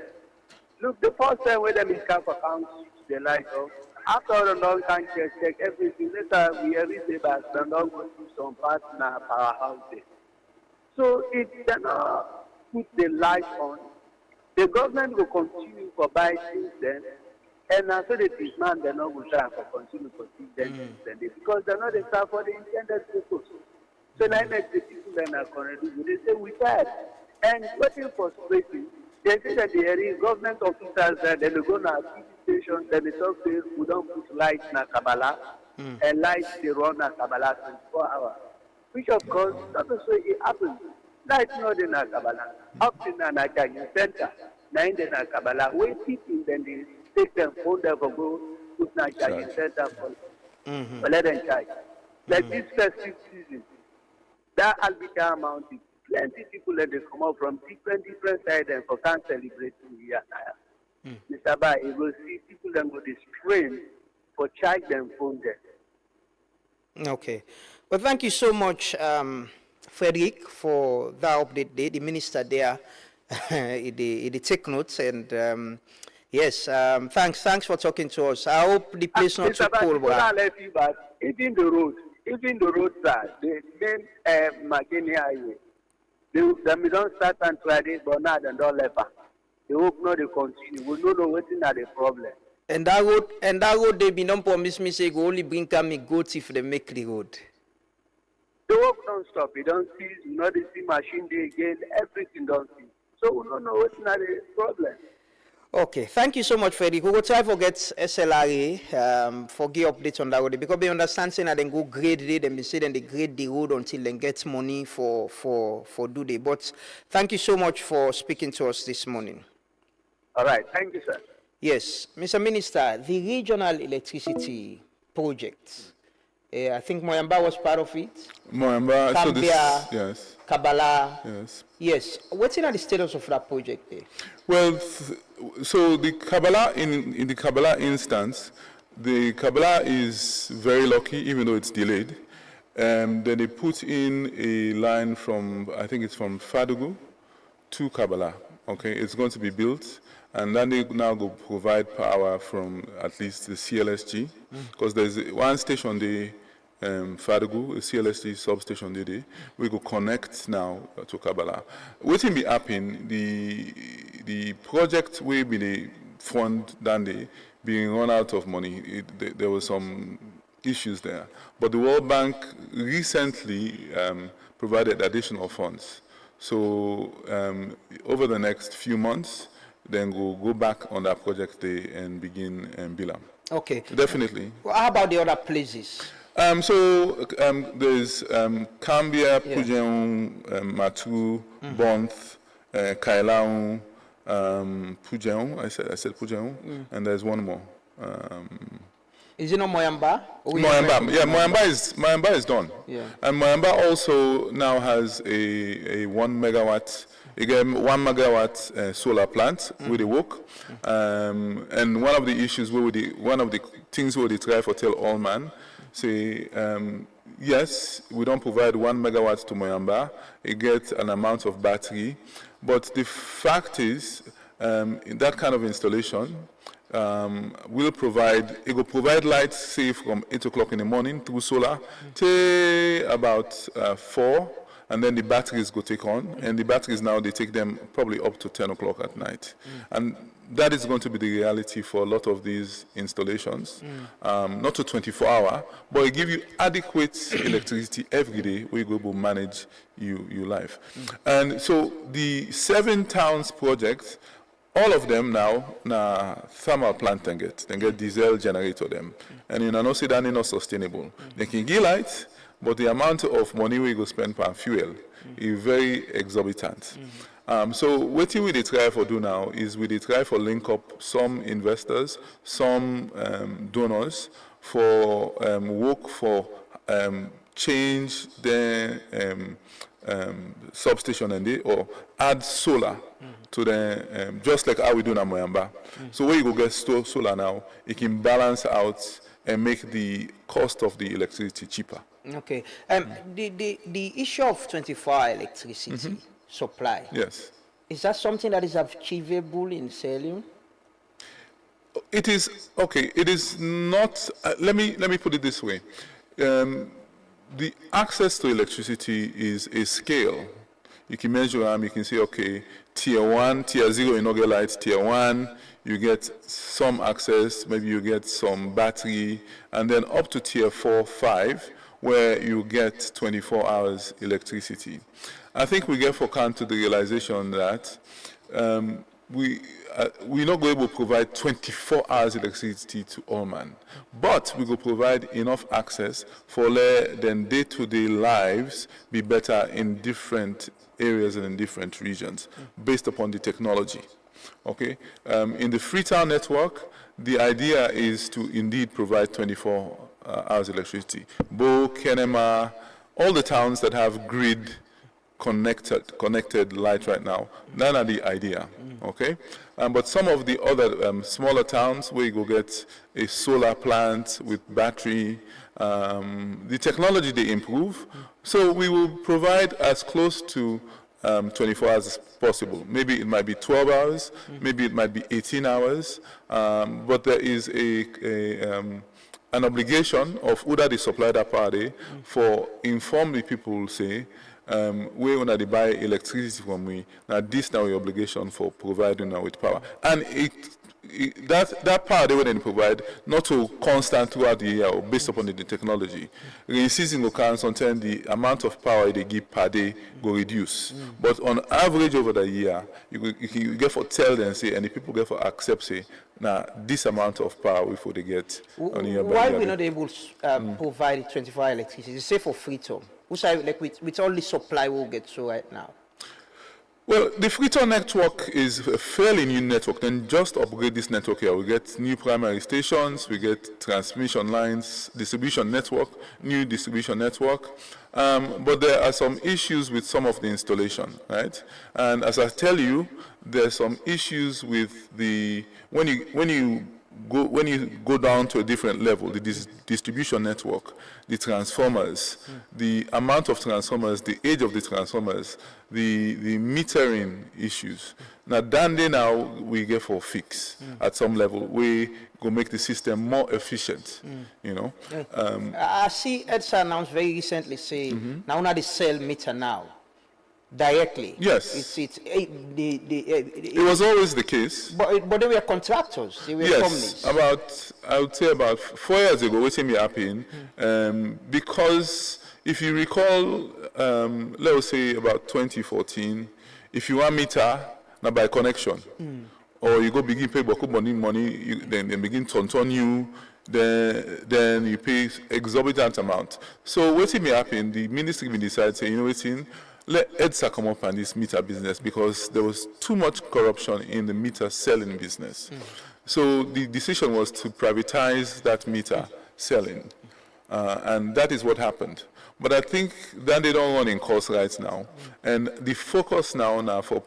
Look, the first time when they make up account, the light off. After the long time check everything, later we are in the back, and don't go to some parts in our powerhouse there. So if they not put the light on, the government will continue to buy things then, and after the man they're not going to try to continue to see them because they're not the staff for the intended purpose. So now next the people that are going to do, they say we tired. And waiting for frustrating, they say that there is government officers that they go to station, then they talk to we don't put lights in Kabbalah, and lights they run in Kabbalah 24 hours. Which of course, not to say it happens. Lights not in Kabbalah. Up in the center, now in the Kabbalah, we people then they take them, phone them for go, put in charging center for let them charge. Like this festive season, that Albita amount is plenty people that they come out from different sides and for can celebrate New Year. Mr. Ba, you will see people that go this train for charge them phone them. Okay. Well, thank you so much, Frederick, for that update there. The minister there, he take notes and yes, thanks for talking to us. I hope the place not too cold. Even the road side, the main McKinney Highway, they don't start and try this, but now they don't let back. They hope not they continue. We don't know what is the problem. And that road they be don't promise me say go only bring me goat if they make the road. The work don't stop. You don't see, you know, they see machine day again, everything don't see. So we don't know what's not the problem. Okay, thank you so much, Freddie. We will try to get SLRA for give updates on that road because we understand saying that they go grade it and they say then they grade the road until they get money for do the. But thank you so much for speaking to us this morning. All right, thank you, sir. Yes, Mr. Minister, the regional electricity project. I think Moyamba was part of it. Moyamba, Cambia, so this, yes. Kabbalah. Yes. Yes. What's in the status of that project there? Well, so the Kabbalah, in the Kabbalah instance, the Kabbalah is very lucky, even though it's delayed. Then they put in a line from, I think it's from Fadugu to Kabbalah. Okay, it's going to be built. And then they now go provide power from at least the CLSG, because there's one station there, Fadugu, a CLSG substation there. We go connect now to Kabbalah. Waiting be happen, the project will be the fund down there being run out of money. There were some issues there, but the World Bank recently provided additional funds. So over the next few months, then we'll go back on that project day and begin Bilam. Okay. Definitely. Well, how about the other places? There's Cambia, Pujeon, Matu, Bonth, Kailaon, Pujeon. I said Pujeon, and there's one more. Is it not Moyamba? Moyamba, yeah, Moyamba is done. Yeah. And Moyamba also now has a 1 megawatt. Again, 1 megawatt solar plant with the work, and one of the issues one of the things where they try to tell all man, say yes, we don't provide 1 megawatt to Moyamba. It gets an amount of battery, but the fact is, in that kind of installation, will provide light, say, from 8 o'clock in the morning through solar till about 4, and then the batteries go take on, and the batteries now, they take them probably up to 10 o'clock at night. And that is going to be the reality for a lot of these installations. Not a 24-hour, but it gives you adequate electricity every day where you go to manage your life. And so the 7 towns project, all of them now, thermal plant they get diesel generator them. And you know, say that is not sustainable. They can give light, but the amount of money we go spend per fuel is very exorbitant. So what we try for do now is we try for link up some investors, some donors for work for change their substation and they or add solar to the just like how we do in Moyamba. So where you go get solar now, it can balance out and make the cost of the electricity cheaper. Okay. The issue of 24-hour electricity supply. Yes. Is that something that is achievable in Salium? It is okay. It is not. Let me put it this way. The access to electricity is a scale. You can measure them. You can say, okay, tier 1, tier 0, you don't get lights. Tier 1, you get some access. Maybe you get some battery, and then up to tier 4, 5, where you get 24 hours electricity. I think we get for count to the realization that we're not going to provide 24 hours electricity to all man, but we will provide enough access for then day-to-day lives be better in different areas and in different regions based upon the technology. Okay, in the Freetown network, the idea is to indeed provide 24 hours electricity. Bo, Kenema, all the towns that have grid connected light right now, none are the idea, okay? But some of the other smaller towns where you go get a solar plant with battery, the technology they improve, so we will provide as close to 24 hours as possible. Maybe it might be 12 hours, maybe it might be 18 hours, but there is an obligation of whether they supply that power for informally people say, we when they buy electricity from me, now this now your obligation for providing now with power. And that power they will provide not to constant throughout the year or based upon the technology. In season occurrence, sometimes the amount of power they give per day will reduce. But on average over the year, you get for tell them say, and the people get for accept say, now this amount of power before they get on a year. Why are we not able to provide 24-hour electricity? Say for Freetown. Like with all the supply we'll get so right now? Well, the Freetown network is a fairly new network. Then just upgrade this network here. We get new primary stations, we get transmission lines, distribution network, new distribution network. But there are some issues with some of the installation, right? And as I tell you, there's some issues with when you go down to a different level, the distribution network, the transformers, the amount of transformers, the age of the transformers, the metering issues. Now, now we get for fix at some level. We go make the system more efficient, you know. I see EDSA announced very recently say, now they sell meter now. Directly. Yes. It was always the case. But they were contractors. They were companies. I would say about 4 years ago, what me happened, because if you recall, let's say about 2014, if you want meter, now by connection, or you go begin pay money, then they begin to turn you. Then you pay exorbitant amount. So what may happen? The ministry will decide, say, you know what, let EDSA come up on this meter business because there was too much corruption in the meter selling business. So the decision was to privatize that meter selling, and that is what happened. But I think that they don't run in course right now, and the focus now for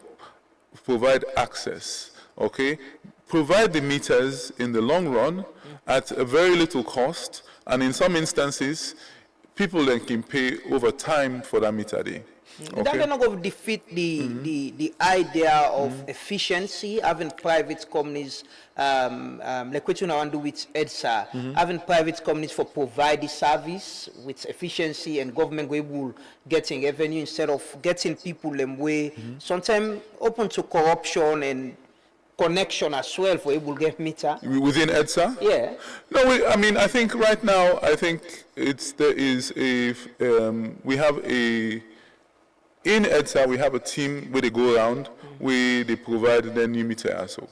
provide access. Okay, provide the meters in the long run at a very little cost, and in some instances, people then can pay over time for that meter day. That can not go defeat the idea of efficiency, having private companies, like what you now do with EDSA, having private companies for provide the service with efficiency and government will getting revenue instead of getting people them way sometimes open to corruption and connection as well for able to get meter. Within EDSA? Yeah. No, I mean, I think right now, I think there is we have in EDSA, we have a team where they go around, where they provide the new meter also.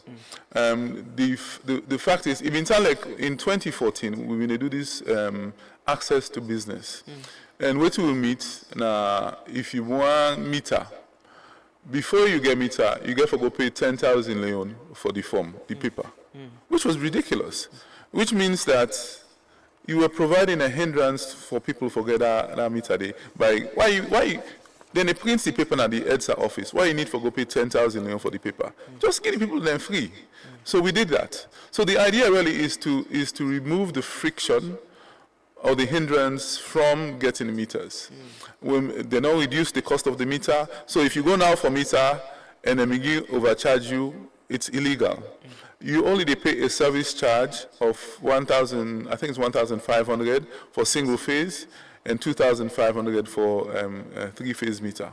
The fact is, even like in 2014, we're going to do this access to business. And where we meet, now, if you want meter, before you get meter, you get to go pay 10,000 Leone for the form, the paper, which was ridiculous. Which means that you were providing a hindrance for people to get that meter day. By why then they print the paper at the EDSA office. Why you need to go pay 10,000 Leone for the paper? Just give the people them free. So we did that. So the idea really is to remove the friction or the hindrance from getting meters. They now reduce the cost of the meter. So if you go now for meter and then McGee overcharge you, it's illegal. You only pay a service charge of 1,000, I think it's 1,500 for single phase and 2,500 for three-phase meter.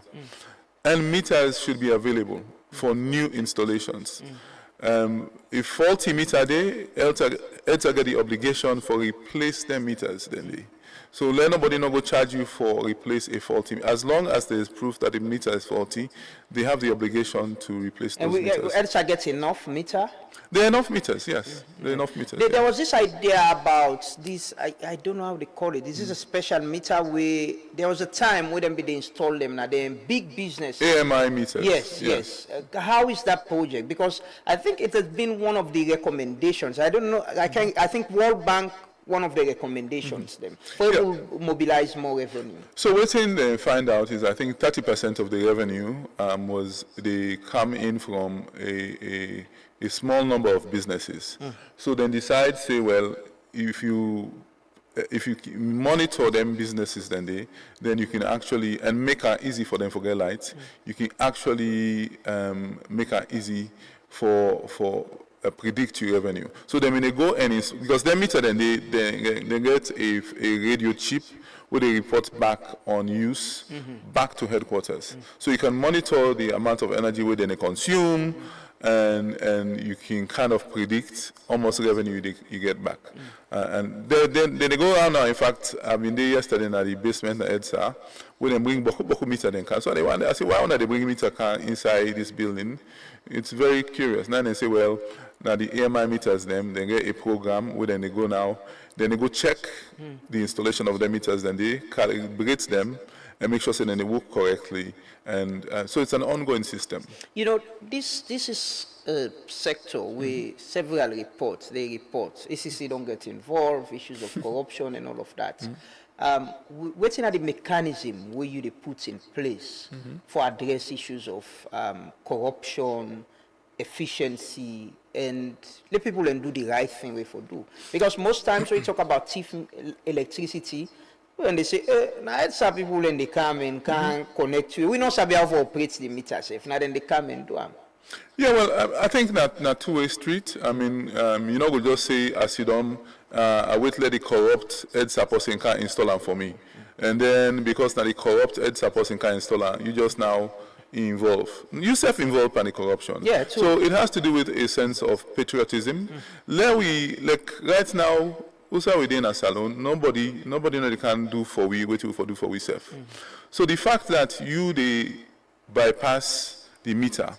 And meters should be available for new installations. If faulty meter day, EDSA get the obligation for replace them meters then. So let nobody not go charge you for replace a faulty. As long as there is proof that the meter is faulty, they have the obligation to replace those meters. And EDSA gets enough meter? There are enough meters, yes. There are enough meters. There was this idea about this, I don't know how they call it. This is a special meter where there was a time where they installed them now. They're in big business. AMI meters. Yes. How is that project? Because I think it has been one of the recommendations. I don't know. I think World Bank, one of the recommendations them for to mobilize more revenue. So what they find out is I think 30% of the revenue was they come in from a small number of businesses. So then decide, say, well, if you monitor them businesses, then you can actually and make it easy for them to get lights. You can actually make it easy for predict your revenue. So then when they go and because they meter, then they get a radio chip where they report back on use back to headquarters. So you can monitor the amount of energy where they consume. And you can kind of predict almost revenue you get back. And then they go around now. In fact, I've been there yesterday in the basement at EDSA, where they bring boku meter then can. So I say, why don't they bring meter can inside this building? It's very curious. Now they say, well, now the AMI meters them, they get a program where then they go now, then they go check the installation of the meters, then they calibrate them and make sure that they work correctly. And so it's an ongoing system. You know, this is a sector where several reports, they report, ACC don't get involved, issues of corruption and all of that. What's the mechanism where you put in place for address issues of corruption, efficiency, and let people do the right thing we for do? Because most times when you talk about thief electricity, when they say, now EDSA people and they come and can connect you. We don't sabi how to operate the meter safe. Now then they come and do them. Yeah, well, I think that not two-way street. I mean, you know, we'll just say, as you don't, I wait let the corrupt EDSA person can install them for me. And then because now the corrupt EDSA person can install them, you just now involve. You self-involved in the corruption. Yeah, true. So it has to do with a sense of patriotism. Like right now, also within a salon, nobody can do for we, what we do for we self. So the fact that they bypass the meter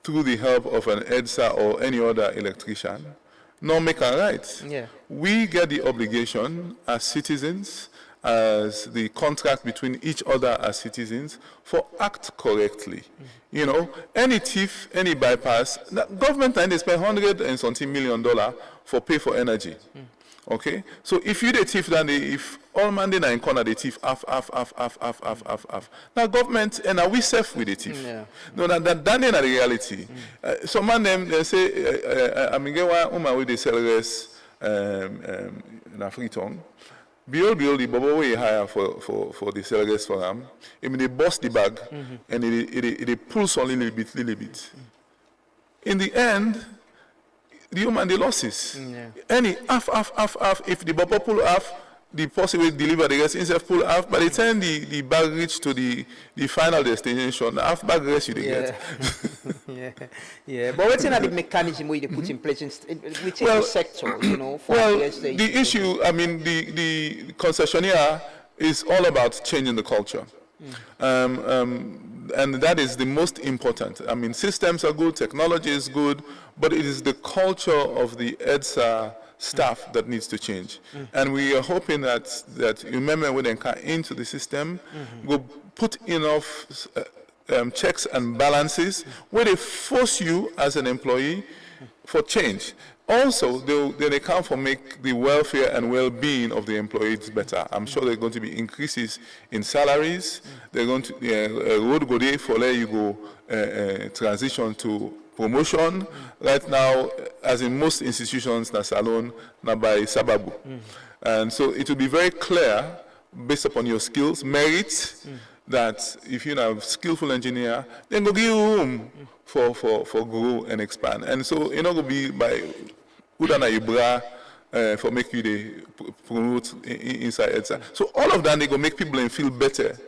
through the help of an EDSA or any other electrician, no make it right. Yeah. We get the obligation as citizens, as the contract between each other as citizens, for act correctly. You know, any thief, any bypass, government and they spend $100 and something million for pay for energy. Okay, so if you the thief, then if all man they in corner the thief, half. Now government and we safe with the thief. Yeah. No, that ain't the reality. Some man them they say, I mean, get one woman with the sell rest na free tongue. Build the bubble way higher for the Selges Forum. I mean, they bust the bag and it pulls on little bit. In the end, the human the losses. Any half. If the bubble pull half, the possible deliver the rest instead of pull half. By the time the bag reach to the final destination, half bag rest you get. But what's the mechanism we put in place within the sector, you know? The issue, I mean, the concessionaire is all about changing the culture. And that is the most important. I mean, systems are good, technology is good, but it is the culture of the EDSA staff that needs to change. And we are hoping that remember when they come into the system, go put enough checks and balances where they force you as an employee for change. Also, they account for make the welfare and well-being of the employees better. I'm sure there are going to be increases in salaries. They're going to road go there for let you go transition to promotion. Right now, as in most institutions, na salon, na by sababu. And so it will be very clear, based upon your skills, merits, that if you're a skillful engineer, then go give you room for grow and expand. And so it's not going to be by Udana Ibra for make you the promote inside EDSA. So all of that, they go make people feel better,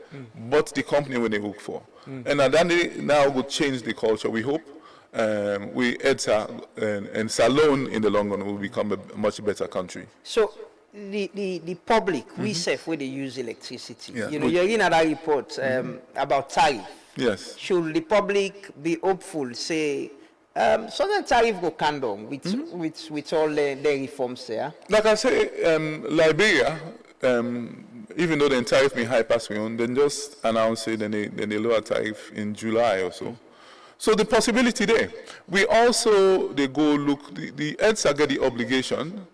but the company when they work for. And then they now will change the culture, we hope. We EDSA and Salone in the long run will become a much better country. So the public, we say where they use electricity. You know, you're in that report about tariff. Yes. Should the public be hopeful, say, certain tariff go come down with all the reforms there? Like I say, Liberia, even though the tariff may high pass me on, then just announce it and they lower tariff in July or so. So the possibility there. We also, they go look, the EDSA get the obligation,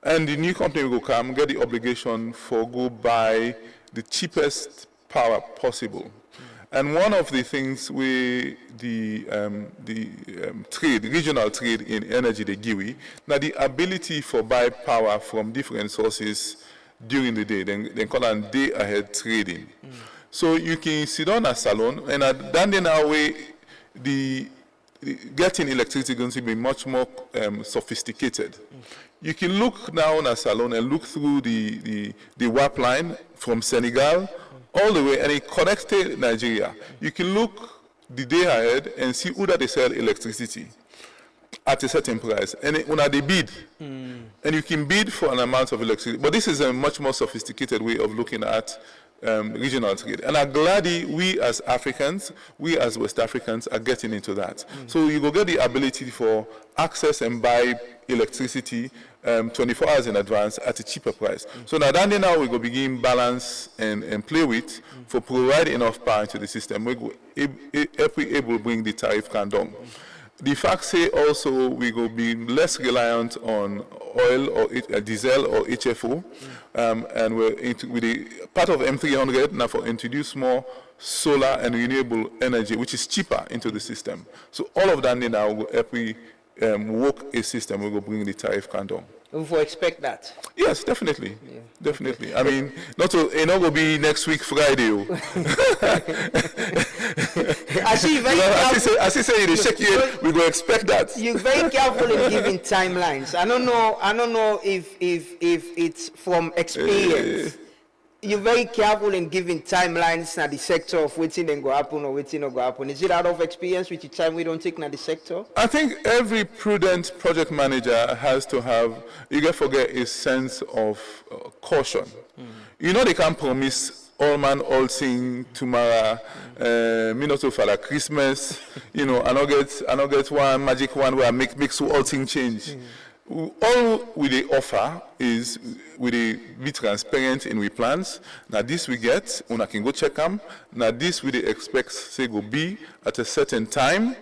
and the new company will come, get the obligation for go buy the cheapest power possible. And one of the things we, the trade, regional trade in energy, the GIWI, now the ability for buy power from different sources during the day, then call it day ahead trading. So you can sit on a salon, and then our way, the getting electricity is going to be much more sophisticated. You can look now on a salon and look through the WAP line from Senegal all the way, and it connects to Nigeria. You can look the day ahead and see who that they sell electricity at a certain price, and when they bid, and you can bid for an amount of electricity. But this is a much more sophisticated way of looking at regional trade. And I'm glad we as Africans, we as West Africans are getting into that. So you will get the ability for access and buy electricity 24 hours in advance at a cheaper price. So now we go begin balance and play with for provide enough power to the system. We go able to bring the tariff down. The fact say also we go be less reliant on oil or diesel or HFO, and we're with the part of M300 now for introduce more solar and renewable energy, which is cheaper into the system. So all of that now will help we work a system. We will bring the tariff down. We will expect that. Yes, definitely. Yeah. Definitely. I mean, it will be next week Friday. I see say they check you, we will expect that. You're very careful in giving timelines. I don't know if it's from experience. You're very careful in giving timelines na the sector of waiting and go happen or waiting or go happen. Is it out of experience with the time we don't take na the sector? I think every prudent project manager has to have, you can't forget, a sense of caution. You know they can't promise all man, all thing tomorrow, me not for like Christmas, you know, I don't get one magic one where I make so all things change. All we offer is we be transparent in we plans. Now this we get, una can go check them. Now this we expect say go be at a certain time.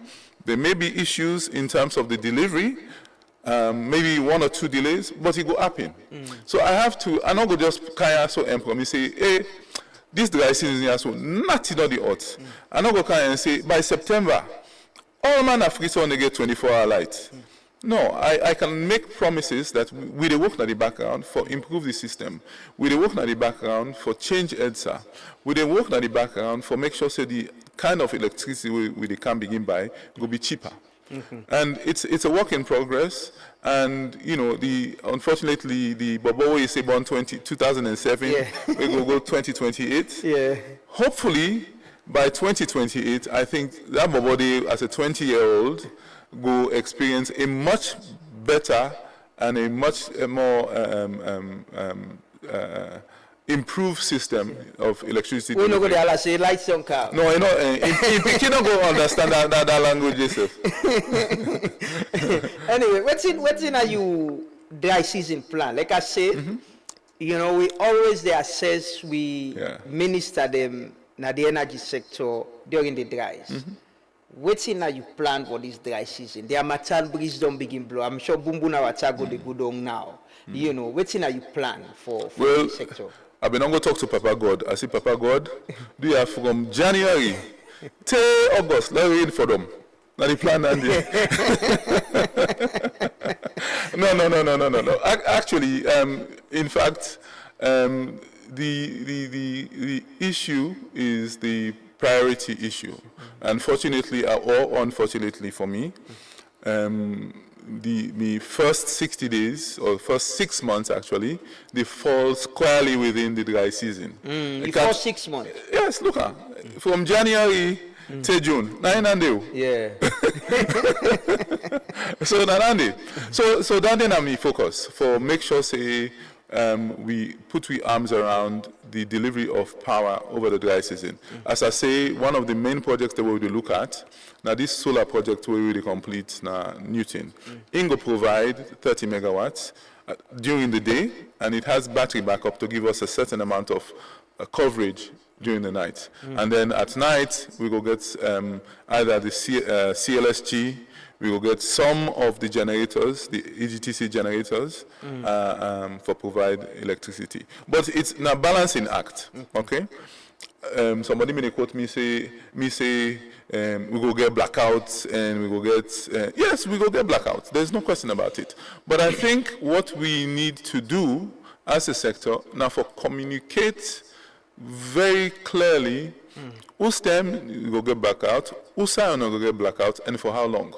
There may be issues in terms of the delivery, maybe 1 or 2 delays, but it go happen. So I have to, I not go just kaya so and promise say, hey, this dry season is so nothing on the odds. I not go kaya and say by September, all man Africa only get 24-hour light. No, I can make promises that we dey work in the background for improve the system. We dey work in the background for change EDSA. We dey work in the background for make sure say the kind of electricity we dey can begin buy go be cheaper. And it's a work in progress. And you know, unfortunately the Bobo is born 2007. We go 2028. Yeah. Hopefully by 2028, I think that Bobo as a 20-year-old go experience a much better and a much more improved system of electricity. We no go there say lights on car. No, you know, you cannot go understand that language yourself. Anyway, what's in you dry season plan? Like I said, you know, we always they assess, we minister them na the energy sector during the dries. What's in you plan for this dry season? The Amatan breeze don't begin blow. I'm sure Bumbuna Watago the good on now. You know, what's in you plan for this sector? I've been going to talk to Papa God. I say, Papa God, do you have from January till August? Let's read for them. Now the plan and No. Actually, in fact, the issue is the priority issue. Unfortunately, or unfortunately for me, the first 60 days, or first 6 months actually, they fall squarely within the dry season. The first 6 months? Yes, look, from January to June, 9 and day. Yeah. So that then me focus for make sure say we put our arms around the delivery of power over the dry season. As I say, one of the main projects that we will look at, now this solar project we will complete now Newton. Ingo provide 30 megawatts during the day, and it has battery backup to give us a certain amount of coverage during the night. And then at night, we will get either the CLSG, we will get some of the generators, the EGTC generators, for provide electricity. But it's a balancing act, okay? Somebody may quote me say, we go get blackouts and we go get, yes, we go get blackouts. There's no question about it. But I think what we need to do as a sector, now for communicate very clearly, whose time we go get blackout, whose time we go get blackout, and for how long.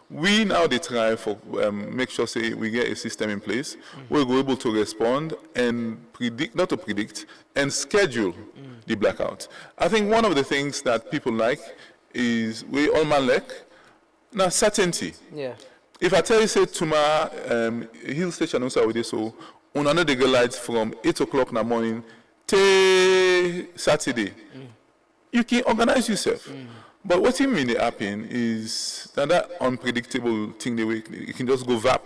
We now they try for make sure say we get a system in place where we're able to respond and predict, not to predict, and schedule the blackout. I think one of the things that people like is we all man like now certainty. Yeah. If I tell you say tomorrow Hill Station also with this, so on another get lights from 8 o'clock in the morning till Saturday. You can organize yourself. But what it really happen is that unpredictable thing, you can just go VAP.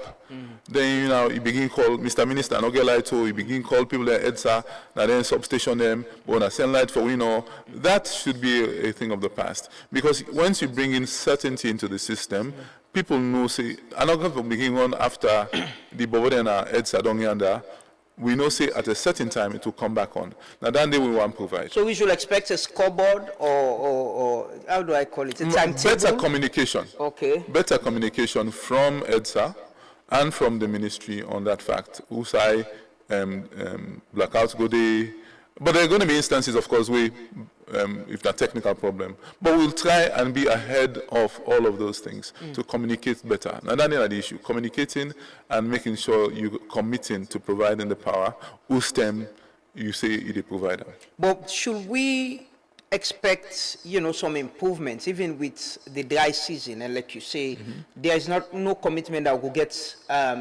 Then, you know, you begin call Mr. Minister, no get light, so you begin call people at EDSA, and then substation them, but send light for, you know, that should be a thing of the past. Because once you bring in certainty into the system, people know, say, I'm not going to begin on after the Bobodena EDSA down yonder. We know, say, at a certain time it will come back on. Now, that day we want to provide. So we should expect a scoreboard or how do I call it? A timetable? Better communication. Okay. Better communication from EDSA and from the ministry on that fact. Usai, blackouts go day. But there are going to be instances, of course, where if that's a technical problem. But we'll try and be ahead of all of those things to communicate better. Now, that's the issue. Communicating and making sure you're committing to providing the power whose stem you say you're the provider. But should we expect, you know, some improvements, even with the dry season? And like you say, there is no commitment that we'll get,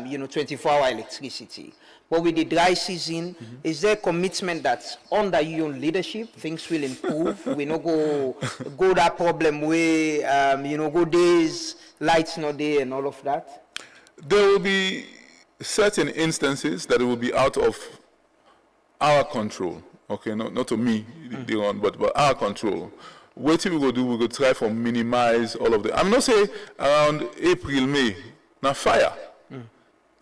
you know, 24-hour electricity. But with the dry season, is there a commitment that under your leadership, things will improve? We not go that problem where, you know, go days, lights not there and all of that? There will be certain instances that it will be out of our control. Okay, not to me, but our control. What we will do, we will try to minimize all of the. I'm not saying around April, May, now fire.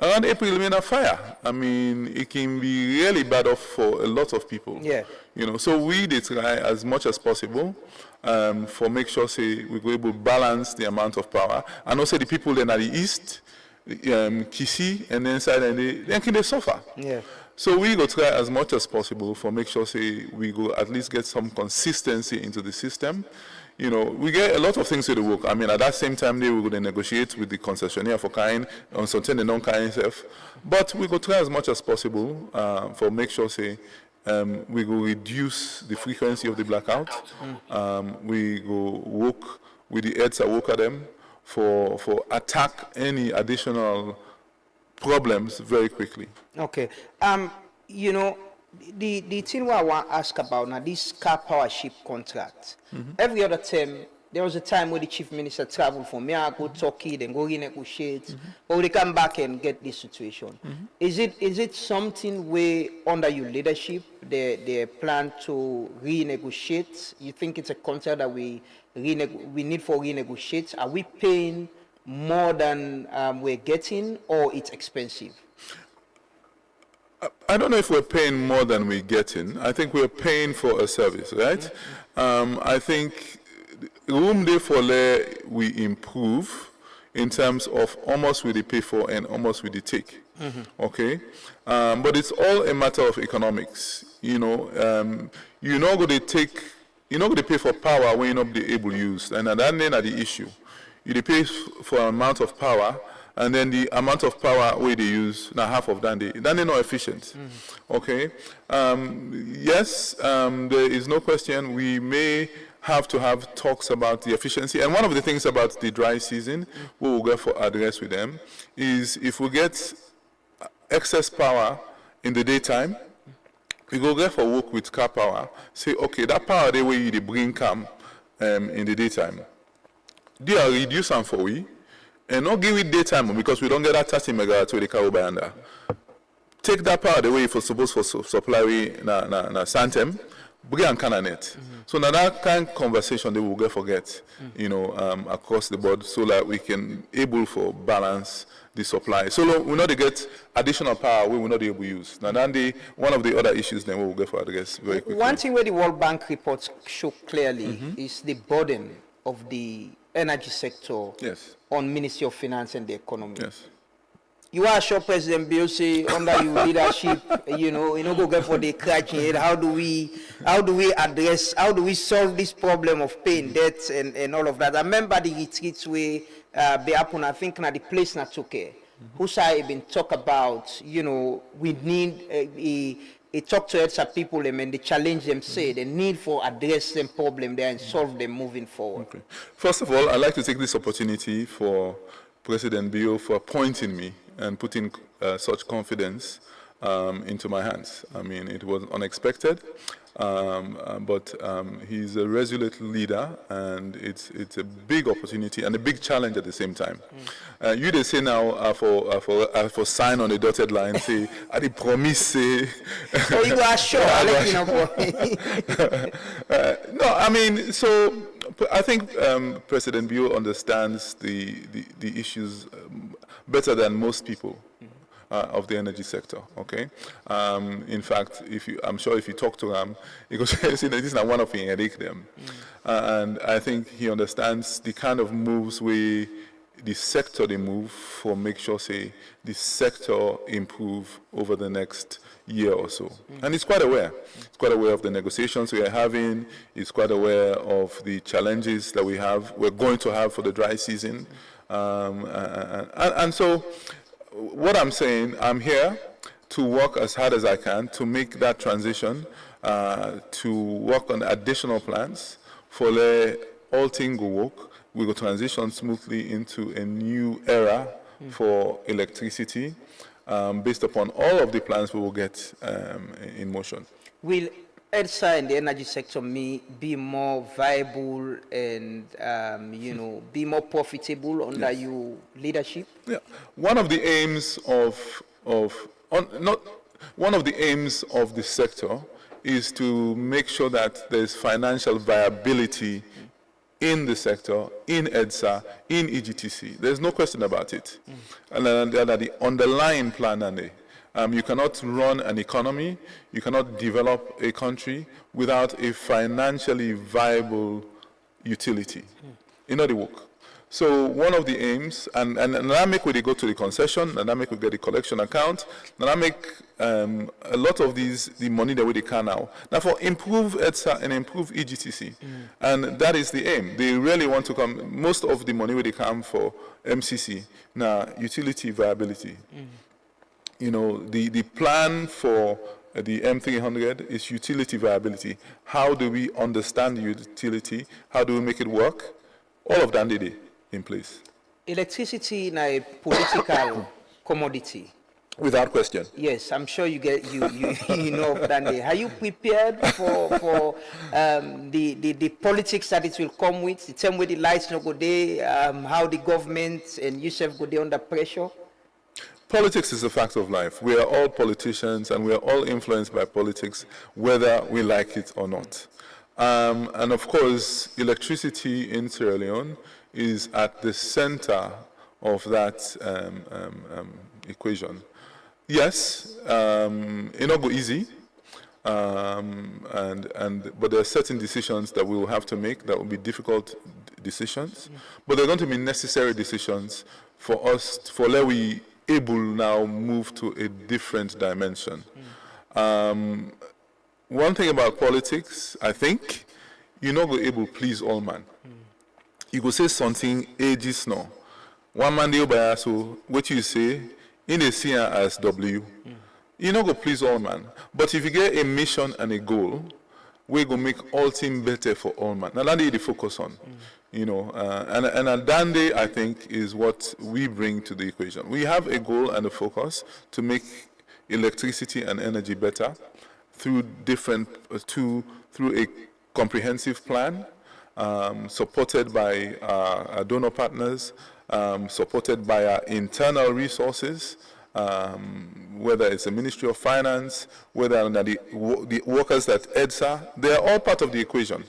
Around April, May, now fire. I mean, it can be really bad off for a lot of people. Yeah. You know, so we did try as much as possible for make sure say we go able to balance the amount of power. And also the people then at the east, Kisi and then inside and they suffer. Yeah. So we go try as much as possible for make sure say we go at least get some consistency into the system. You know, we get a lot of things to the work. I mean, at that same time, they will go to negotiate with the concessionaire for kind on something and non-kind stuff. But we go try as much as possible for make sure say we go reduce the frequency of the blackout. We go work with the heads that work at them for attack any additional problems very quickly. Okay. You know, the thing what I want to ask about now, this car power ship contract. Every other term, there was a time where the chief minister traveled from here, go Turkey, then go renegotiate, or they come back and get this situation. Is it something where under your leadership they plan to renegotiate? You think it's a contract that we need for renegotiate? Are we paying more than we're getting, or it's expensive? I don't know if we're paying more than we're getting. I think we're paying for a service, right? I think room there for we improve in terms of almost with the pay for and almost with the take. Okay, but it's all a matter of economics. You know, you're not going to pay for power when you're not able to use, and that's the issue. You pay for an amount of power, and then the amount of power where they use, now half of that, they're not efficient. Okay? Yes, there is no question we may have to have talks about the efficiency. And one of the things about the dry season, we will get for address with them, is if we get excess power in the daytime, we go get for work with car power, say, okay, that power the way you bring come in the daytime, they are reduce them for we, and not give it daytime because we don't get that 30 megawatts where they carry by under. Take that power the way for supposed for supply na Santem, bring and can net. So now that kind of conversation they will get forget, you know, across the board, so that we can able for balance the supply. So we not get additional power we will not be able to use. Now then one of the other issues then we will get for address very quickly. One thing where the World Bank reports show clearly is the burden of the energy sector on Ministry of Finance and the economy. Yes. You are sure President Bill say under your leadership, you know go get for the cracking head. How do we solve this problem of paying debts and all of that? I remember the retreats where they happen, I think na the place na Tuke, who say been talk about, you know, we need a talk to heads of people and they challenge them, say the need for address them problem there and solve them moving forward. Okay. First of all, I'd like to take this opportunity for President Bio for appointing me and putting such confidence into my hands. I mean, it was unexpected, but he's a resolute leader, and it's a big opportunity and a big challenge at the same time. You they say now for sign on the dotted line, say I did promise say. Oh, you are sure? No, I mean, so I think President Bio understands the issues better than most people of the energy sector. Okay, in fact, I'm sure if you talk to him, he goes, "See, this is not one of the headache them," and I think he understands the kind of moves the sector they move for make sure say the sector improve over the next year or so. And he's quite aware. He's quite aware of the negotiations we are having. He's quite aware of the challenges that we're going to have for the dry season. And so what I'm saying, I'm here to work as hard as I can to make that transition, to work on additional plans for all things will work. We will transition smoothly into a new era for electricity based upon all of the plans we will get in motion. Will EDSA and the energy sector be more viable and be more profitable under your leadership? Yeah, one of the aims of the sector is to make sure that there's financial viability in the sector, in EDSA, in EGTC. There's no question about it. And the underlying plan, you cannot run an economy, you cannot develop a country without a financially viable utility. In other work. So one of the aims, and Nanamic will go to the concession, Nanamic will get the collection account, Nanamic, a lot of the money that they can now. Now for improve EDSA and improve EGTC, and that is the aim. They really want to come, most of the money they come for MCC, now utility viability. You know, the plan for the M300 is utility viability. How do we understand utility? How do we make it work? All of that did in place. Electricity is a political commodity. Without question. Yes, I'm sure you know of that. Are you prepared for the politics that it will come with? The same way the lights no go there, how the government and yourself go there under pressure? Politics is a fact of life. We are all politicians and we are all influenced by politics, whether we like it or not. And of course, electricity in Sierra Leone is at the center of that equation. Yes, it not go easy, but there are certain decisions that we will have to make that will be difficult decisions, but they're going to be necessary decisions for us, for let we able now move to a different dimension. One thing about politics, I think, you're not going to able to please all man. You go say something ages now. One man they by so what you say in the C as W. You're not going to please all man. But if you get a mission and a goal, we're going to make all things better for all man. Now that's the focus on. You know, and a Dande, I think, is what we bring to the equation. We have a goal and a focus to make electricity and energy better through through a comprehensive plan, supported by our donor partners, supported by our internal resources, whether it's the Ministry of Finance, whether the workers at EDSA, they are all part of the equation.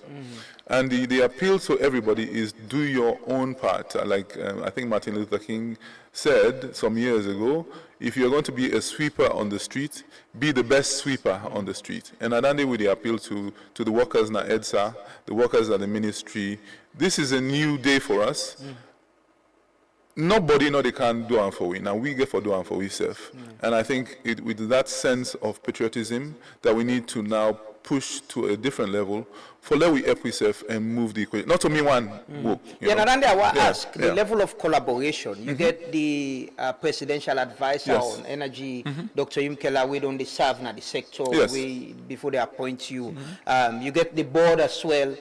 And the appeal to everybody is do your own part. Like I think Martin Luther King said some years ago, if you're going to be a sweeper on the street, be the best sweeper on the street. And Adande with the appeal to the workers in EDSA, the workers at the ministry, this is a new day for us. Nobody know they can do and for we. Now we get for do and for we self. And I think with that sense of patriotism that we need to now push to a different level for let we help ourselves and move the equation. Not to me one book. Yeah, now I want to ask the level of collaboration. You get the presidential advisor on energy, Dr. Yumkela, we don't serve now the sector before they appoint you. You get the board as well.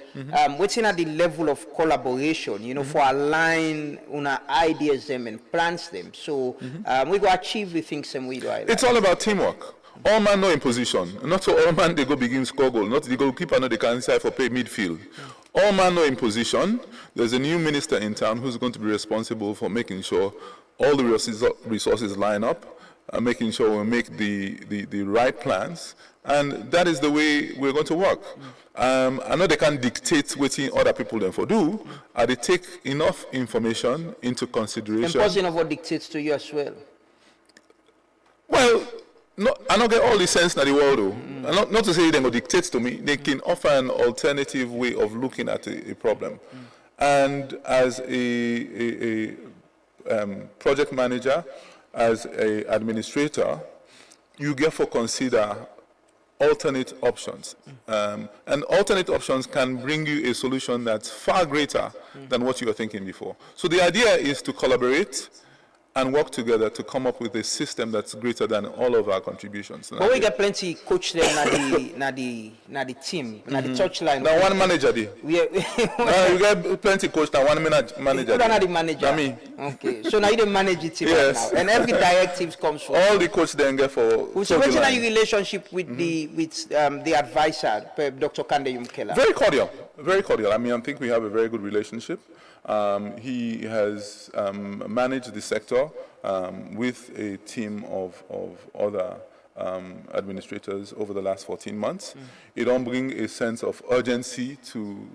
What's in at the level of collaboration, you know, for align on ideas them and plans them. So we go achieve the things and we do. It's all about teamwork. All man no in position. Not so all man they go begin score goal. Not the goalkeeper no they can decide for play midfield. All man no in position. There's a new minister in town who's going to be responsible for making sure all the resources line up, making sure we make the right plans, and that is the way we're going to work. I know they can't dictate what other people then for do. They take enough information into consideration. And person of what dictates to you as well. Well. No, I don't get all the sense in the world, though. Not to say they will dictate to me. They can offer an alternative way of looking at a problem. And as a project manager, as an administrator, you therefore consider alternate options. And alternate options can bring you a solution that's far greater than what you were thinking before. So the idea is to collaborate and work together to come up with a system that's greater than all of our contributions. But we get plenty coach them na the team, na the touchline. Now one manager there. We get plenty coach now one manager. Who are the manager? I mean. Okay, so now you don't manage the team right now, and every directive comes from all the coach then get for. So what's your relationship with the advisor, Dr. Kande Yumkela? Very cordial, very cordial. I mean, I think we have a very good relationship. He has managed the sector with a team of other administrators over the last 14 months. It don't bring a sense of urgency to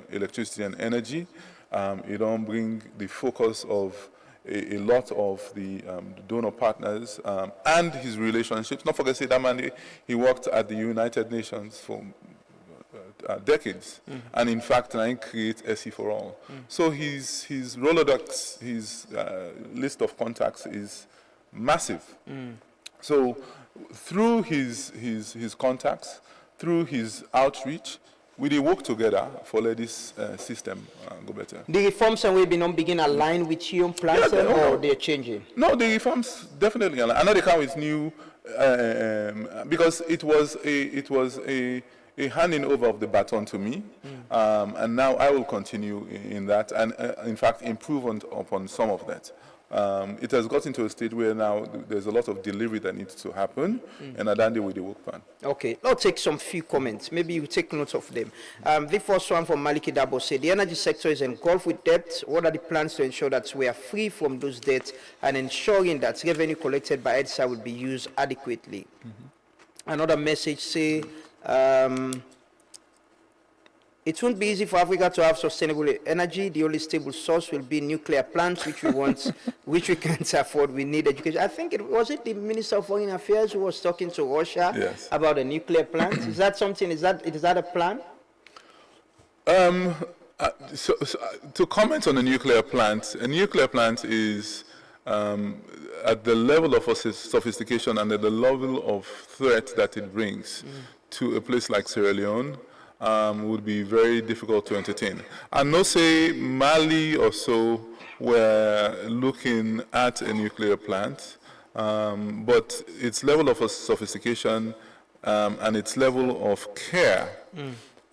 electricity and energy. It don't bring the focus of a lot of the donor partners and his relationships. Not forget, say that man, he worked at the United Nations for decades, and in fact, I create SE for all. So his Rolodex, his list of contacts is massive. So through his contacts, through his outreach, we dey work together for let this system go better. The reforms and we be not begin align with your plans or they're changing? No, the reforms definitely align. I know they come with new because it was a handing over of the baton to me, and now I will continue in that and in fact improve upon some of that. It has gotten to a state where now there's a lot of delivery that needs to happen, and I done it with the work plan. Okay, let's take some few comments. Maybe you take note of them. The first one from Maliki Dabo said, the energy sector is engulfed with debt. What are the plans to ensure that we are free from those debts and ensuring that revenue collected by EDSA will be used adequately? Another message say, it won't be easy for Africa to have sustainable energy. The only stable source will be nuclear plants, which we want, which we can't afford. We need education. I think it was the Minister of Foreign Affairs who was talking to Russia about a nuclear plant. Is that something? Is that a plan? So to comment on a nuclear plant is at the level of sophistication and at the level of threat that it brings to a place like Sierra Leone. Would be very difficult to entertain. And no say Mali or so were looking at a nuclear plant, but its level of sophistication and its level of care,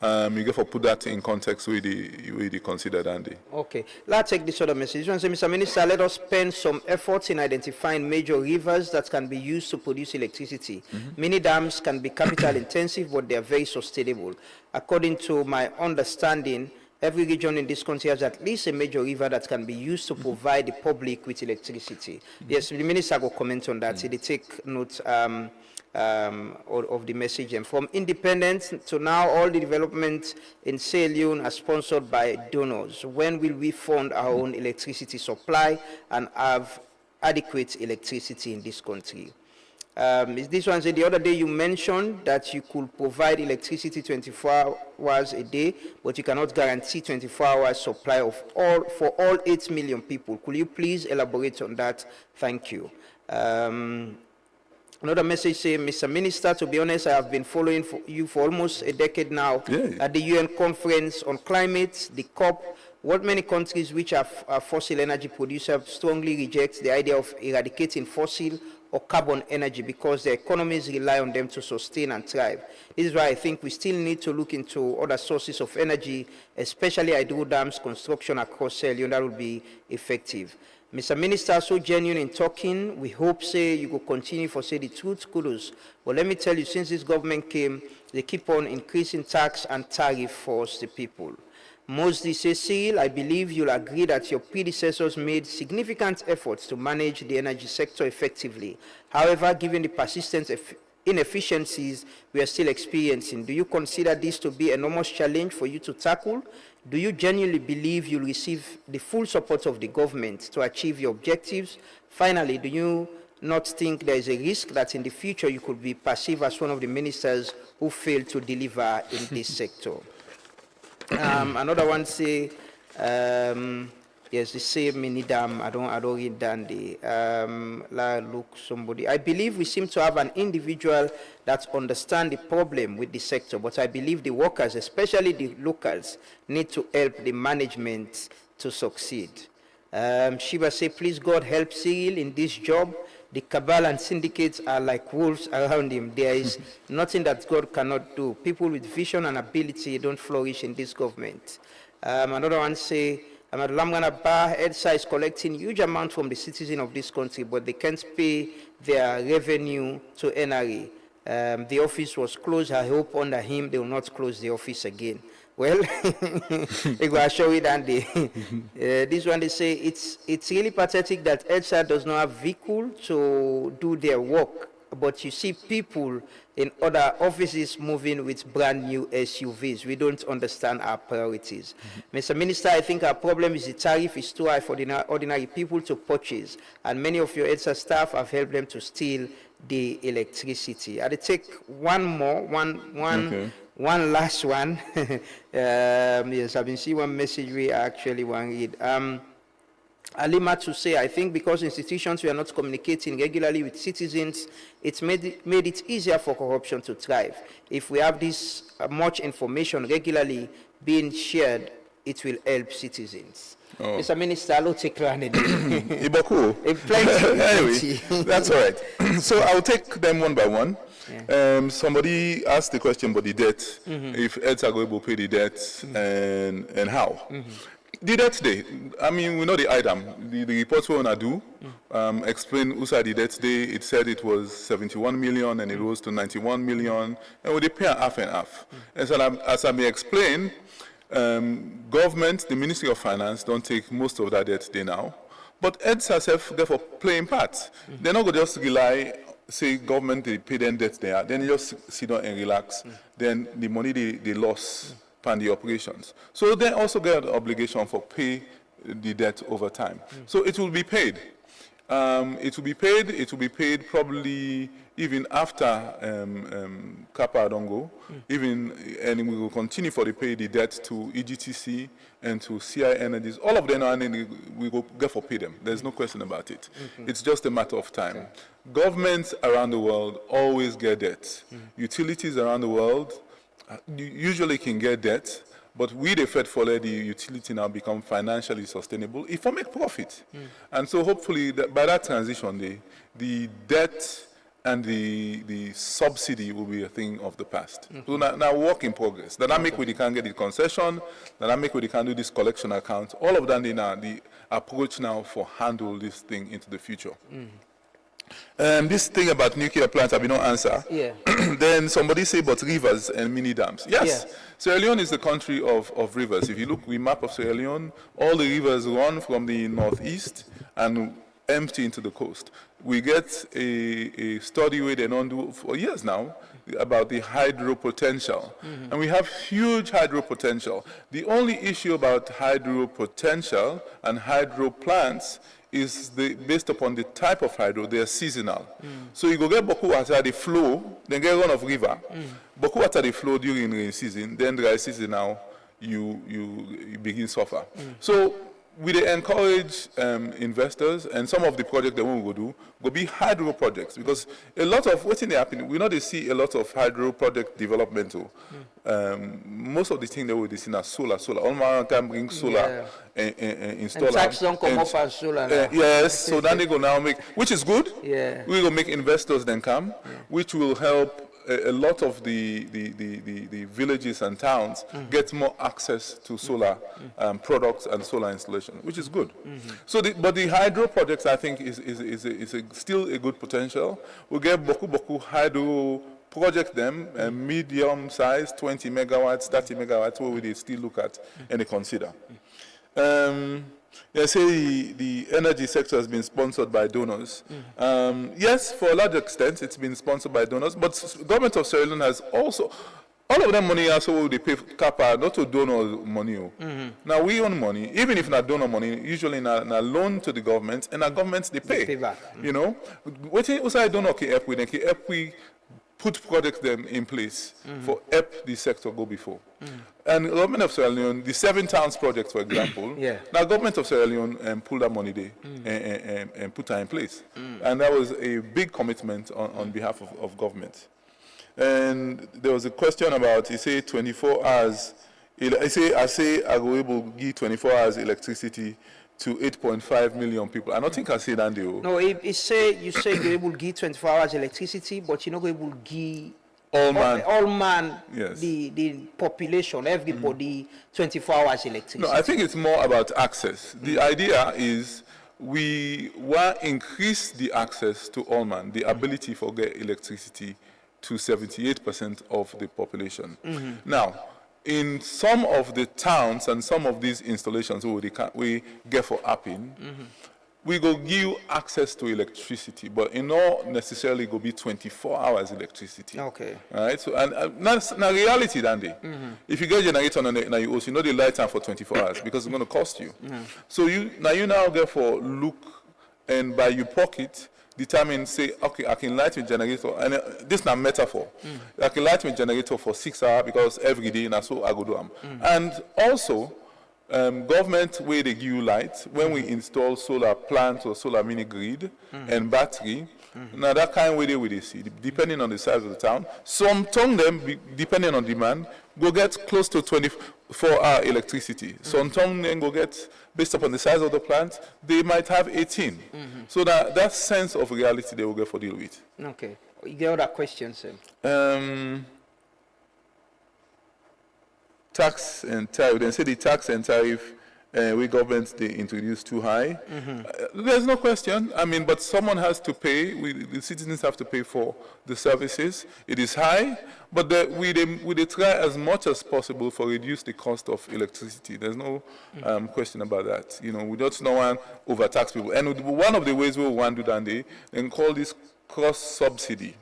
you get to put that in context with the considered Andy. Okay, let's take this other message. Mr. Minister, let us spend some efforts in identifying major rivers that can be used to produce electricity. Mini dams can be capital intensive, but they are very sustainable. According to my understanding, every region in this country has at least a major river that can be used to provide the public with electricity. Yes, the Minister will comment on that. They take note of the message. And from independence to now, all the developments in Sierra Leone are sponsored by donors. When will we fund our own electricity supply and have adequate electricity in this country? This one said the other day you mentioned that you could provide electricity 24 hours a day, but you cannot guarantee 24 hours supply of for all 8 million people. Could you please elaborate on that? Thank you. Another message saying, Mr. Minister, to be honest, I have been following you for almost a decade now at the UN conference on climate, the COP. What many countries which are fossil energy producers strongly reject the idea of eradicating fossil or carbon energy because their economies rely on them to sustain and thrive. This is why I think we still need to look into other sources of energy, especially hydro dams construction across Sierra Leone that will be effective. Mr. Minister, so genuine in talking, we hope, say, you will continue for, say, the truth, kudos. But let me tell you, since this government came, they keep on increasing tax and tariff for us, the people. Mostly, say, Cyril, I believe you'll agree that your predecessors made significant efforts to manage the energy sector effectively. However, given the persistent inefficiencies we are still experiencing, do you consider this to be an enormous challenge for you to tackle? Do you genuinely believe you'll receive the full support of the government to achieve your objectives? Finally, do you not think there is a risk that in the future you could be perceived as one of the ministers who failed to deliver in this sector? Another one say, yes, the same mini dam. I don't read Dandy. Look, somebody. I believe we seem to have an individual that understands the problem with the sector, but I believe the workers, especially the locals, need to help the management to succeed. Shiva say, please God help Cyril in this job. The cabal and syndicates are like wolves around him. There is nothing that God cannot do. People with vision and ability don't flourish in this government. Another one say, EDSA is collecting huge amounts from the citizens of this country, but they can't pay their revenue to NRA. The office was closed. I hope under him they will not close the office again. Well, they will show it, and this one they say it's really pathetic that EDSA does not have vehicle to do their work, but you see people in other offices moving with brand new SUVs. We don't understand our priorities. Mr. Minister, I think our problem is the tariff is too high for the ordinary people to purchase, and many of your EDSA staff have helped them to steal the electricity. I'll take one more, One last one. Yes, I've been seeing one message we actually want to read. Alima to say, I think because institutions were not communicating regularly with citizens, it's made it easier for corruption to thrive. If we have this much information regularly being shared, it will help citizens. Oh. Mr. Minister, I'll take Iboku. Plenty. Anyway, that's all right. So I'll take them one by one. Yeah. Somebody asked the question about the debt, if heads are going to pay the debt, and how. The debt day, I mean, we know the item. The report we want to do explain who said the debt day. It said it was 71 million and it rose to 91 million, and we pay half and half. And so, as I may explain, government, the Ministry of Finance, don't take most of that debt day now. But heads herself, therefore, playing part. They're not going to just rely, say, government, they pay them debt there, then just sit down and relax. Then the money they lost. Pan the operations. So they also get an obligation for pay the debt over time. So it will be paid. It will be paid probably even after Kappa don't go, and we will continue for the pay the debt to EGTC and to CI Energies. All of them, and we will get for pay them. There's no question about it. It's just a matter of time. Governments around the world always get debt. Utilities around the world usually can get debt, but we the Fed follow the utility now become financially sustainable if I make profit. And so hopefully by that transition, the debt and the subsidy will be a thing of the past. So now work in progress. Dynamic where they can get the concession, dynamic where they can do this collection account, all of that now the approach now for handle this thing into the future. This thing about nuclear plants, I will not answer. Yeah. Then somebody say about rivers and mini dams. Yes. Yeah. Sierra Leone is the country of rivers. If you look, we map of Sierra Leone, all the rivers run from the northeast and empty into the coast. We get a study where they don't do for years now about the hydro potential. And we have huge hydro potential. The only issue about hydro potential and hydro plants is based upon the type of hydro, they are seasonal. So you go get Boku water, they flow, then get run of river. Boku water, they flow during rain season, then dry season now, you begin suffer. So we encourage investors, and some of the projects that we will do will be hydro projects, because a lot of what's in the happening, we know they see a lot of hydro project development. Most of the things that we see are solar. All man can bring solar and install. And tax don't come off as solar now. Yes, so then they go now make, which is good. Yeah. We will make investors then come, which will help a lot of the villages and towns get more access to solar products and solar installation, which is good. So, but the hydro projects, I think, is still a good potential. We get Boku hydro project them, medium size, 20 megawatts, 30 megawatts, where we still look at and consider. I say the energy sector has been sponsored by donors. Yes, for a large extent, it's been sponsored by donors, but the government of Sierra Leone has also, all of them money also they pay CAPA, not to donor money. Now we own money, even if not donor money, usually not loan to the government, and our governments they pay back. You know, what also I don't know help with, help we put projects them in place for help the sector go before. And the government of Sierra Leone, the 7 towns project, for example, now government of Sierra Leone pulled that money there and put that in place. And that was a big commitment on behalf of government. And there was a question about, you say 24 hours, I say I will able to give 24 hours electricity to 8.5 million people. I don't think I say that deal. No, you say you're able to give 24 hours electricity, but you're not able to give all man, yes, the population, everybody, 24 hours electricity. No, I think it's more about access. The idea is we want to increase the access to all man, the ability for get electricity to 78% of the population. Now, in some of the towns and some of these installations we get for upping, we go give access to electricity, but it not necessarily go be 24 hours electricity. Okay. All right. So and that's now reality, Dandy. If you get generator now you also know the light time for 24 hours because it's going to cost you. So you now get for look and by your pocket determine, say, okay, I can light my generator, and this is not a metaphor. I can light my generator for 6 hours because every day, and so I go do them. And also, government where they give you light, when we install solar plants or solar mini grid and battery, now that kind of way they see, depending on the size of the town. Some tongue them, depending on demand, go get close to 24-hour electricity. Some tongue them go get, based upon the size of the plant, they might have 18. So that sense of reality they will get for deal with. Okay. You get other questions, sir? Tax and tariff. They say the tax and tariff we government they introduce too high. There's no question. I mean, but someone has to pay. The citizens have to pay for the services. It is high, but we try as much as possible for reduce the cost of electricity. There's no question about that. You know, we don't want to overtax people. And one of the ways we want to do that, then call this cross subsidy.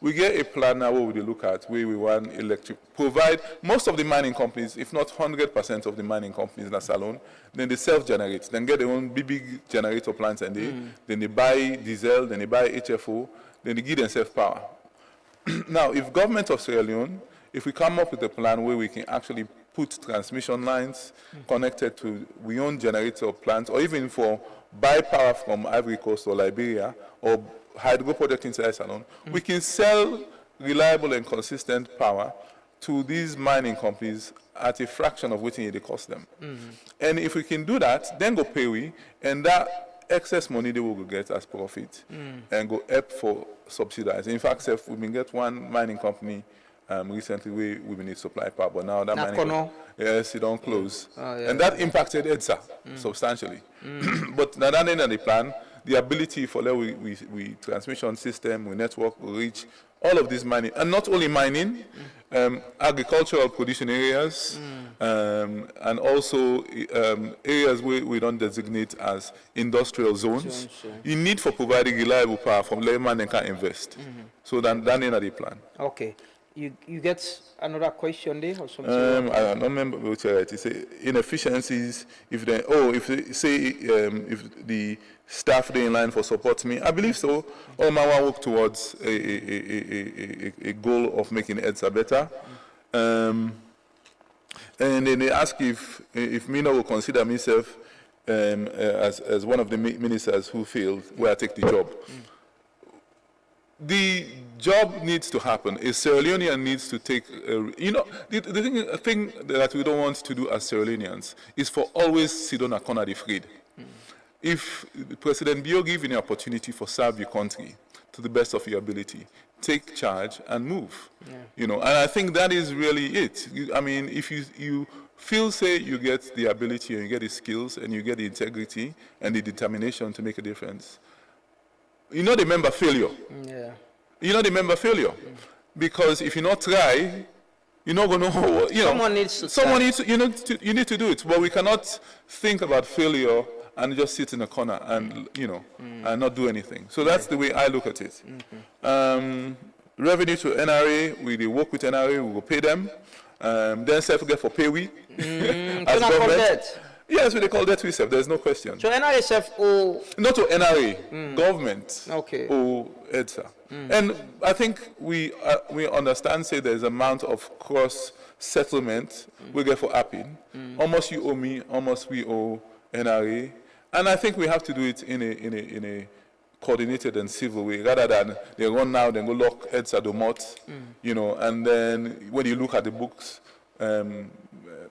We get a plan now where we look at where we want provide most of the mining companies, if not 100% of the mining companies in a salon, then they self-generate, then get their own big generator plants and then they buy diesel, then they buy HFO, then they give themselves power. Now, if government of Sierra Leone, if we come up with a plan where we can actually put transmission lines connected to we own generator plants, or even for buy power from Ivory Coast or Liberia, or hydro project inside Salon, we can sell reliable and consistent power to these mining companies at a fraction of what it costs them. And if we can do that, then go pay we, and that excess money they will get as profit and go up for subsidize. In fact, we've been get one mining company recently we've been supply power, but now that mining yes, it don't close. And that impacted EDSA substantially. But now that end of the plan, the ability for we transmission system, we network, we reach all of this mining, and not only mining, agricultural producing areas, and also areas where we don't designate as industrial zones. You need for providing reliable power from layman and can invest. So that end of the plan. Okay. You get another question there or something? I don't remember what you write. It's inefficiencies. If the staff they in line for support me, I believe so. All my work towards a goal of making EDSA better. And then they ask if Mina will consider myself as one of the ministers who failed where I take the job. The job needs to happen. A Sierra Leonean needs to take, the thing that we don't want to do as Sierra Leoneans is for always sit on a corner afraid. If President Bio give you an opportunity for serve your country to the best of your ability, take charge and move. And I think that is really it. I mean, if you feel, say, you get the ability and you get the skills and you get the integrity and the determination to make a difference, you know the member failure. You know the member failure. Because if you not try, you're not going to know. Someone needs to someone needs to, you need to do it. But we cannot think about failure and just sit in a corner and, and not do anything. So that's the way I look at it. Revenue to NRA, we work with NRA, we will pay them. Then self-get for pay we. As government. Yes, we call that reserve. There's no question. So NRSF owe... Not to NRA, government. Okay. Or EDSA. And I think we understand, say, there's amount of cross-settlement we get for APIN. Almost you owe me, almost we owe NRA. And I think we have to do it in a coordinated and civil way, rather than they run now, then go lock EDSA Domot, and then when you look at the books,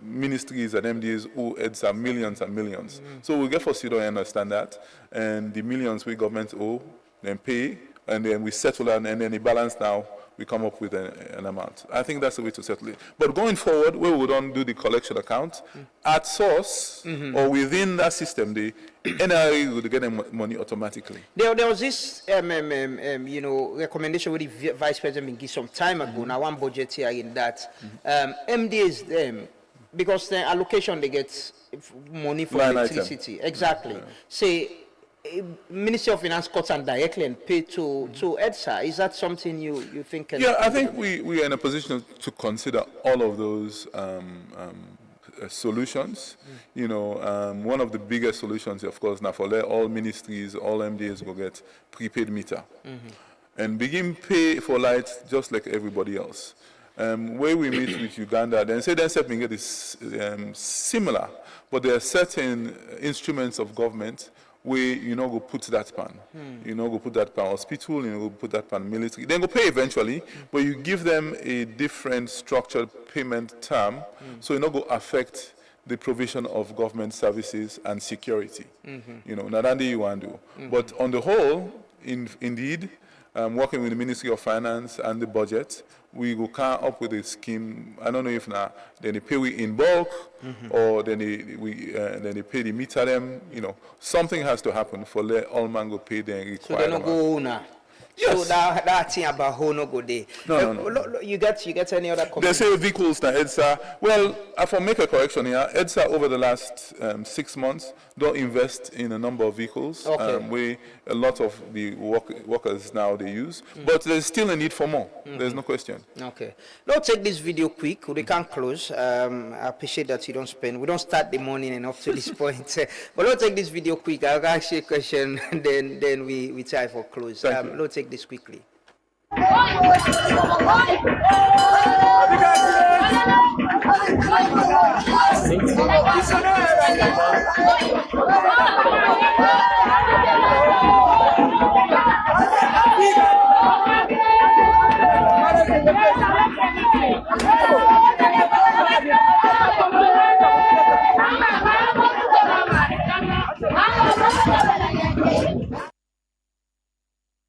ministries and MDAs owe EDSA millions and millions. So we get for sit down and understand that, and the millions we government owe, then pay, and then we settle and then the balance now, we come up with an amount. I think that's the way to settle it. But going forward, we will don't do the collection account. At source, or within that system, the NRA will get money automatically. There was this, recommendation with the Vice President gave some time ago, now one budget here in that. MDAs, because the allocation, they get money for electricity. Exactly. Say, Ministry of Finance cuts and directly and pay to EDSA. Is that something you think? I think we are in a position to consider all of those solutions. You know, one of the biggest solutions, of course, now for all ministries, all MDAs go get prepaid meter. And begin pay for light just like everybody else. Where we meet with Uganda, then say get is similar, but there are certain instruments of government where you know go put that pan. You know go put that pan hospital, you know go put that pan military. Then go pay eventually, but you give them a different structured payment term, so you know go affect the provision of government services and security. You know, Nadandi you want to do. But on the whole, indeed, working with the Ministry of Finance and the budget, we will come up with a scheme. I don't know if now then they pay we in bulk or then they pay the meter them. You know, something has to happen for let all man go pay them required. So they don't go now. Yes. So that thing about who no go there. No. You get any other comment? They say vehicles na EDSA. Well, I for make a correction here. EDSA over the last 6 months don't invest in a number of vehicles. Where a lot of the workers now they use, but there's still a need for more. There's no question. Okay. Let's take this video quick. We can close. I appreciate that we don't start the morning and up to this point. But let's take this video quick. I'll ask you a question, then we try for close. Let's take this quickly.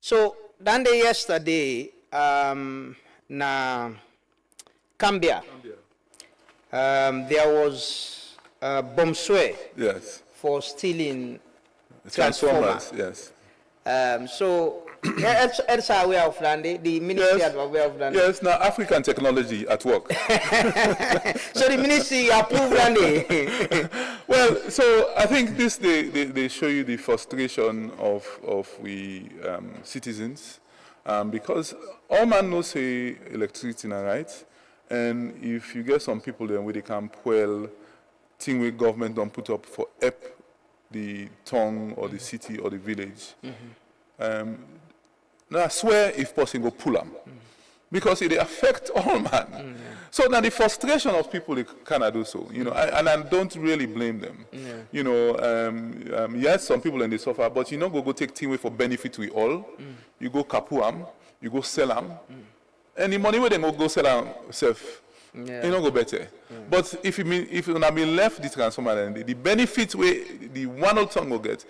So, yesterday, na Cambia, there was a bomb swear for stealing transformers. Yes. So, EDSA aware of Rande, the ministry is aware of Rande. Yes, now African technology at work. So the ministry approved Rande. Well, so I think this they show you the frustration of we citizens, because all man knows say electricity na right, and if you get some people then where they can well thing with government don't put up for the town or the city or the village. Now I swear if possible pull them. Because it affects all man. So now the frustration of people they cannot do so, you know, and I don't really blame them. You know, yes, some people and they suffer, but you know go take thing away for benefit we all. You go kapuam, you go sell them, and the money where they go sell them self. You know go better. But if you have been left the transformer and the benefit where the one old tongue will get,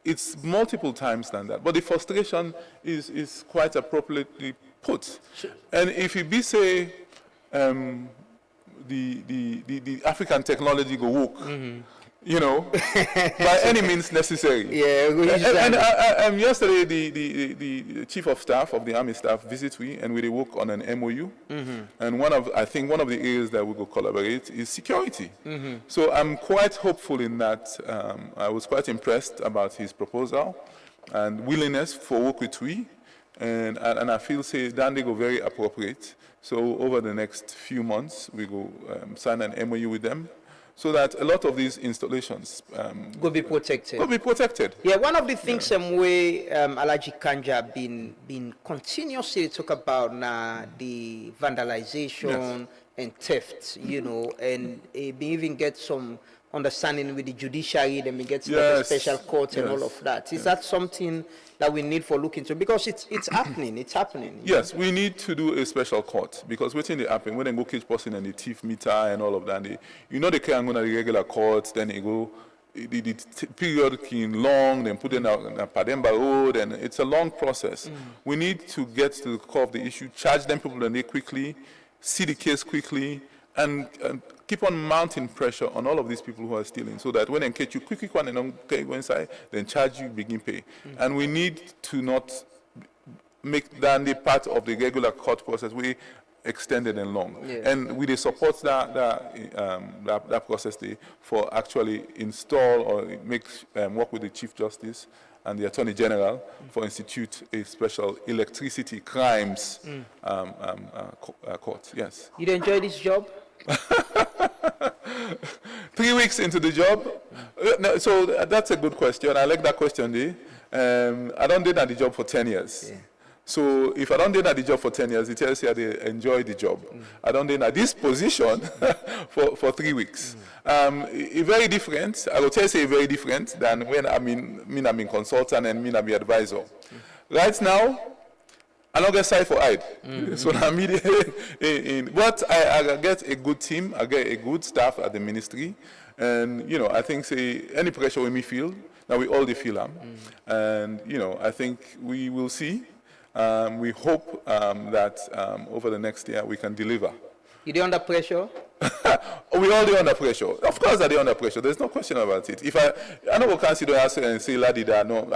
it's multiple times than that. But the frustration is quite appropriately put. And if you be say the African technology go work, you know, by any means necessary. Yeah. And yesterday the chief of staff of the army staff visited me and we work on an MOU. And I think one of the areas that we will collaborate is security. So I'm quite hopeful in that. I was quite impressed about his proposal and willingness for work with we. And I feel say that they go very appropriate. So over the next few months we go sign an MOU with them, so that a lot of these installations will be protected. Will be protected. Yeah, one of the things way Alaji Kanja been continuously talk about now the vandalization and theft, you know, and even get some understanding with the judiciary, then we get a special court and all of that. Is that something that we need for looking into? Because it's happening, it's happening. Yes, we need to do a special court, because what's in the happen when they go catch person and the thief meter and all of that, they can't go to the regular courts, then they go, the period can long, then put in a Pademba road, and it's a long process. We need to get to the core of the issue, charge them people and they quickly, see the case quickly, and keep on mounting pressure on all of these people who are stealing, so that when they catch you quick one and don't go inside, then charge you, begin pay. And we need to not make that the part of the regular court process we extended and long. And we support that process for actually install or work with the Chief Justice and the Attorney General for institute a special electricity crimes court. Yes. You enjoy this job? 3 weeks into the job. No, so that's a good question. I like that question, Dee. I don't do that the job for 10 years. Yeah. So if I don't do that the job for 10 years, it tells you I enjoy the job. I don't do that this position for 3 weeks. Very different. I would say very different than when I'm in consultant and I'm advisor. Right now, I don't get side for eye. So I'm but I get a good team. I get a good staff at the ministry, and I think any pressure we may feel, now we all feel them, and I think we will see. We hope that over the next year we can deliver. You under pressure? We all do under pressure. Of course, they under pressure. There's no question about it. If I know we can't sit down and say, "Laddie, that no,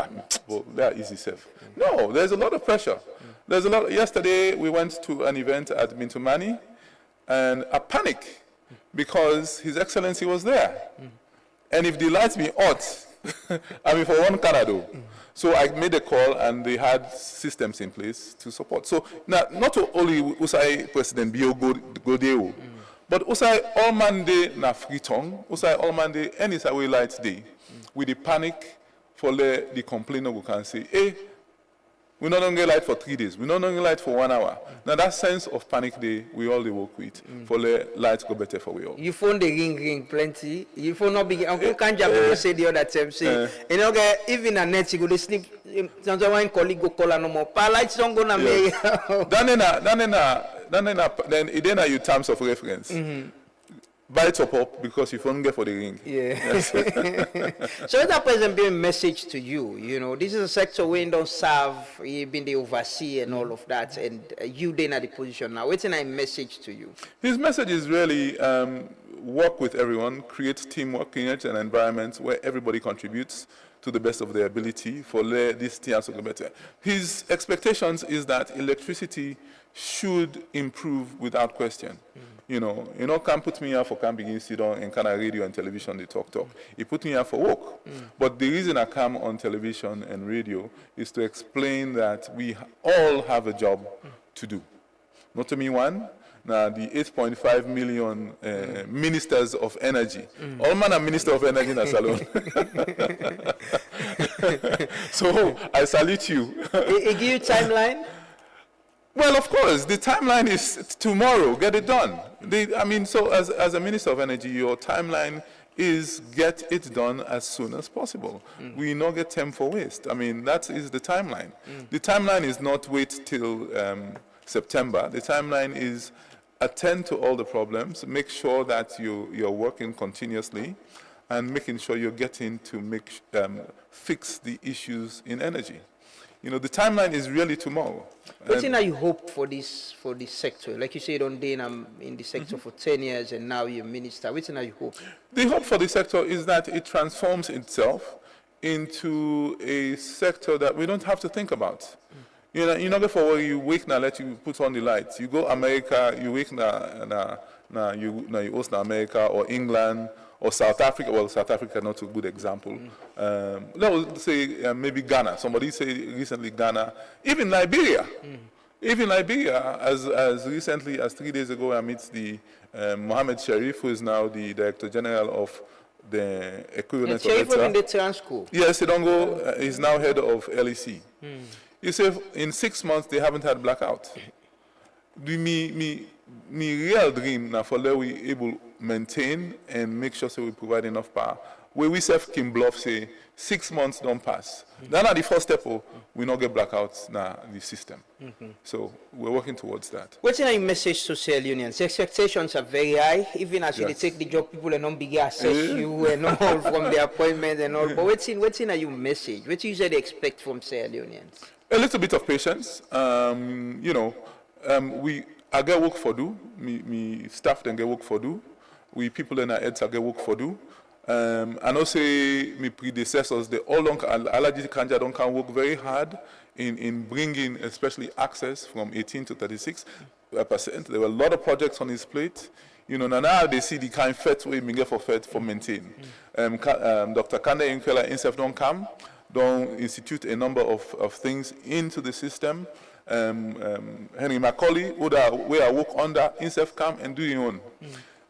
well, they are easy safe." No, there's a lot of pressure. There's a lot. Yesterday we went to an event at Mintumani, and I panicked because His Excellency was there, and if the lights be hot, for one Canada. So I made a call, and they had systems in place to support. So now, not only Usai President Bio Godeo, but Usai all Monday na free tongue, Usai all Monday any way light day, with the panic for the complainer who can say, hey, we no longer light for 3 days, we no longer light for 1 hour. Now that sense of panic day, we all work with for the lights go better for we all. You phone the ring plenty. You phone not big. Uncle Kanja say the other time say, even a net you go to sleep. Sometimes one colleague go call no more. Pa lights don't go na me. Then it are your terms of reference. Buy top up because you phone get for the ring. Yeah. So that present be a message to you. This is a sector where you don't serve, you've been the oversee and all of that, and you then at the position now. What's a message to you? His message is really work with everyone, create teamwork, create an environment where everybody contributes to the best of their ability for this team to go better. His expectations is that electricity should improve without question. Can't put me here for can't begin sit on and kind of radio and television, they talk. He put me here for work. But the reason I come on television and radio is to explain that we all have a job to do. Not to me one, now the 8.5 million ministers of energy. All man are minister of energy in a salon. So I salute you. It give you timeline? Well, of course, the timeline is tomorrow, get it done. So as a Minister of Energy, your timeline is get it done as soon as possible. We not get time for waste. That is the timeline. The timeline is not wait till September. The timeline is attend to all the problems, make sure that you're working continuously, and making sure you're getting to fix the issues in energy. The timeline is really tomorrow. What thing you hope for this sector? Like you said, in the sector for 10 years, and now you're minister. What thing you hope? The hope for the sector is that it transforms itself into a sector that we don't have to think about. You know, before you wake now, let you put on the lights. You go America, you wake you host America or England. Or South Africa. Well, South Africa not a good example. Let's say maybe Ghana. Somebody say recently Ghana. Even Liberia. Even Liberia, as recently as 3 days ago, I met the Mohammed Sharif, who is now the Director General of the equivalent of Sharif in the Transco. Yes, he's now head of LEC. He said in 6 months they haven't had blackout. Me real dream now for that we able maintain and make sure so we provide enough power. Where we self can bluff say 6 months don't pass. That's the first step. We not get blackouts now the system. So we're working towards that. What's your message to cell unions? Expectations are very high. Even as you take the job, people are not big assess you and all from the appointment and all. But what's in your message? What do you usually expect from cell unions? A little bit of patience. I get work for do. Me staff then get work for do. We people in our heads I get work for do. And also my predecessors, they all long allergy kanja don't can work very hard in bringing especially access from 18 to 36%. There were a lot of projects on his plate. Now they see the kind of fed way we get for maintain. Dr. Kande Inkwela himself don't come, don't institute a number of things into the system. Henry Macaulay, where I work under, himself come and do your own.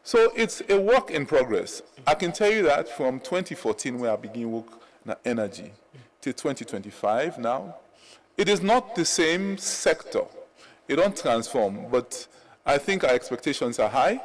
So it's a work in progress. I can tell you that from 2014, where I began work in energy, to 2025 now, it is not the same sector. It don't transform, but I think our expectations are high,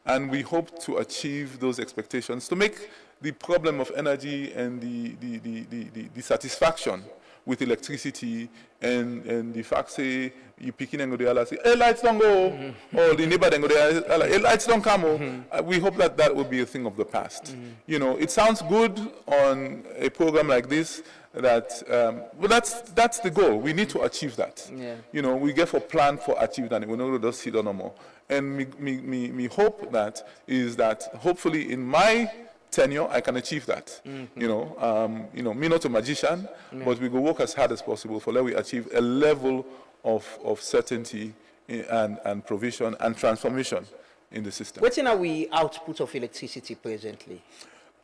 and we hope to achieve those expectations to make the problem of energy and the satisfaction with electricity and the fact say you picking and go there say, hey, lights don't go, or the neighbor then go there, hey, lights don't come. We hope that that will be a thing of the past. You know, it sounds good on a program like this that, well, that's the goal. We need to achieve that. Yeah. You know, we get for plan for achieve that. We know just sit on no more. And me hope that is that hopefully in my tenure, I can achieve that. You know, me not a magician, but we go work as hard as possible for let we achieve a level of certainty and provision and transformation in the system. What are we output of electricity presently?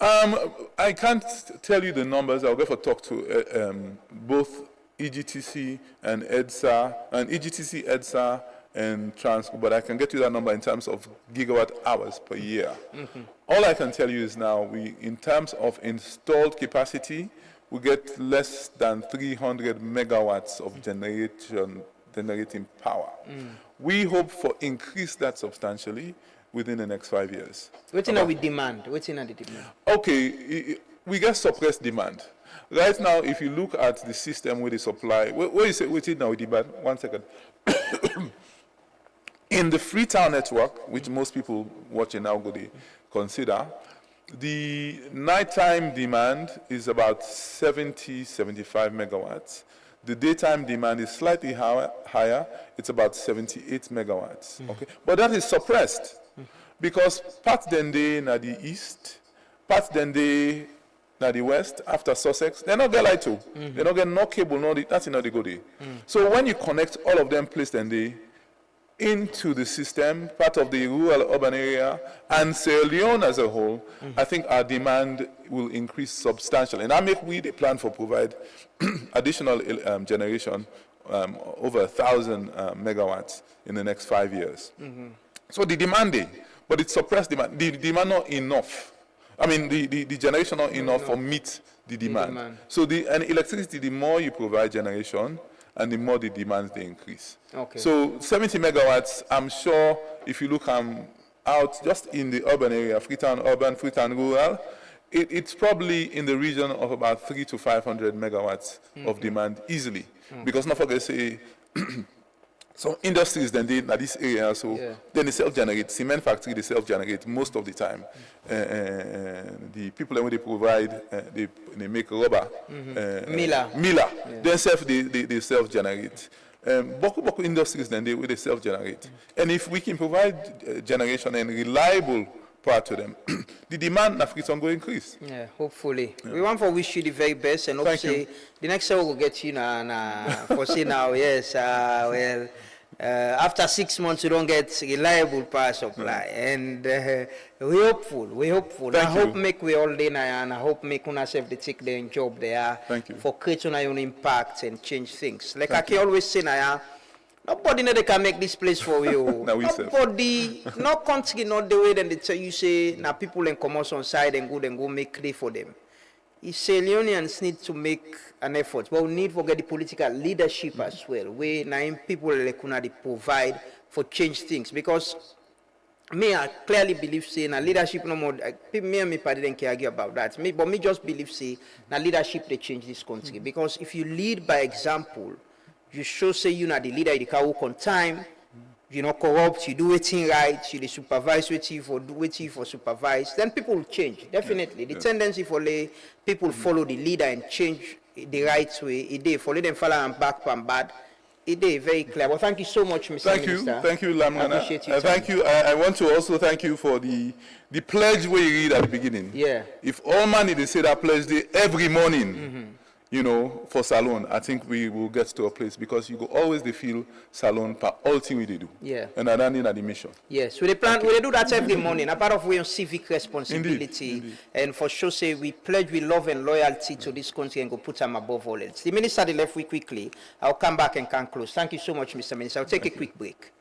I can't tell you the numbers. I'll go for talk to both EGTC and EDSA, and EGTC, EDSA, and Transco, but I can get you that number in terms of gigawatt hours per year. All I can tell you is now, in terms of installed capacity, we get less than 300 megawatts of generating power. We hope for increase that substantially within the next 5 years. What are we demand? What are the demand? Okay, we get suppressed demand. Right now, if you look at the system where they supply, where is it? Wait now with demand. 1 second. In the Freetown network, which most people watching now go to consider, the nighttime demand is about 75 megawatts. The daytime demand is slightly higher. It's about 78 megawatts. Okay, but that is suppressed because part then they na the east, part then they na the west after Sussex. They not get light too. They not get no cable, that's not the good day. So when you connect all of them, place then they into the system, part of the rural urban area, and Sierra Leone as a whole, I think our demand will increase substantially. And I make we the plan for provide additional generation over 1,000 megawatts in the next 5 years. So the demand there, but it's suppressed demand. The demand not enough. I mean, the generation not enough for meet the demand. So and electricity, the more you provide generation, and the more the demands they increase. Okay. So 70 megawatts, I'm sure if you look out just in the urban area, Freetown urban, Freetown rural, it's probably in the region of about 300 to 500 megawatts of demand easily. Because not forget say, so industries then they at this area, so then they self-generate. Cement factory they self-generate most of the time. The people when they provide, they make rubber. Miller. Then they self-generate. Boku industries then they self-generate. And if we can provide generation and reliable power to them, the demand in Africa will increase. Yeah, hopefully. We want to wish you the very best and hope say the next year we'll get you for say now, yes, well, after 6 months you don't get reliable power supply, and we're hopeful. I hope make we all day and I hope make una self the take their job there for creating our own impact and change things. Like I can always say now, nobody know they can make this place for you. Nobody, no country, not the way then they tell you say now people in commerce on side and go make clear for them. It's Leoneans need to make an effort, but we need to get the political leadership as well. We now people like they provide for change things, because me I clearly believe say na leadership no more. Me and me party don't care argue about that. But me just believe say na leadership they change this country, because if you lead by example, you show say you not the leader, you can work on time, you not corrupt, you do everything right, you supervise what you for supervise, then people will change. Definitely. The tendency for people follow the leader and change the right way, it follow them follow and back from bad. It is very clear. Well, thank you so much, Mr. Minister. Thank you, Lamana. I appreciate you. Thank you. I want to also thank you for the pledge where you read at the beginning. Yeah. If all man need to say that pledge day every morning, you know, for Salone, I think we will get to a place, because you go always they feel Salone for all thing we do. Yeah. And I don't need the mission. Yes, we do that every morning. A part of our civic responsibility. Indeed. And for sure say we pledge with love and loyalty to this country and go put them above all else. The minister they left quickly. I'll come back and can close. Thank you so much, Mr. Minister. I'll take a quick break.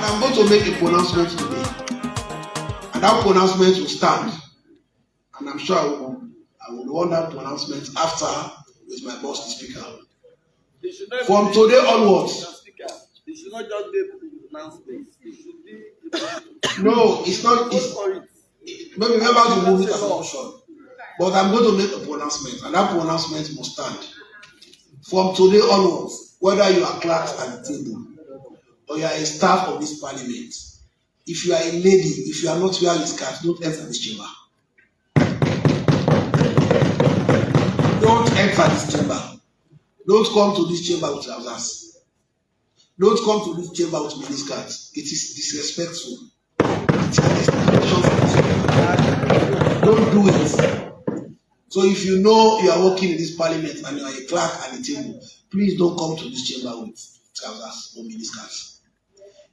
I'm going to make a pronouncement today, and that pronouncement will stand. And I'm sure I will want that pronouncement after with my boss, the speaker. From today onwards. It should not just be a pronouncement. It should be. No, it's not. Maybe members will move it as a motion. But I'm going to make a pronouncement, and that pronouncement must stand. From today onwards, whether you are clerks at the table or you are a staff of this parliament, if you are a lady, if you are not wearing your skirt, don't enter this chamber. Don't enter this chamber. Don't come to this chamber with trousers. Don't come to this chamber with miniskirts. It is disrespectful. It is don't do it. So if you know you are working in this parliament and you are a clerk at the table, please don't come to this chamber with trousers or miniskirts.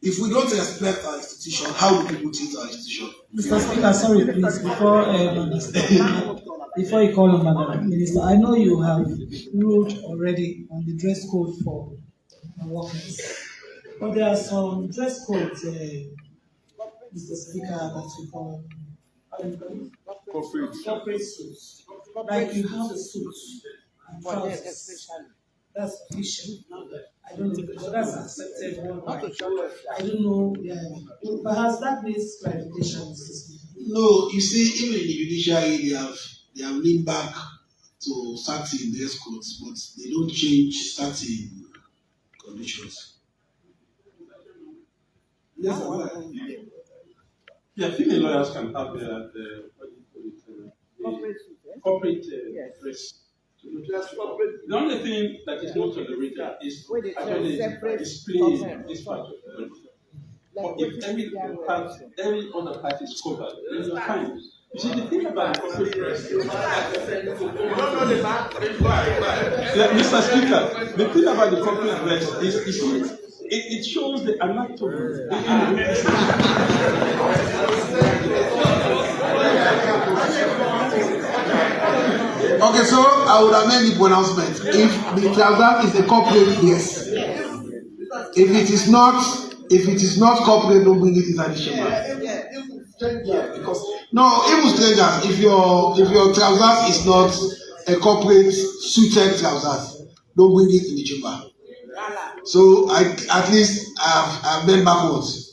If we don't respect our institution, how do people treat our institution? Mr. Speaker, sorry, please, before you call on Madam Minister, I know you have ruled already on the dress code for workers, but there are some dress codes, Mr. Speaker, that we call corporate suits. Like you have a suit and trousers. That's official. I don't know, but that's accepted worldwide. I don't know. Perhaps that needs clarification, Mr. Speaker. No, you see, even in the judiciary, they have leaned back to certain dress codes, but they don't change certain conditions. Yes, yeah, female lawyers can have their corporate dress. The only thing that is not tolerated is actually displaying this part of the body. But if every other part is covered, then you're fine. You see, the thing about the corporate dress is Mr. Speaker, the thing about the corporate dress is it shows the anatomy. Okay, so I would amend the pronouncement. If the trouser is a corporate, yes. If it is not corporate, don't bring it inside the chamber. Yeah, because no, even strangers, if your trousers is not a corporate suited trousers, don't bring it in the chamber. So at least I've been backwards.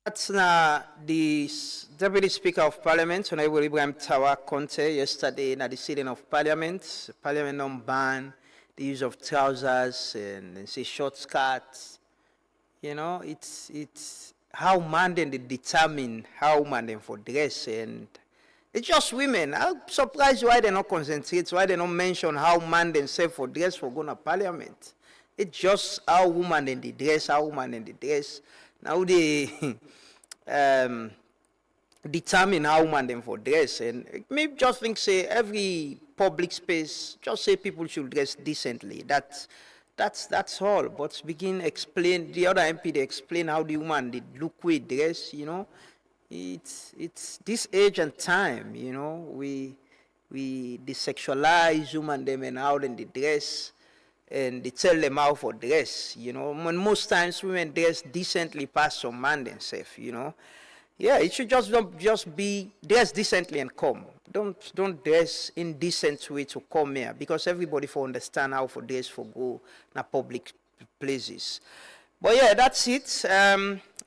That's the Deputy Speaker of Parliament, Honorable Ibrahim Tawa Conte, yesterday in the sitting of Parliament. Parliament don't ban the use of trousers and say short skirts. You know, it's how man then they determine how man then for dress, and it's just women. I'm surprised why they not concentrate, why they not mention how man themselves for dress for going to Parliament. It's just how woman then they dress, how woman then they dress. Now they determine how woman them for dress, and maybe just think say every public space, just say people should dress decently. That's all. But begin explain, the other MP they explain how the woman they look with dress, you know. It's this age and time, you know, we desexualize women them and how then they dress, and they tell them how for dress, you know. When most times women dress decently past some man themselves, you know. Yeah, it should just be dress decently and come. Don't dress indecent way to come here, because everybody for understand how for dress for go na public places. But yeah, that's it.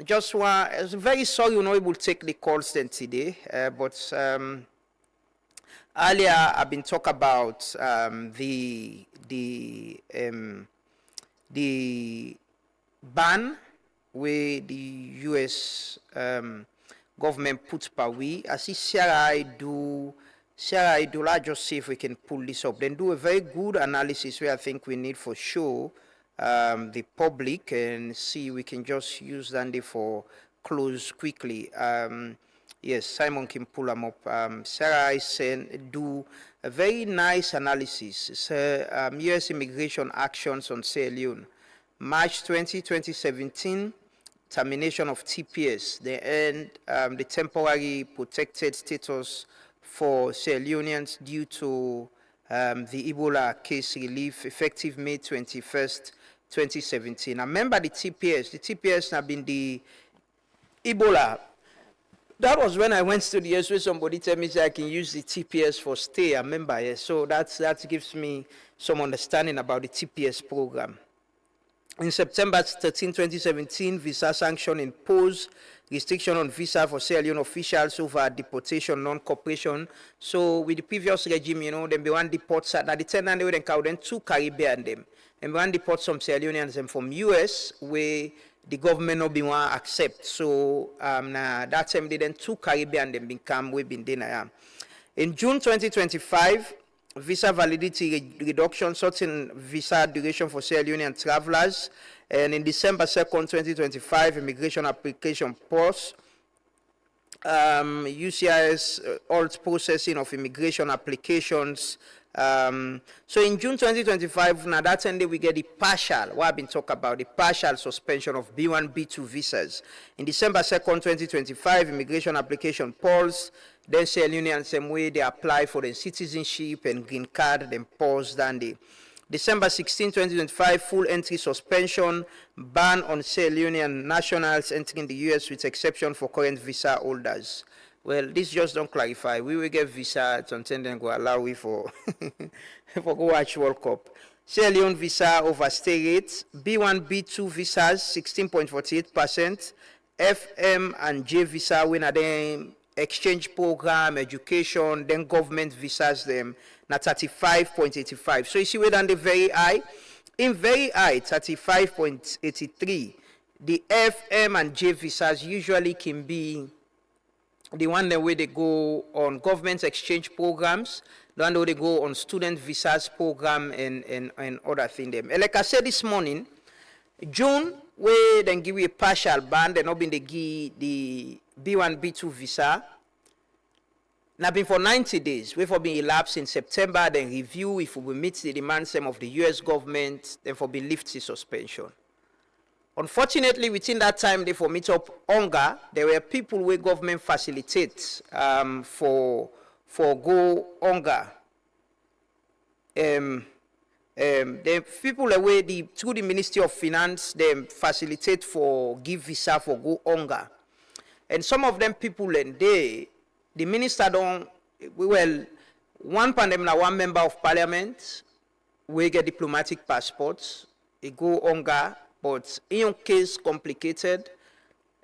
Just want. I'm very sorry we're not able to take the calls then today. But earlier I've been talking about the ban where the U.S. Government put per we. I see Sarah do, let's just see if we can pull this up. Then do a very good analysis where I think we need for sure the public, and see we can just use that for close quickly. Yes, Simon can pull them up. Sarah is saying do a very nice analysis. It's U.S. immigration actions on Sierra Leone. March 20, 2017, termination of TPS. They end the temporary protected status for Sierra Leoneans due to the Ebola case relief effective May 21st, 2017. I remember the TPS. The TPS have been the Ebola. That was when I went to the US where somebody told me that I can use the TPS for stay. I remember, yes. So that gives me some understanding about the TPS program. In September 13, 2017, visa sanction imposed restriction on visa for Sierra Leone officials over deportation, non-cooperation. So with the previous regime, them be one deport, now the 10 and they would count them 2 Caribbean them. And one deport some Sierra Leoneans them from US where the government no be one accept. So that time they then 2 Caribbean them become we been there. In June 2025, visa validity reduction, certain visa duration for Sierra Leonean travelers. And in December 2nd, 2025, immigration application pause. UCIS halt processing of immigration applications. So in June 2025, now that end we get the partial, what I've been talking about, the partial suspension of B1, B2 visas. In December 2nd, 2025, immigration application pause. Then Sierra Leonean same way they apply for the citizenship and green card, then pause then the December 16, 2025, full entry suspension, ban on Sierra Leonean nationals entering the US with exception for current visa holders. Well, this just don't clarify. We will get visa to attend and go allow we for, for go watch World Cup. Sierra Leone visa overstay rate, B1, B2 visas, 16.48%, FM and J visa, when are them exchange program, education, then government visas them, na 35.85. So you see where then the very high, in very high, 35.83, the FM and J visas usually can be the one that way they go on government exchange programs, the one where they go on student visas program and other things. And like I said this morning, June, where then give you a partial ban, then not been they give the B1, B2 visa. Now been for 90 days, we for being elapsed in September, then review if we meet the demands of the US government, then for being lift the suspension. Unfortunately, within that time, they for meet up hunger, there were people where government facilitates for go hunger. The people away through the Ministry of Finance, they facilitate for give visa for go hunger. And some of them people and the minister don't, well, one pandemic now one member of parliament, we get diplomatic passports, he go hunger, but in your case complicated.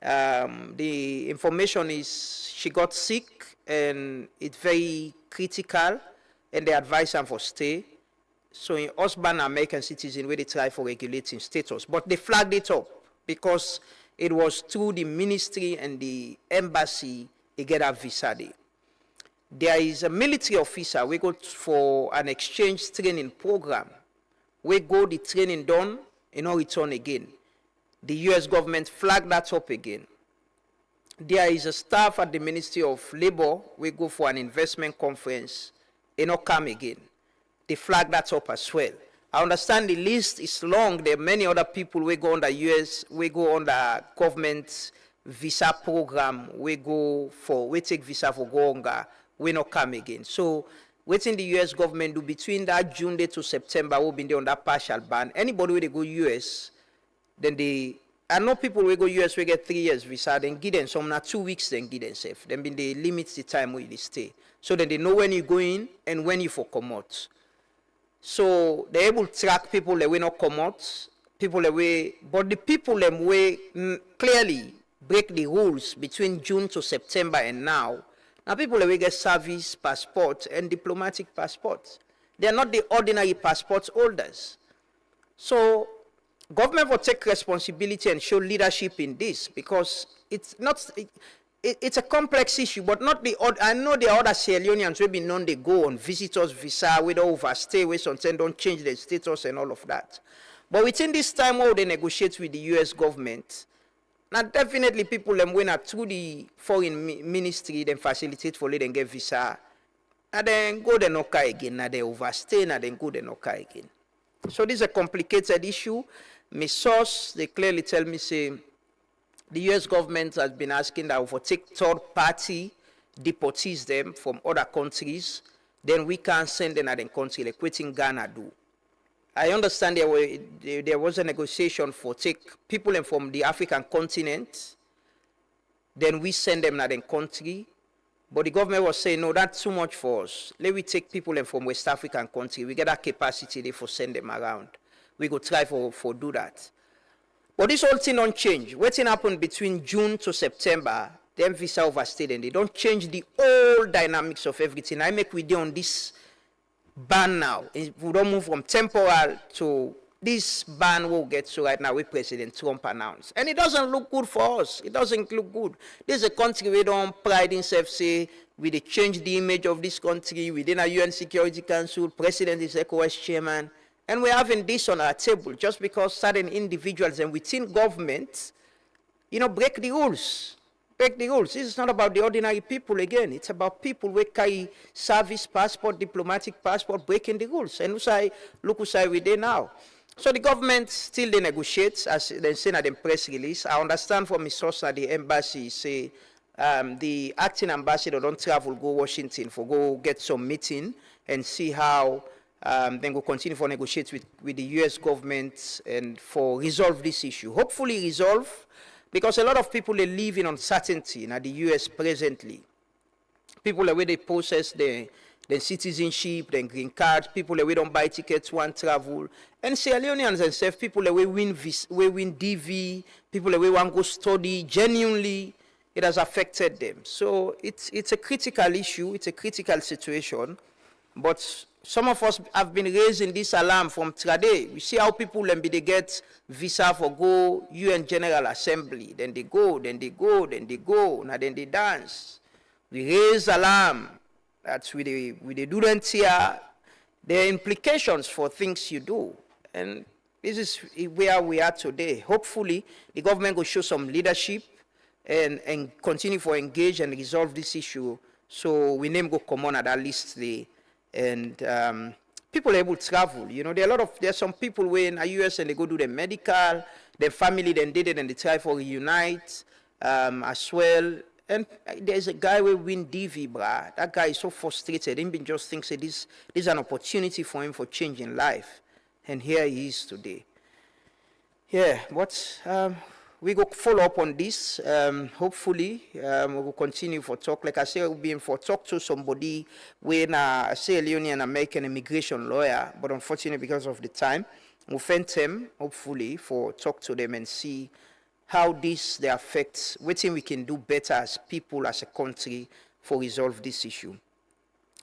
The information is she got sick and it's very critical and they advise her for stay. So in husband American citizen where they try for regulating status, but they flagged it up because it was through the ministry and the embassy they get a visa day. There is a military officer, we go for an exchange training program. We go the training done, return again. The US government flagged that up again. There is a staff at the Ministry of Labor, we go for an investment conference, not come again. They flag that up as well. I understand the list is long. There are many other people we go on the US, we go on the government visa program, we take visa for Gonga, we not come again. So waiting the US government do between that June day to September, we'll be there on that partial ban. Anybody where they go US, then I know people will go US, we get 3 years visa, then give them some, not 2 weeks, then give them safe. Then they limit the time where they stay. So then they know when you go in and when you for come out. So they're able to track people that will not come out, people that way, but the people that way clearly break the rules between June to September and now people that will get service passport and diplomatic passports. They are not the ordinary passport holders. So government will take responsibility and show leadership in this because it's not. It's a complex issue, but not the odd. I know the other Sierra Leoneans will be known they go on visitors visa, we don't overstay, we sometimes don't change their status and all of that. But within this time, how they negotiate with the US government, now definitely people them when are through the foreign ministry, then facilitate for let them get visa, and then go the Noka again, now they overstay, and then go the Noka again. So this is a complicated issue. My source, they clearly tell me say, the US government has been asking that we for take third-party deportees them from other countries, then we can send them to the country, like what in Ghana do. I understand there was a negotiation for take people from the African continent, then we send them to the country. But the government was saying, no, that's too much for us. Let we take people from West African country. We get that capacity there for send them around. We go try for do that. But this whole thing don't change. What thing happened between June to September, them visa overstayed and they don't change the whole dynamics of everything. I make video on this ban now. We don't move from temporal to this ban we'll get to right now with President Trump announced. And it doesn't look good for us. It doesn't look good. This is a country we don't pride in self say we they change the image of this country within a UN Security Council. President is ECOWAS chairman. And we're having this on our table just because certain individuals and within government, break the rules. Break the rules. This is not about the ordinary people again. It's about people who carry service passport, diplomatic passport, breaking the rules. And look who we there now. So the government still they negotiate, as they say in the press release. I understand from my source at the embassy, say the acting ambassador don't travel, go Washington for go get some meeting and see how then go continue for negotiate with the U.S. government and for resolve this issue. Hopefully resolve, because a lot of people they live in uncertainty in the U.S. presently. People the way they process their citizenship, their green card, people the way don't buy tickets, want travel. And Sierra Leoneans themselves, people the way win DV, people the way want go study, genuinely, it has affected them. So it's a critical issue, it's a critical situation. But some of us have been raising this alarm from today. We see how people they get visa for go UN General Assembly. Then they go, then they go, then they go, now then they dance. We raise alarm. That's with the do here. There are implications for things you do. And this is where we are today. Hopefully, the government will show some leadership and continue for engage and resolve this issue. So we name go come on at that list there. And people are able to travel. There are some people who in the US and they go do the medical, their family then did it and they try for reunite as well. And there's a guy who win DV, bruh. That guy is so frustrated. He just thinks that this is an opportunity for him for changing life. And here he is today. Yeah, but we go follow up on this. Hopefully, we will continue for talk. Like I say, we'll be in for talk to somebody when I say Leone, an American immigration lawyer, but unfortunately because of the time, we'll find them, hopefully, for talk to them and see how this they affects, what we can do better as people, as a country, for resolve this issue.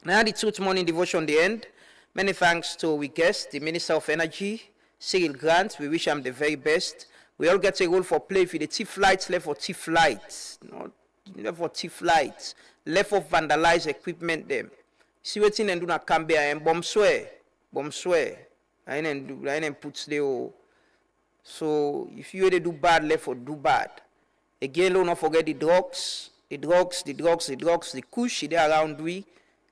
Now the Truth Morning Devotion, the end. Many thanks to our guest, the Minister of Energy, Cyril Grant. We wish him the very best. We all get a role for play for the thief lights, left for thief lights, not left for thief lights, left for vandalized equipment them. See what in and do not come and bomb swear. I ain't put the. So if you do bad, left for do bad. Again, don't not forget the drugs, the kush there around we.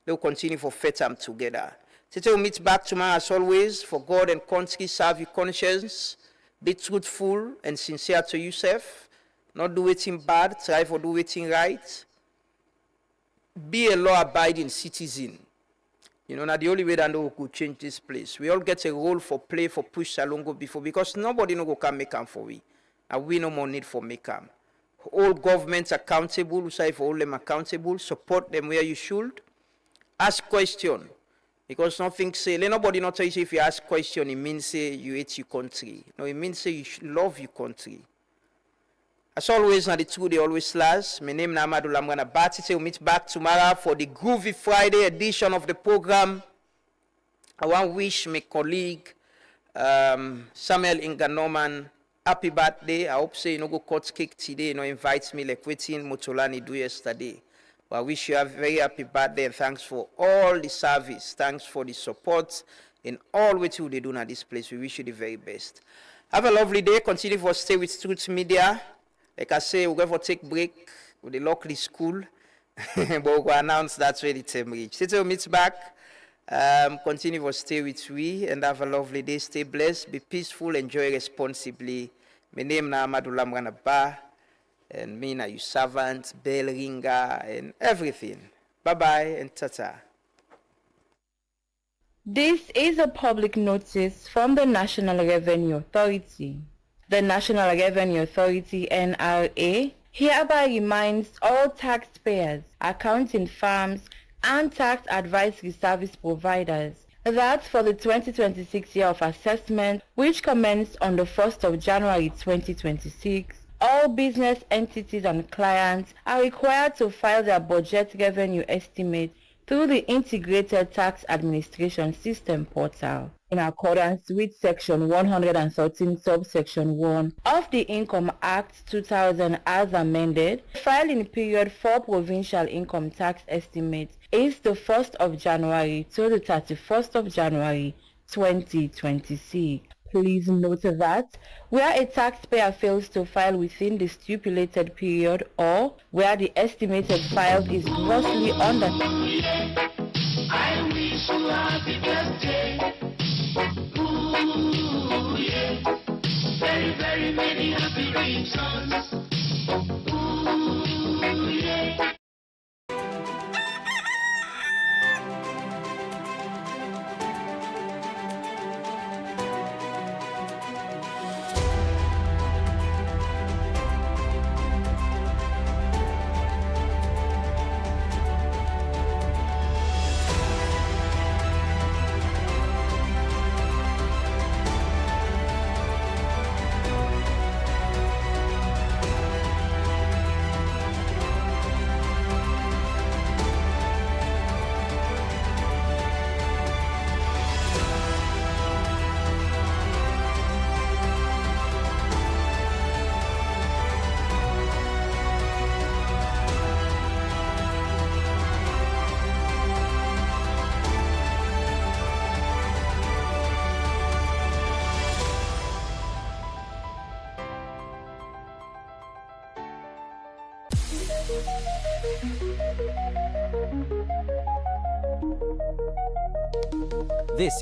They'll continue for faith time together. Today we'll meet back tomorrow as always. For God and country, serve your conscience. Be truthful and sincere to yourself. Not do anything bad, try for do anything right. Be a law-abiding citizen. Now the only way that we could change this place. We all get a role for play for push Salongo before because nobody no go can make them for we. And we no more need for make them. All governments accountable, we say for all them accountable, support them where you should. Ask question. Because nothing say, nobody not tell you if you ask question, it means say you hate your country. No, it means say you love your country. As always, now the truth they always last. My name is Amadou Lamrana Batite. We'll meet back tomorrow for the Groovy Friday edition of the program. I want to wish my colleague Samuel Inganoman happy birthday. I hope say you no go cut cake today, invite me like waiting Motolani do yesterday. But I wish you a very happy birthday and thanks for all the service. Thanks for the support in all what you do at this place. We wish you the very best. Have a lovely day. Continue for stay with Truth Media. Like I say, we're going to take break with the local school. But we'll announce that's where the time reach. Today we'll meet back. Continue for stay with we and have a lovely day. Stay blessed. Be peaceful. Enjoy responsibly. My name is Amadou Lamrana Ba. And me na your servant, bell ringer, and everything. Bye-bye and ta-ta. This is a public notice from the National Revenue Authority. The National Revenue Authority (NRA) hereby reminds all taxpayers, accounting firms, and tax advisory service providers that for the 2026 year of assessment, which commenced on the 1st of January 2026, all business entities and clients are required to file their budget revenue estimate through the Integrated Tax Administration System portal in accordance with Section 113 subsection 1 of the Income Act 2000 as amended. The filing period for provincial income tax estimates is the 1st of January to the 31st of January 2026. Please note that where a taxpayer fails to file within the stipulated period or where the estimated file is grossly under. I wish you happy birthday. Ooh, yeah. Very, very many happy returns. Ooh, yeah.